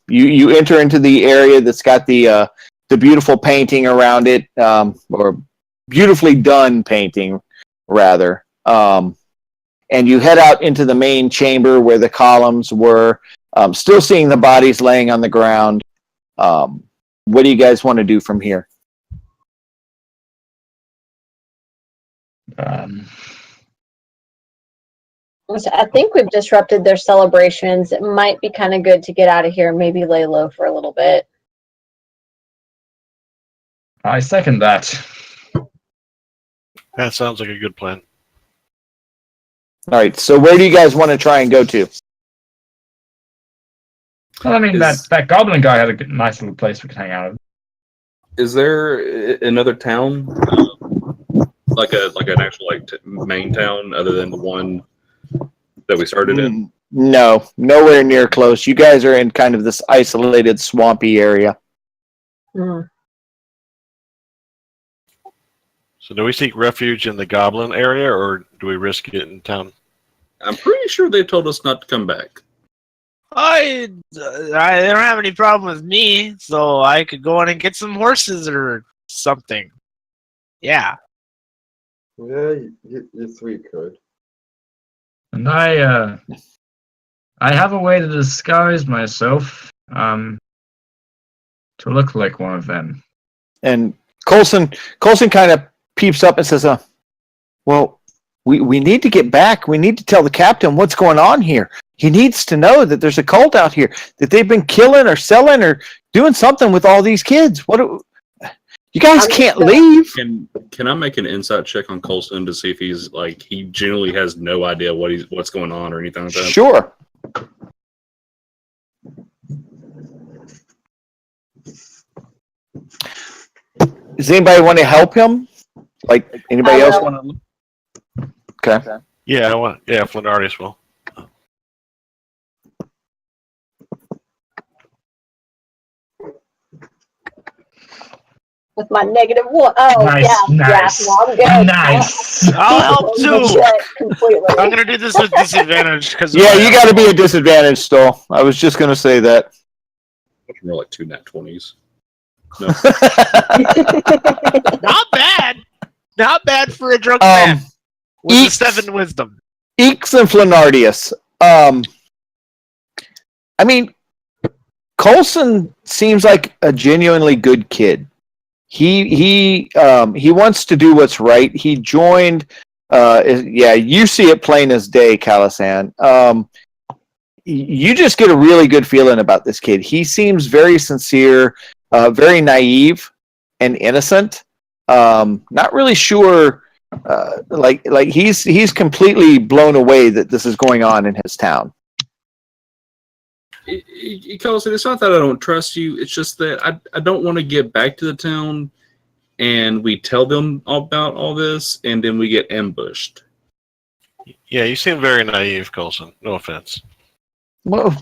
You enter into the area that's got the beautiful painting around it, or beautifully done painting, rather. And you head out into the main chamber where the columns were. Still seeing the bodies laying on the ground. What do you guys want to do from here? So I think we've disrupted their celebrations. It might be kind of good to get out of here and maybe lay low for a little bit. I second that. That sounds like a good plan. All right. So where do you guys want to try and go to? Well, I mean, that goblin guy had a nice little place we could hang out. Is there another town, like an actual main town, other than the one that we started in? No, nowhere near close. You guys are in kind of this isolated, swampy area. Mm. So do we seek refuge in the goblin area, or do we risk it in town? I'm pretty sure they told us not to come back. I don't have any problem with me, so I could go in and get some horses or something. Yeah. Yeah, you three could. And I have a way to disguise myself, to look like one of them. And Coulson kind of peeps up and says, well, we need to get back. We need to tell the captain what's going on here. He needs to know that there's a cult out here, that they've been killing or selling or doing something with all these kids. You guys can't leave. Can I make an insight check on Coulson to see if he's he genuinely has no idea what's going on or anything like that? Sure. Does anybody want to help him? Anybody else want to? Okay. Yeah, Flinardius will. With my -1. Oh, Nice, yeah. nice. Yeah, no, I'm good. Nice. I'll help too. Check completely. I'm gonna do this with disadvantage because Yeah, you got to be a disadvantage, Stoll. I was just going to say that. More like 2 nat 20s. No. Not bad. Not bad for a drunk man with a 7 wisdom. Eeks and Flinardius. I mean, Coulson seems like a genuinely good kid. He wants to do what's right. He joined. You see it plain as day, Calisan. You just get a really good feeling about this kid. He seems very sincere, very naive and innocent. Not really sure. Like he's completely blown away that this is going on in his town. Colson, it's not that I don't trust you. It's just that I don't want to get back to the town and we tell them about all this and then we get ambushed. Yeah, you seem very naive, Colson. No offense. Well,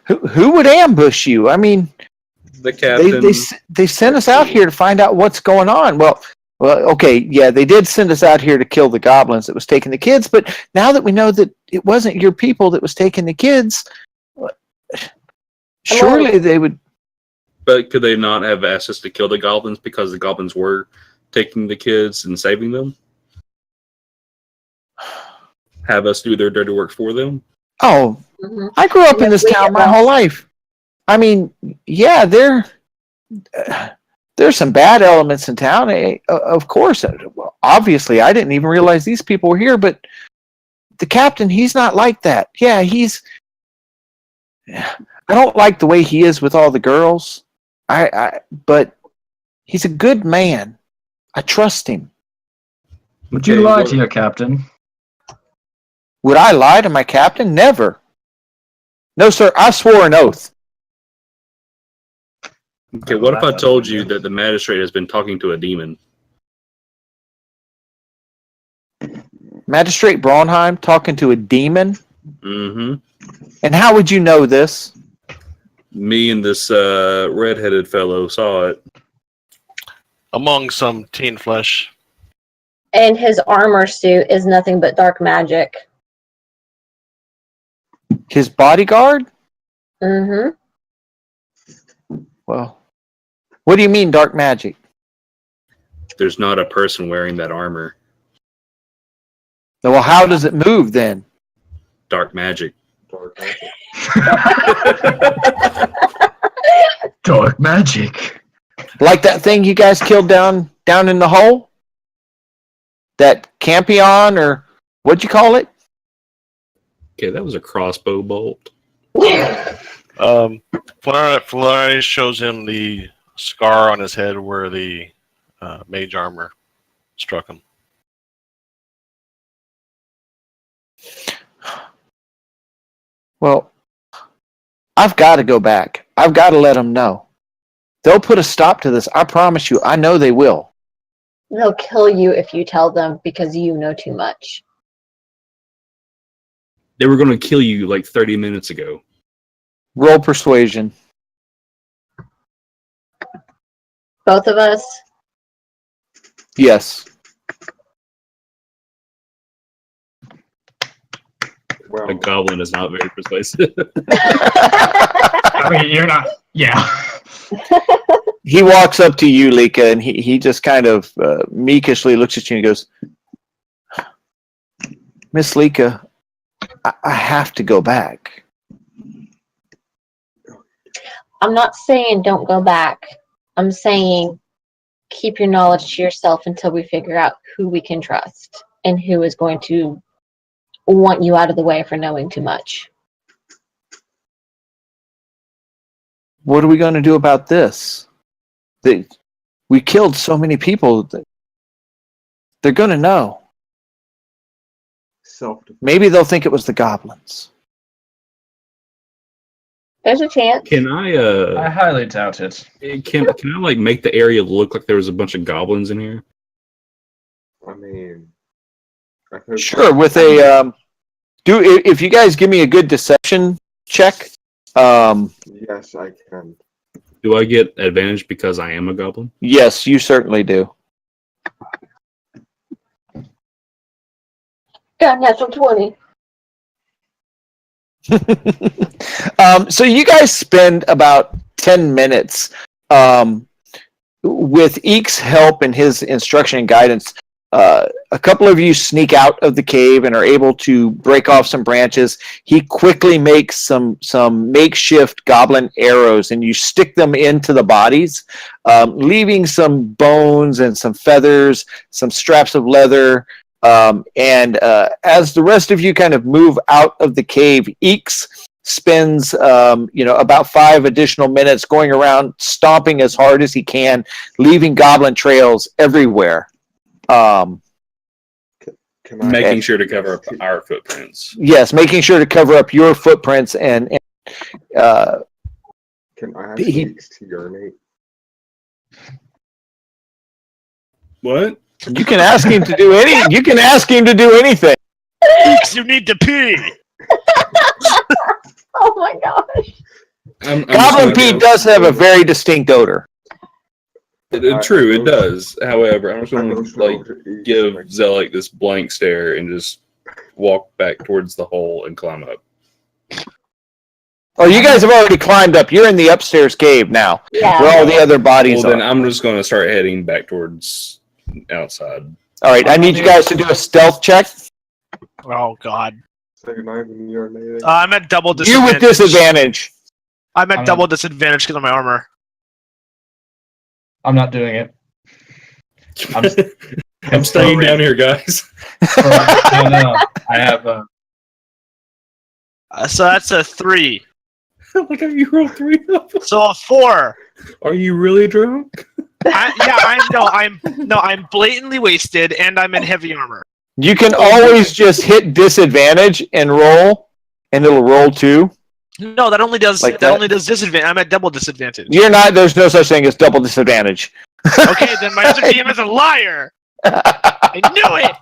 who would ambush you? I mean, The captain. they sent us out here to find out what's going on. Well, okay, yeah, they did send us out here to kill the goblins that was taking the kids, but now that we know that it wasn't your people that was taking the kids, surely they would. But could they not have asked us to kill the goblins because the goblins were taking the kids and saving them? Have us do their dirty work for them? Oh, Mhm. I grew up in this We town get my lost. whole life. I mean, yeah, there's some bad elements in town, of course. Well, obviously, I didn't even realize these people were here, but the captain, he's not like that. Yeah, I don't like the way he is with all the girls. But he's a good man. I trust him. Would you Okay, lie what- to your captain? Would I lie to my captain? Never. No, sir. I swore an oath. Okay, what if I told you that the magistrate has been talking to a demon? Magistrate Braunheim talking to a demon. Mm-hmm. And how would you know this? Me and this redheaded fellow saw it. Among some teen flesh. And his armor suit is nothing but dark magic. His bodyguard? Mm-hmm. Well, what do you mean dark magic? There's not a person wearing that armor. Well, how does it move then? Dark magic. Dark magic. Dark magic. Like that thing you guys killed down in the hole? That Campion, or what'd you call it? Okay, that was a crossbow bolt. Flores shows him the scar on his head where the mage armor struck him. Well, I've got to go back. I've got to let them know. They'll put a stop to this. I promise you. I know they will. They'll kill you if you tell them because you know too much. They were going to kill you like 30 minutes ago. Roll persuasion. Both of us. Yes. Well, A goblin is not very persuasive. I mean, you're not. Yeah. He walks up to you, Lika, and he just kind of meekishly looks at you and goes, Miss Lika, I have to go back. I'm not saying don't go back. I'm saying keep your knowledge to yourself until we figure out who we can trust and who is going to want you out of the way for knowing too much. What are we going to do about this? We killed so many people. They're going to know. self-defense. Maybe they'll think it was the goblins. There's a chance. Can I I highly doubt it. can I like make the area look like there was a bunch of goblins in here? I mean, I could Sure, with a if you guys give me a good deception check, Yes, I can. Do I get advantage because I am a goblin? yes, you certainly do. Got natural 20. So you guys spend about 10 minutes with Eek's help and his instruction and guidance. A couple of you sneak out of the cave and are able to break off some branches. He quickly makes some makeshift goblin arrows, and you stick them into the bodies, leaving some bones and some feathers, some straps of leather. And as the rest of you kind of move out of the cave, Eeks spends about 5 additional minutes going around stomping as hard as he can, leaving goblin trails everywhere. Can I Making ask sure to Eeks cover up our footprints. Yes, making sure to cover up your footprints and Can I ask he- Eeks to urinate? What? you can ask him to do anything. You need to pee. Oh my gosh. I'm just Goblin gonna pee go- does have a very distinct odor. True, it does. However, I'm just I going go to straight to Eeks, give like, Zelik this blank stare and just walk back towards the hole and climb up. Oh, you guys have already climbed up. You're in the upstairs cave now, Yeah. where all the other bodies Well, then are. I'm just going to start heading back towards outside. All right, I need you guys to do a stealth check. Oh God. So you're not even urinating? I'm at double You disadvantage. with disadvantage. I'm at I'm double disadvantage because of my armor. I'm not doing it. I'm staying down here, guys. No. I have So that's a 3. Look how you rolled 3 up. So a 4. Are you really drunk? I'm blatantly wasted and I'm in heavy armor. You can always just hit disadvantage and roll, and it'll roll too. No, that only does Like that that? only does disadvantage. I'm at double disadvantage. You're not. There's no such thing as double disadvantage. Okay, then my other DM is a liar. I knew it.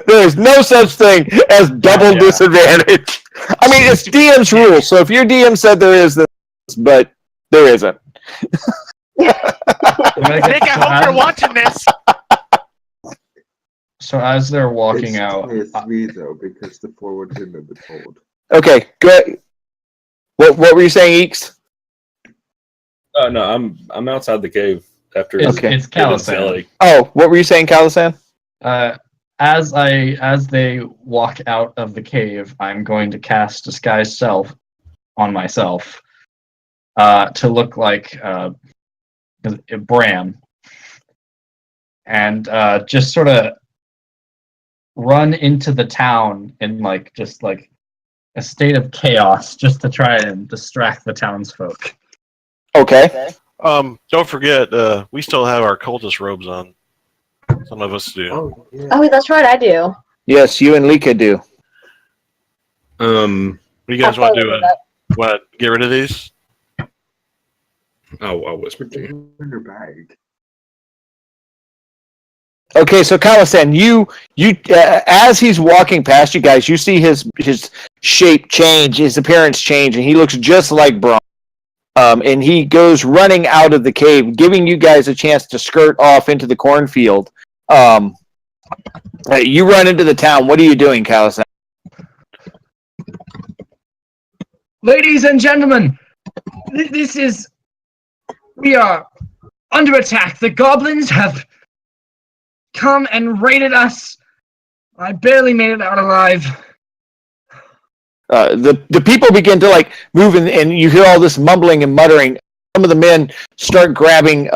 There's no such thing as double Yeah. disadvantage. I mean, it's DM's rule. So if your DM said there is, but there isn't. Nick, I hope you're watching this. So as they're walking It's out, only a 3 though, because the 4 would have been told. Okay, good. What were you saying, Eeks? Oh no, I'm outside the cave after. it's, Okay. it's Calisan. Zelik. Oh, what were you saying, Calisan? As they walk out of the cave, I'm going to cast Disguise Self on myself to look like Bram, and just sort of run into the town in just a state of chaos, just to try and distract the townsfolk. Okay. Don't forget, we still have our cultist robes on. Some of us do. Oh, yeah. Oh, that's right, I do. Yes, you and Lika do. What do you guys want to do? Want to get rid of these? Oh, I whispered to you. In your bag. Okay, so Calisan, you as he's walking past you guys, you see his shape change, his appearance change, and he looks just like Braun. And he goes running out of the cave, giving you guys a chance to skirt off into the cornfield. You run into the town. What are you doing, Calisan? Ladies and gentlemen, we are under attack. The goblins have come and raided us. I barely made it out alive. The people begin to move, and you hear all this mumbling and muttering. Some of the men start grabbing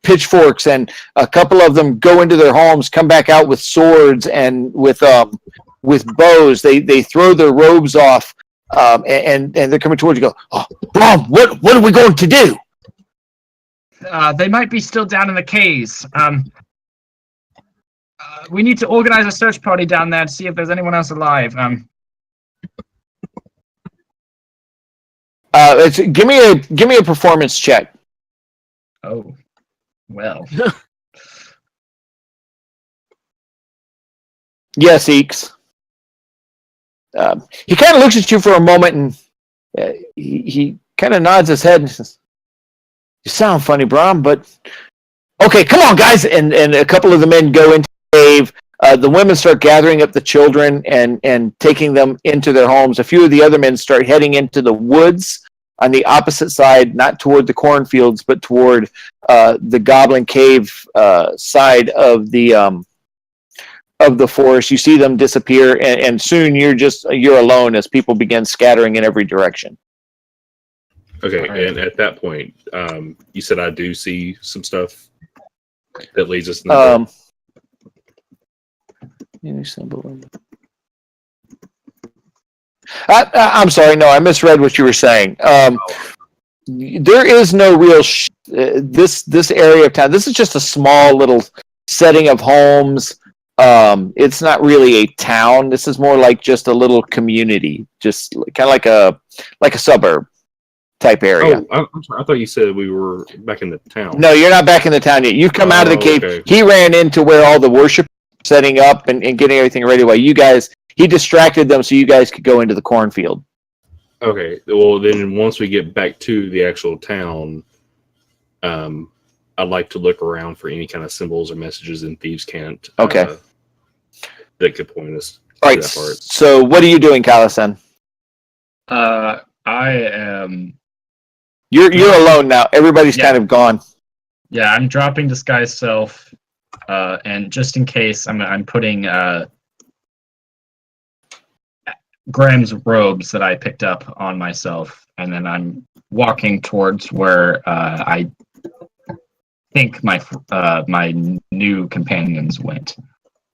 pitchforks, and a couple of them go into their homes, come back out with swords and with bows. They throw their robes off, and they're coming towards you. Go, oh, Brom, what are we going to do? They might be still down in the caves. We need to organize a search party down there to see if there's anyone else alive. Give me a performance check. Oh, well. Yes, Eeks. He kind of looks at you for a moment, and he kind of nods his head and says, "You sound funny, Brom, but okay, come on, guys!" And a couple of the men go into the cave. The women start gathering up the children and taking them into their homes. A few of the other men start heading into the woods on the opposite side, not toward the cornfields, but toward the Goblin Cave side of the forest. You see them disappear, and soon you're alone as people begin scattering in every direction. Okay, All right. and at that point, you said I do see some stuff that leads us. In the Any symbol. I'm sorry. No, I misread what you were saying. There is no real this area of town. This is just a small little setting of homes. It's not really a town. This is more like just a little community, just kind of like a suburb type area. Oh, I'm sorry. I thought you said we were back in the town. No, you're not back in the town yet. You've come out of the cave. Okay. He ran into where all the worship setting up and getting everything ready while you guys. He distracted them so you guys could go into the cornfield. Okay. Well, then once we get back to the actual town, I'd like to look around for any kind of symbols or messages in Thieves' Cant. Okay. That could point us All to right. that part. So, what are you doing, Callison? I am. You're alone now. Everybody's Yeah. kind of gone. Yeah, I'm dropping disguise self, and just in case, I'm putting Graham's robes that I picked up on myself, and then I'm walking towards where I think my new companions went.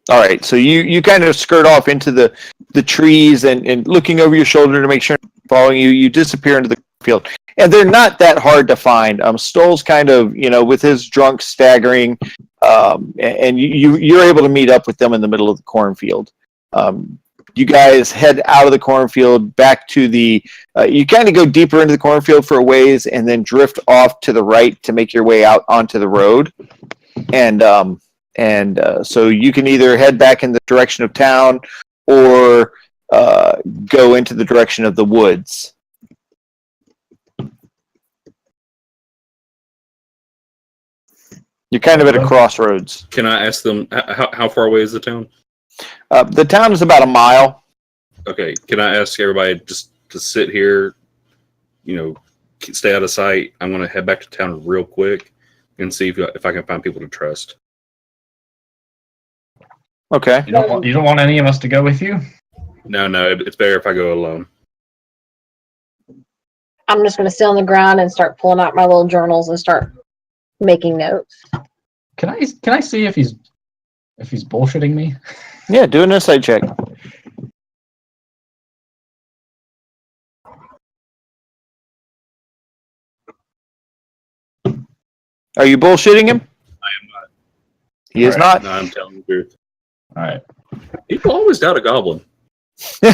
All right. So you kind of skirt off into the trees and looking over your shoulder to make sure they're following you. You disappear into the field, and they're not that hard to find. Stoll's kind of with his drunk staggering, and you're able to meet up with them in the middle of the cornfield. You guys head out of the cornfield back to the. You kind of go deeper into the cornfield for a ways, and then drift off to the right to make your way out onto the road. And so you can either head back in the direction of town, or go into the direction of the woods. You're kind of at a crossroads. Can I ask them how far away is the town? The town is about a mile. Okay. Can I ask everybody just to sit here, stay out of sight? I'm going to head back to town real quick and see if I can find people to trust. Okay. You don't want any of us to go with you? No, it's better if I go alone. I'm just going to sit on the ground and start pulling out my little journals and start making notes. Can I see if he's bullshitting me? Yeah, do an insight check. Are you bullshitting him? I am not. He is not. No, I'm telling the truth. All right. People always doubt a goblin. It's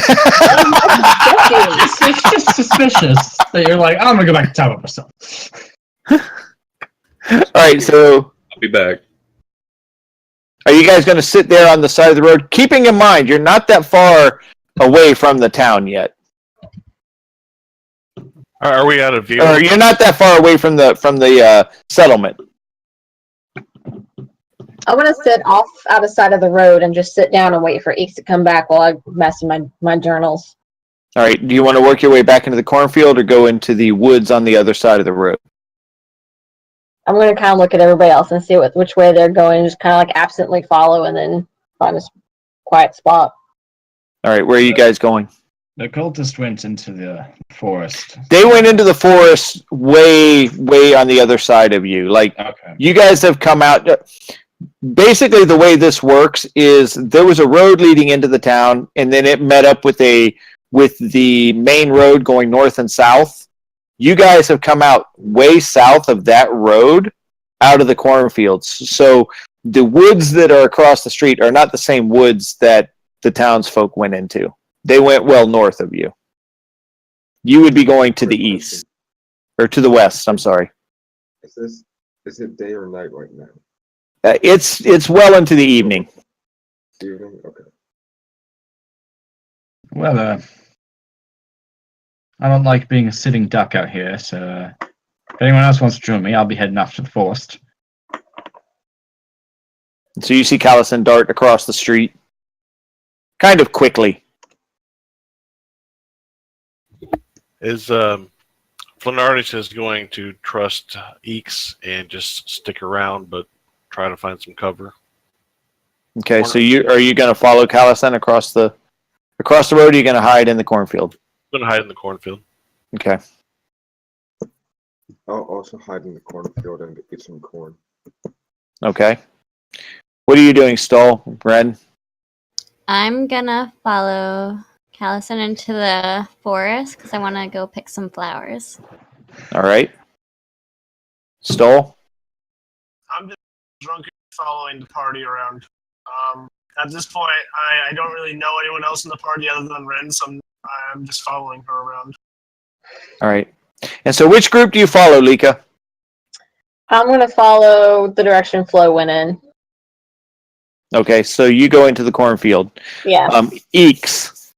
just suspicious that you're like, I'm gonna go back to town by myself. All right, so I'll be back. are you guys going to sit there on the side of the road, keeping in mind you're not that far away from the town yet, Are we out of view? or you're not that far away from the settlement? I want to sit off out of sight of the road and just sit down and wait for Eeks to come back while I mess in my journals. All right, do you want to work your way back into the cornfield or go into the woods on the other side of the road? I'm going to kind of look at everybody else and see which way they're going, and just kind of like absently follow and then find a quiet spot. All right, where are you guys going? The cultist went into the forest. They went into the forest way on the other side of you. Like, Okay. you guys have come out. Basically, the way this works is there was a road leading into the town, and then it met up with the main road going north and south. You guys have come out way south of that road, out of the cornfields. So the woods that are across the street are not the same woods that the townsfolk went into. They went well north of you. You would be going to the east, or to the west. I'm sorry. Is it day or night right now? It's well into the evening. Evening? Okay. Well, I don't like being a sitting duck out here, so if anyone else wants to join me, I'll be heading off to the forest. So you see Callison dart across the street, kind of quickly. Is Flanardis is going to trust Eeks and just stick around, but try to find some cover? Okay, so are you going to follow Callison across the road? Or are you going to hide in the cornfield? I'm going to hide in the cornfield. Okay. I'll also hide in the cornfield and eat some corn. Okay. What are you doing, Stoll? Red? I'm gonna follow Callison into the forest because I want to go pick some flowers. All right. Stoll? I'm just drunk following the party around. At this point, I don't really know anyone else in the party other than Ren, so I'm just following her around. All right. And so which group do you follow, Lika? I'm gonna follow the direction Flo went in. Okay, so you go into the cornfield. Yeah. Eeks,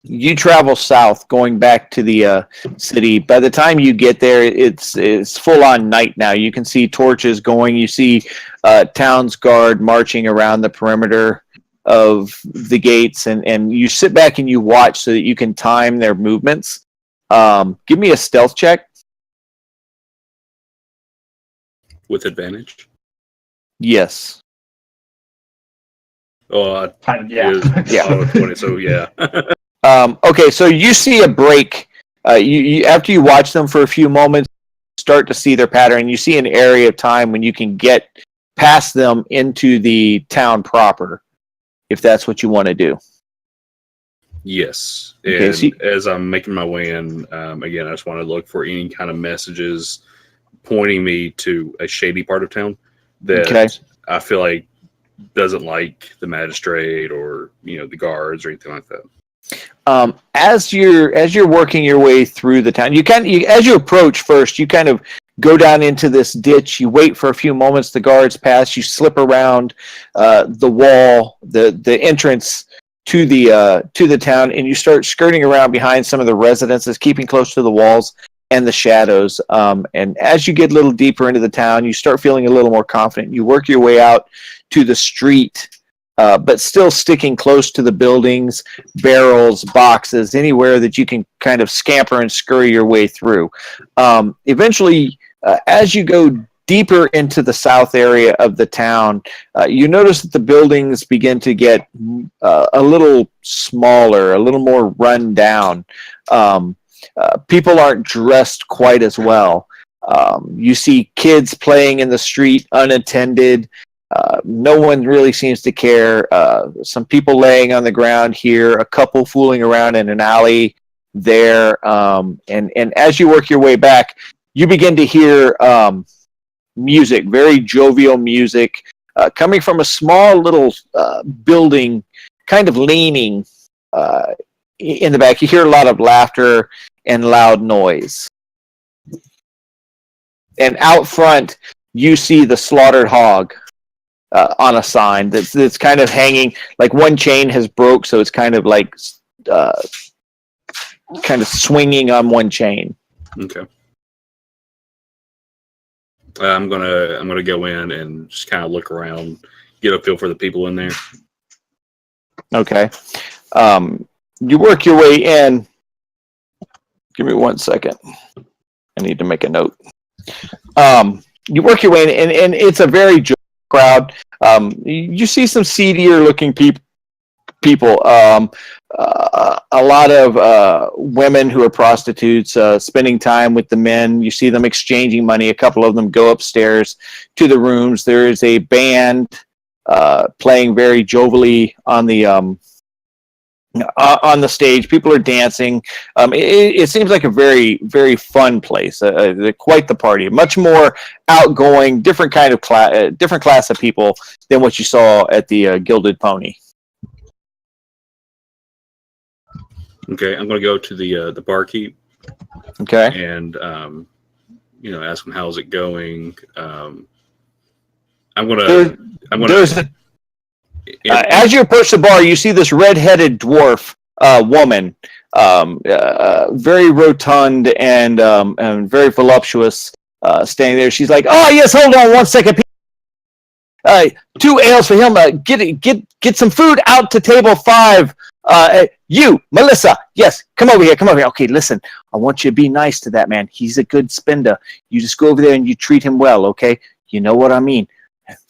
you travel south, going back to the city. By the time you get there, it's full on night now. You can see torches going. You see town's guard marching around the perimeter of the gates, and you sit back and you watch so that you can time their movements. Give me a stealth check. With advantage. Yes. Oh, Yeah. Yeah. 20, so yeah. Okay, so you see a break. You after you watch them for a few moments, start to see their pattern. You see an area of time when you can get past them into the town proper, if that's what you want to do. Yes. Okay, And so as I'm making my way in, again, I just want to look for any kind of messages pointing me to a shady part of town that Okay. I feel like doesn't like the magistrate or the guards or anything like that. As you're working your way through the town, as you approach first, you kind of go down into this ditch. You wait for a few moments. The guards pass. You slip around the wall, the entrance to the town, and you start skirting around behind some of the residences, keeping close to the walls and the shadows. And as you get a little deeper into the town, you start feeling a little more confident. You work your way out to the street, but still sticking close to the buildings, barrels, boxes, anywhere that you can kind of scamper and scurry your way through. Eventually, as you go deeper into the south area of the town, you notice that the buildings begin to get a little smaller, a little more run down. People aren't dressed quite as well. You see kids playing in the street unattended. No one really seems to care. Some people laying on the ground here, a couple fooling around in an alley there. And as you work your way back, you begin to hear music, very jovial music, coming from a small little building, kind of leaning in the back. You hear a lot of laughter and loud noise. And out front, you see the slaughtered hog on a sign that's kind of hanging, like one chain has broke, so it's kind of like kind of swinging on one chain. Okay. I'm gonna go in and just kind of look around, get a feel for the people in there. Okay. You work your way in. Give me 1 second. I need to make a note. You work your way in, and it's a very joyful crowd. You see some seedier looking people. A lot of women who are prostitutes spending time with the men. You see them exchanging money. A couple of them go upstairs to the rooms. There is a band playing very jovially on the stage. People are dancing. It seems like a very, very fun place. Quite the party. Much more outgoing, different kind of different class of people than what you saw at the Gilded Pony. Okay, I'm gonna go to the barkeep Okay. and ask him how's it going. I'm gonna There's as you approach the bar, you see this red-headed dwarf woman, very rotund and very voluptuous, standing there. She's like, "Oh yes, hold on 1 second. 2 ales for him. Get some food out to table 5. You, Melissa, yes, come over here. Okay, listen, I want you to be nice to that man. He's a good spender. You just go over there and you treat him well, okay? You know what I mean.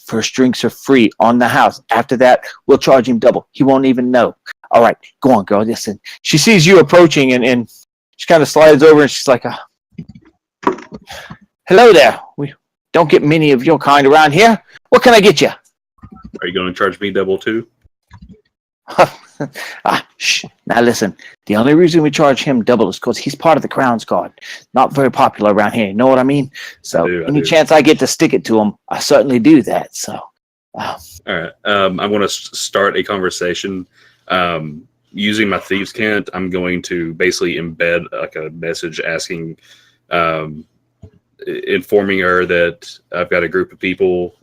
First drinks are free on the house. After that, we'll charge him double. He won't even know. All right, go on, girl. Listen." She sees you approaching and she kind of slides over and she's like, "Hello there. We don't get many of your kind around here. What can I get you?" Are you going to charge me double too? Shh. Now listen, the only reason we charge him double is because he's part of the Crown's Guard. Not very popular around here, you know what I mean? So I any do. chance I get to stick it to him, I certainly do that. So, All right. I want to start a conversation. Using my thieves' cant, I'm going to basically embed like a message asking, informing her that I've got a group of people.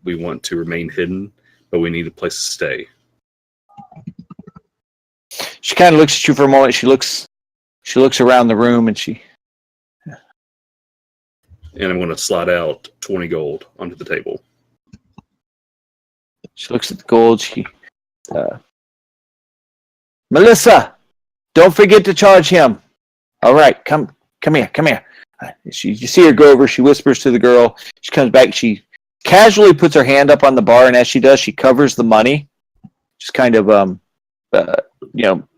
We want to remain hidden, but we need a place to stay. she kind of looks at you for a moment. She looks around the room, and And I'm going to slide out 20 gold onto the table. she looks at the gold. Melissa, don't forget to charge him. All right, come here. You see her go over. She whispers to the girl. She comes back. She casually puts her hand up on the bar, and as she does, she covers the money, just kind of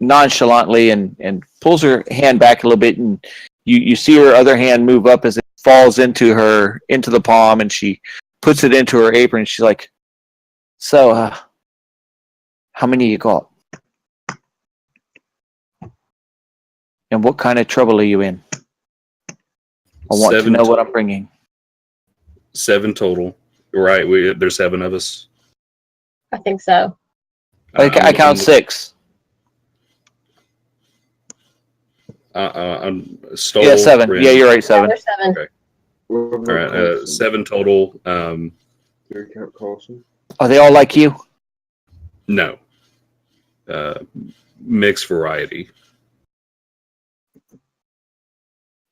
nonchalantly, and pulls her hand back a little bit, and you see her other hand move up as it falls into the palm, and she puts it into her apron. She's like, "So, how many you got? And what kind of trouble are you in? I want to know what I'm bringing." 7 total. Right, there's 7 of us. I think so. I count 6. I'm stole. Yeah, 7. Rin. Yeah, you're right, Yeah, 7. there's 7. Okay. What All about right, Carlson? 7 total. Do you count Carlson? Are they all like you? No. Mixed variety.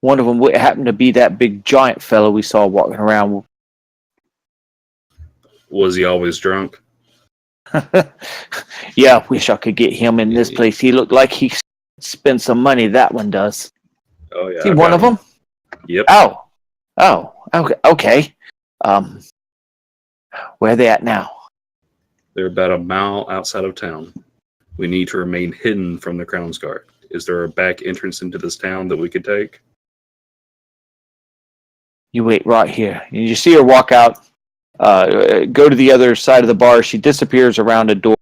One of them happened to be that big giant fellow we saw walking around. Was he always drunk? Yeah, I wish I could get him in this place. He looked like he spent some money. That one does. Oh yeah. See, I've one got of them? Yep. Oh, okay. Where are they at now? They're about a mile outside of town. We need to remain hidden from the Crown's Guard. Is there a back entrance into this town that we could take? You wait right here. And you see her walk out, go to the other side of the bar. She disappears around a door.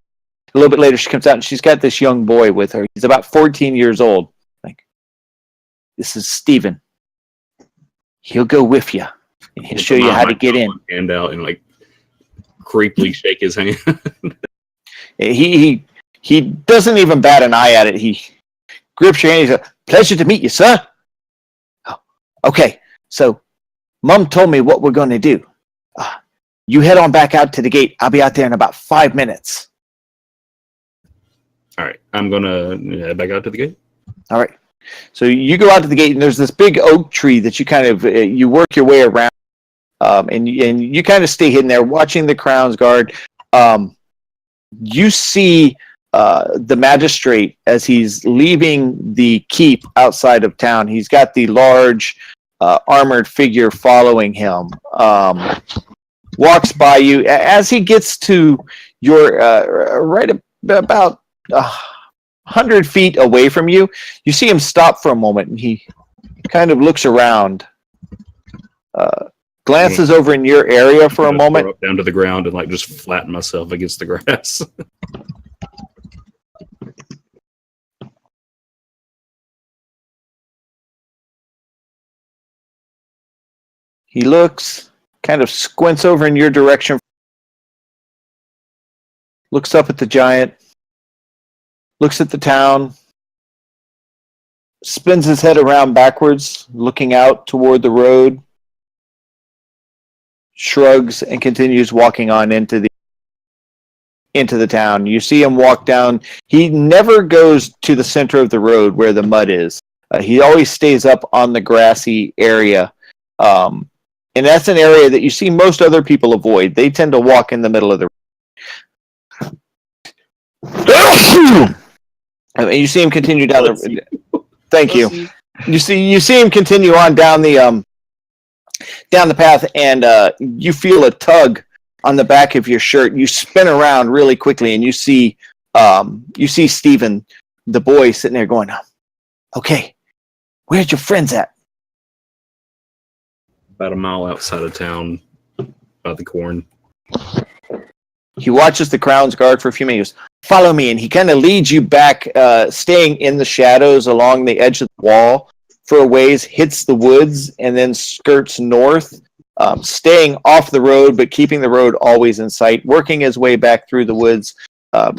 A little bit later, she comes out, and she's got this young boy with her. He's about 14 years old. Like, this is Stephen. He'll go with you, and he'll show you how to get in. Hand out and like creepily shake his hand. He doesn't even bat an eye at it. He grips your hand. He's like, "Pleasure to meet you, sir." Oh, okay, so Mom told me what we're going to do. You head on back out to the gate. I'll be out there in about 5 minutes. All right, I'm gonna head back out to the gate. All right. So you go out to the gate, and there's this big oak tree that you kind of you work your way around, and you kind of stay hidden there, watching the Crown's Guard. You see the magistrate as he's leaving the keep outside of town. He's got the large armored figure following him. Walks by you as he gets to your right about 100 feet away from you. You see him stop for a moment, and he kind of looks around, glances over in your area for a moment. Throw up down to the ground and like just flatten myself against the grass. He looks, kind of squints over in your direction, looks up at the giant, looks at the town, spins his head around backwards, looking out toward the road, shrugs, and continues walking on into the town. You see him walk down. He never goes to the center of the road where the mud is. He always stays up on the grassy area. And that's an area that you see most other people avoid. They tend to walk in the middle of the road. And you see him continue down the. Thank you. You see him continue on down the path, and you feel a tug on the back of your shirt. You spin around really quickly, and you see Stephen, the boy, sitting there going, "Okay, where's your friends at?" About a mile outside of town, by the corn. He watches the Crown's Guard for a few minutes. He goes, follow me, and he kind of leads you back, staying in the shadows along the edge of the wall for a ways, hits the woods, and then skirts north, staying off the road, but keeping the road always in sight, working his way back through the woods.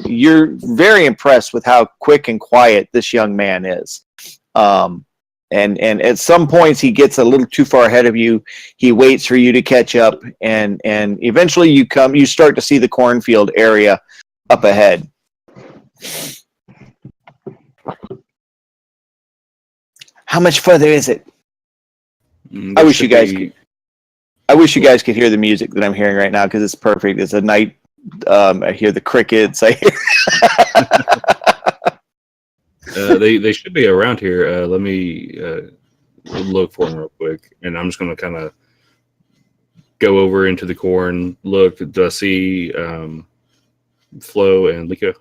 You're very impressed with how quick and quiet this young man is. And at some points he gets a little too far ahead of you. He waits for you to catch up, and eventually you start to see the cornfield area up ahead. How much further is it? I wish you guys could hear the music that I'm hearing right now, because it's perfect. It's a night. I hear the crickets. I hear they should be around here. Let me look for them real quick, and I'm just going to kind of go over into the corn. Look, do I see Flo and Lika?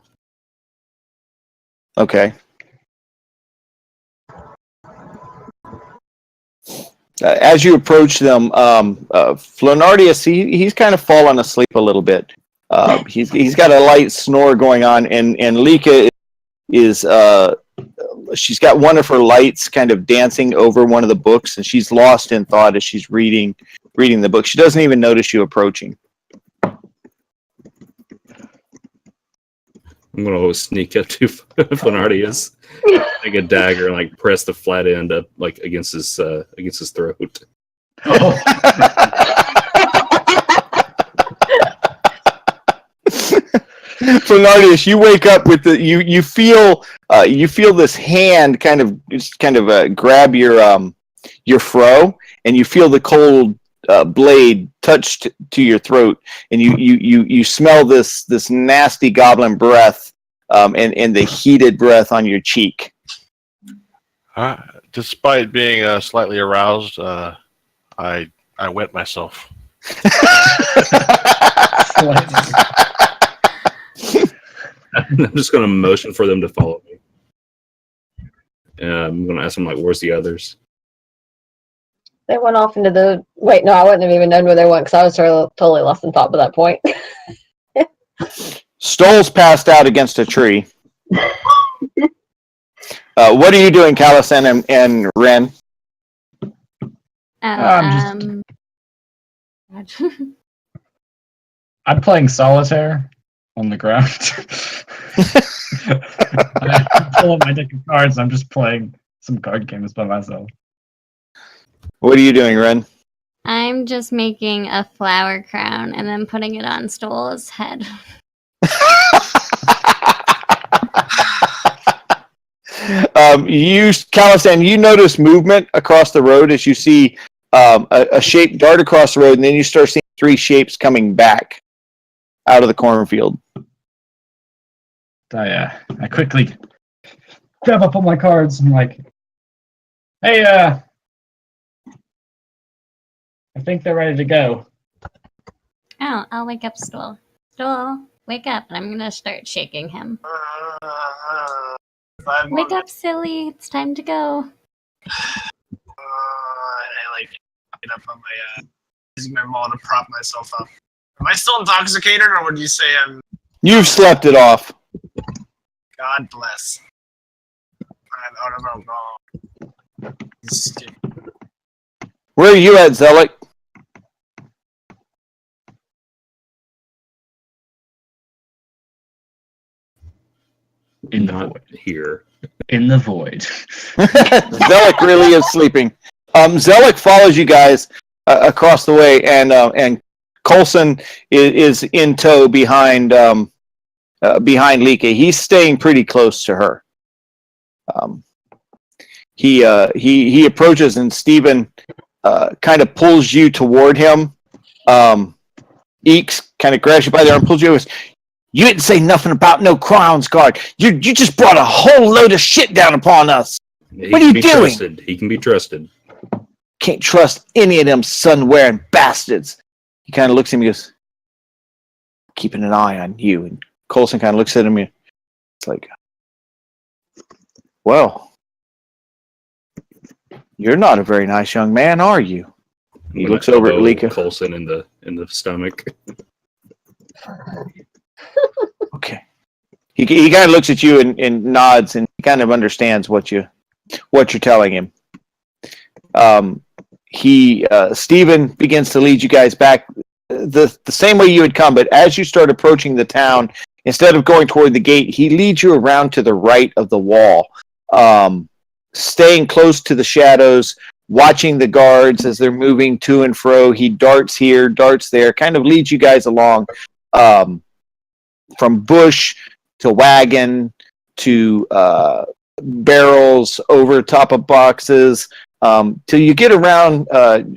Okay. As you approach them, Flonardius, he's kind of fallen asleep a little bit. He's got a light snore going on, and Lika is she's got one of her lights kind of dancing over one of the books, and she's lost in thought as she's reading the book. She doesn't even notice you approaching. I'm gonna sneak up to Flonardius, take a dagger, and like press the flat end up like against his throat. Oh. Flonardius, you wake up with you feel this hand kind of grab your fro, and you feel the cold blade touched to your throat, and you smell this nasty goblin breath, and the heated breath on your cheek. Despite being slightly aroused, I wet myself. I'm just going to motion for them to follow me. I'm going to ask them, like, where's the others? They went off into the... Wait, no, I wouldn't have even known where they went, because I was totally lost in thought by that point. Stoll's passed out against a tree. What are you doing, Callison and Ren? Oh, I'm playing solitaire on the ground. I'm pulling my deck of cards. I'm just playing some card games by myself. What are you doing, Ren? I'm just making a flower crown and then putting it on Stoll's head. Callison, you notice movement across the road as you see a shape dart across the road, and then you start seeing three shapes coming back out of the cornfield. I quickly grab up all my cards and like, hey, I think they're ready to go. Oh, I'll wake up Stoll. Stoll, wake up, and I'm gonna start shaking him. Wake up, silly! It's time to go. I like get up on my using my maul to prop myself up. Am I still intoxicated, or would you say I'm? You've slept it off. God bless. I don't know. Where are you at, Zealot? In the Not void. here. In the void. Zealot really is sleeping. Zealot follows you guys across the way, and Coulson is in tow behind Lika. He's staying pretty close to her. He approaches, and Stephen kind of pulls you toward him. Eeks kind of grabs you by the arm and pulls you over. You didn't say nothing about no Crown's Guard. You just brought a whole load of shit down upon us. What are you doing? Trusted. He can be trusted. Can't trust any of them sun-wearing bastards. He kind of looks at me and goes, keeping an eye on you. And Coulson kind of looks at him and it's like, well, you're not a very nice young man, are you? He looks over at Lika. Coulson in the stomach. Okay. He kind of looks at you and nods, and he kind of understands what you're telling him. Stephen begins to lead you guys back the same way you had come, but as you start approaching the town, instead of going toward the gate, he leads you around to the right of the wall, staying close to the shadows, watching the guards as they're moving to and fro. He darts here, darts there, kind of leads you guys along from bush to wagon to barrels over top of boxes, till you get around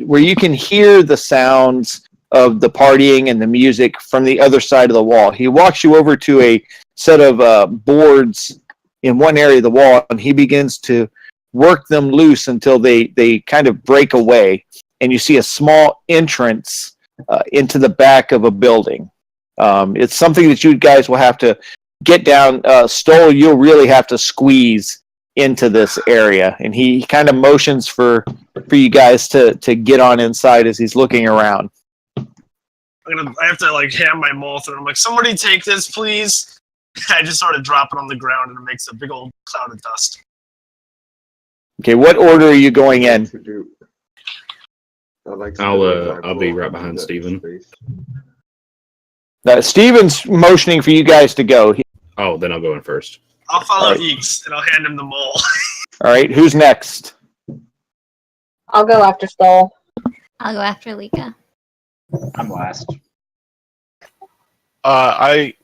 where you can hear the sounds of the partying and the music from the other side of the wall. He walks you over to a set of boards in one area of the wall, and he begins to work them loose until they kind of break away, and you see a small entrance into the back of a building. It's something that you guys will have to get down. Stoll, you'll really have to squeeze into this area, and he kind of motions for you guys to get on inside as he's looking around. I have to like hand my mouth, and I'm like, somebody take this, please. I just sort of drop it on the ground, and it makes a big old cloud of dust. Okay, what order are you going in? I'll be right behind Steven. Steven's motioning for you guys to go. Oh, then I'll go in first. I'll follow All right. Eeks, and I'll hand him the mole. All right, who's next? I'll go after Stoll. I'll go after Lika. I'm last. I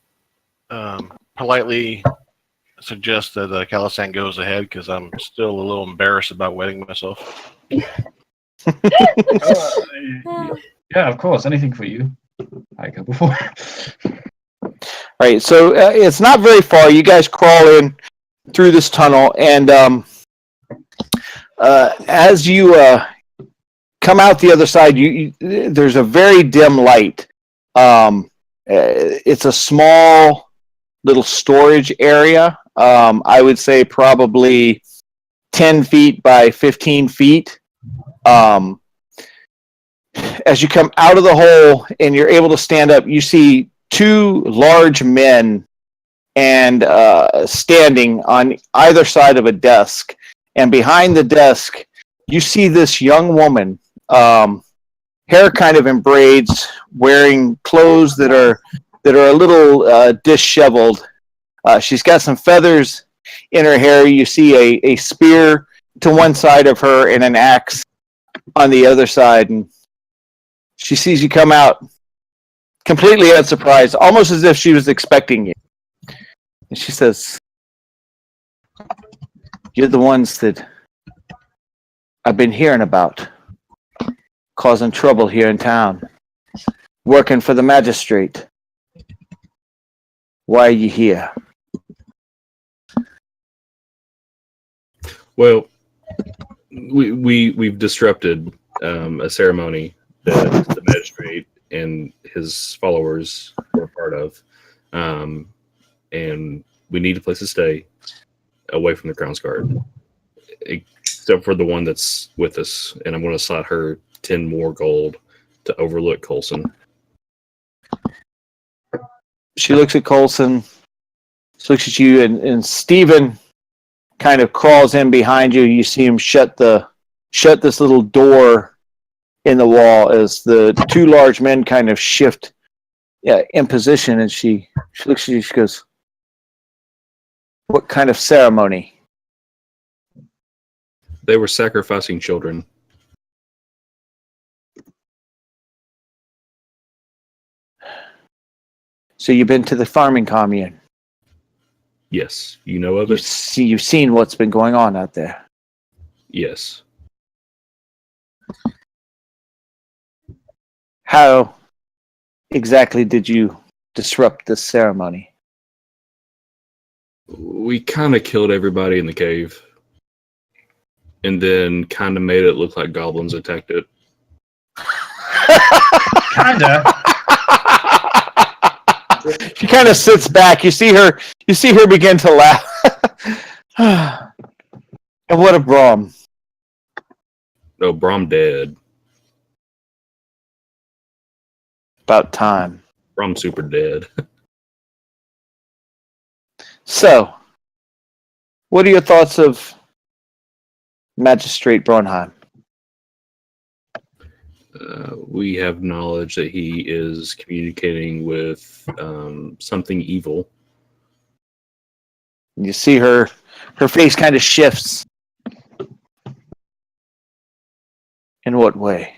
politely suggest that Calisan goes ahead because I'm still a little embarrassed about wetting myself. Yeah, of course. Anything for you. I go before. All right, so it's not very far. You guys crawl in through this tunnel, and as you come out the other side, there's a very dim light. It's a small little storage area. I would say probably 10 feet by 15 feet. As you come out of the hole and you're able to stand up, you see two large men and standing on either side of a desk. And behind the desk, you see this young woman, hair kind of in braids, wearing clothes that are a little disheveled. She's got some feathers in her hair. You see a spear to one side of her and an axe on the other side. And she sees you come out completely unsurprised, almost as if she was expecting you. And she says, "You're the ones that I've been hearing about, causing trouble here in town, working for the magistrate. Why are you here?" Well, we've disrupted a ceremony that the magistrate and his followers were a part of, and we need a place to stay away from the Crown's Guard, except for the one that's with us, and I'm going to slot her 10 more gold to overlook Coulson. She looks at Coulson, she looks at you, and Stephen kind of crawls in behind you. You see him shut this little door in the wall as the two large men kind of shift in position, and she looks at you, she goes, "What kind of ceremony?" They were sacrificing children. "So you've been to the farming commune? Yes. You know of it? You've seen what's been going on out there?" Yes. "How exactly did you disrupt this ceremony?" We kind of killed everybody in the cave, and then kind of made it look like goblins attacked it. Kinda. She kind of sits back. You see her begin to laugh. "And what of Brom?" No, Brom dead. "About time." I'm super dead. So, what are your thoughts of Magistrate Bronheim? We have knowledge that he is communicating with something evil. You see her face kind of shifts. In what way?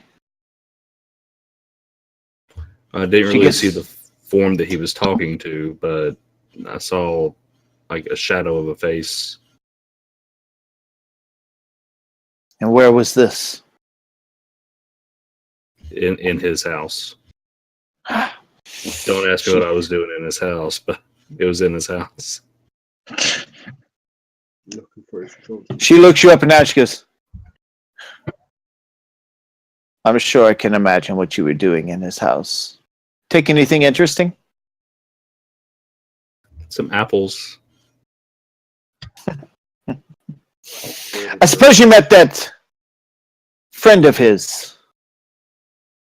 I didn't She really gets- see the form that he was talking to, but I saw like a shadow of a face. And where was this? In his house. Don't ask me what I was doing in his house, but it was in his house. Looking for his children. She looks you up and down. She goes, I'm sure I can imagine what you were doing in his house. Take anything interesting? Some apples. I suppose you met that friend of his.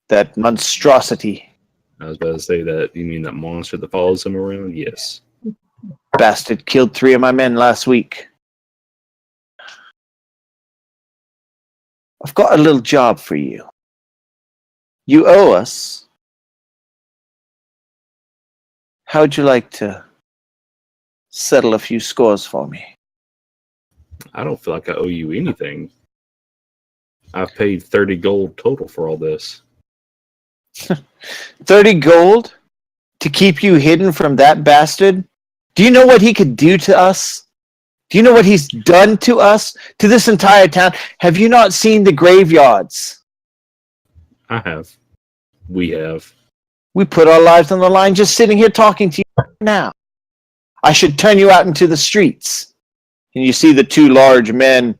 That monstrosity. I was about to say that. You mean that monster that follows him around? Yes. Bastard killed 3 of my men last week. I've got a little job for you. You owe us. How'd you like to settle a few scores for me? I don't feel like I owe you anything. I've paid 30 gold total for all this. 30 gold to keep you hidden from that bastard? Do you know what he could do to us? Do you know what he's done to us, to this entire town? Have you not seen the graveyards? I have. We have. We put our lives on the line just sitting here talking to you now. I should turn you out into the streets. And you see the 2 large men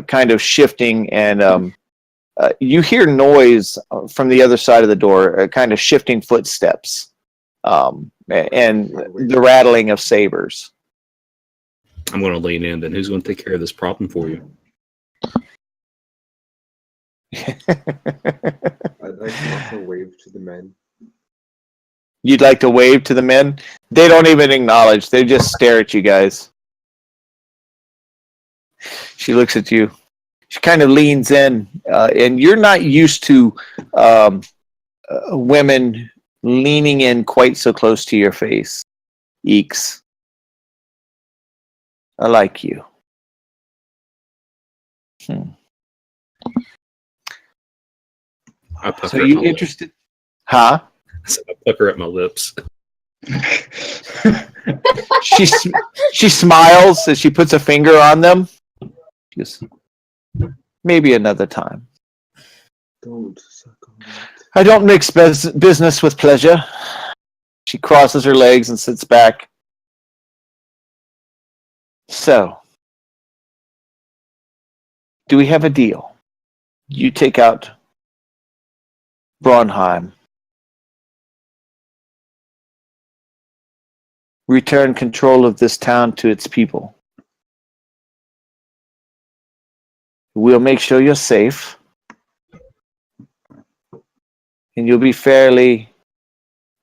kind of shifting, and you hear noise from the other side of the door, kind of shifting footsteps, and the rattling of sabers. I'm going to lean in. Then who's going to take care of this problem for you? I'd like to also wave to the men. You'd like to wave to the men? They don't even acknowledge. They just stare at you guys. She looks at you. She kind of leans in, and you're not used to women leaning in quite so close to your face. Eeks. I like you. I pucker So at you my lips. interested? Huh? I pucker at my lips. She smiles as she puts a finger on them. She goes, maybe another time. Don't suck on it. I don't mix business with pleasure. She crosses her legs and sits back. So, do we have a deal? You take out Bronheim. Return control of this town to its people. We'll make sure you're safe. And you'll be fairly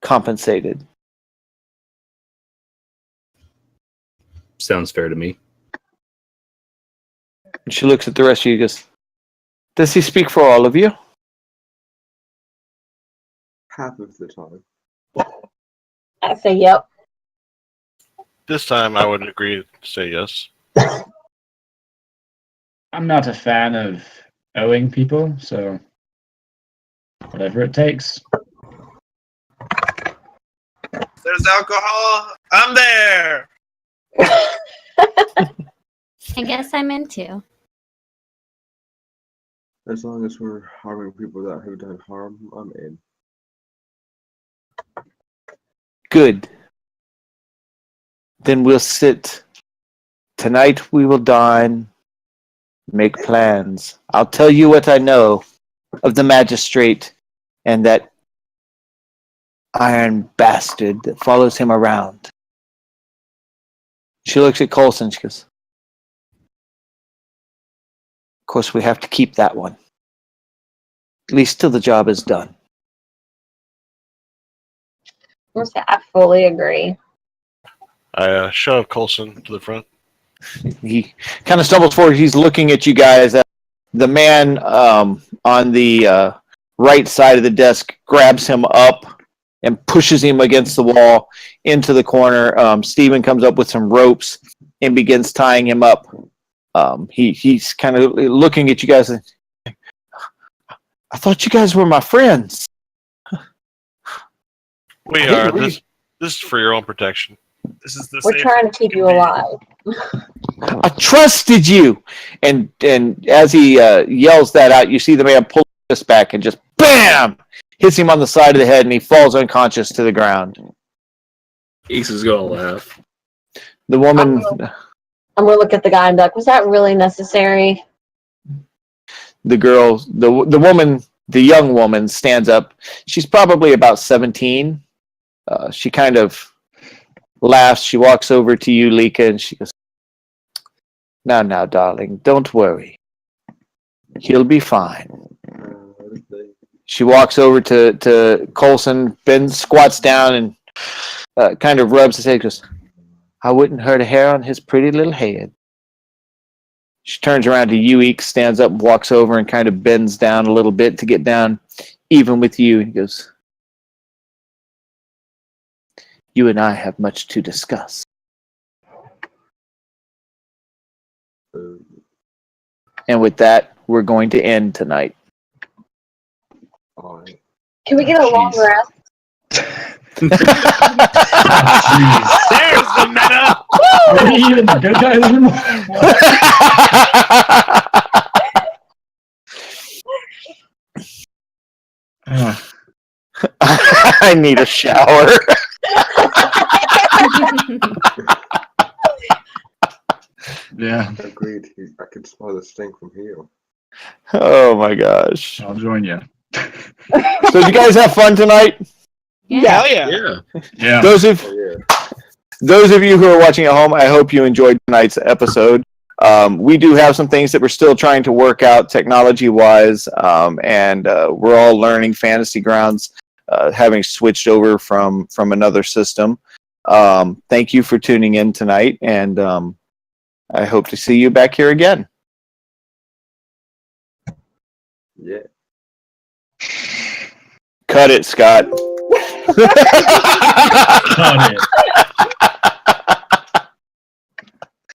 compensated. Sounds fair to me. And she looks at the rest of you and goes, does he speak for all of you? Half of the time. I say yep. This time I would agree to say yes. I'm not a fan of owing people, so whatever it takes. There's alcohol. I'm there. I guess I'm in too. As long as we're harming people that have done harm, I'm in. Good. Then we'll sit. Tonight we will dine, make plans. I'll tell you what I know of the magistrate and that iron bastard that follows him around. She looks at Coulson. She goes, of course, we have to keep that one. At least till the job is done. I fully agree. I shove Coulson to the front. He kind of stumbles forward. He's looking at you guys. The man on the right side of the desk grabs him up and pushes him against the wall into the corner. Stephen comes up with some ropes and begins tying him up. He's kind of looking at you guys. And, I thought you guys were my friends. We Hey, are. we- This is for your own protection. This is the We're safe trying to keep you alive. I trusted you. And as he yells that out, you see the man pull his back and just BAM! Hits him on the side of the head, and he falls unconscious to the ground. Ace is gonna laugh. The woman, I'm gonna look at the guy and be like, was that really necessary? the girl, the woman, the young woman stands up. She's probably about 17. She kind of laughs. She walks over to you, Lika, and she goes, Now, darling, don't worry. He'll be fine. She walks over to Coulson, squats down, and kind of rubs his head, goes, I wouldn't hurt a hair on his pretty little head. She turns around to Ueek, stands up, walks over, and kind of bends down a little bit to get down even with you. He goes, You and I have much to discuss. And with that, we're going to end tonight. All right. Can we get a long Jeez. rest? There's the meta. Are we even the good guys anymore? I need a shower. Yeah, Agreed. I could smell the stink from here. Oh my gosh. I'll join you. So did you guys have fun tonight? Yeah. Hell yeah. Yeah. Yeah. Those of Oh yeah. those of you who are watching at home, I hope you enjoyed tonight's episode. We do have some things that we're still trying to work out technology-wise, and we're all learning Fantasy Grounds, having switched over from another system. Thank you for tuning in tonight, and I hope to see you back here again. Yeah. Cut it, Scott. Got it.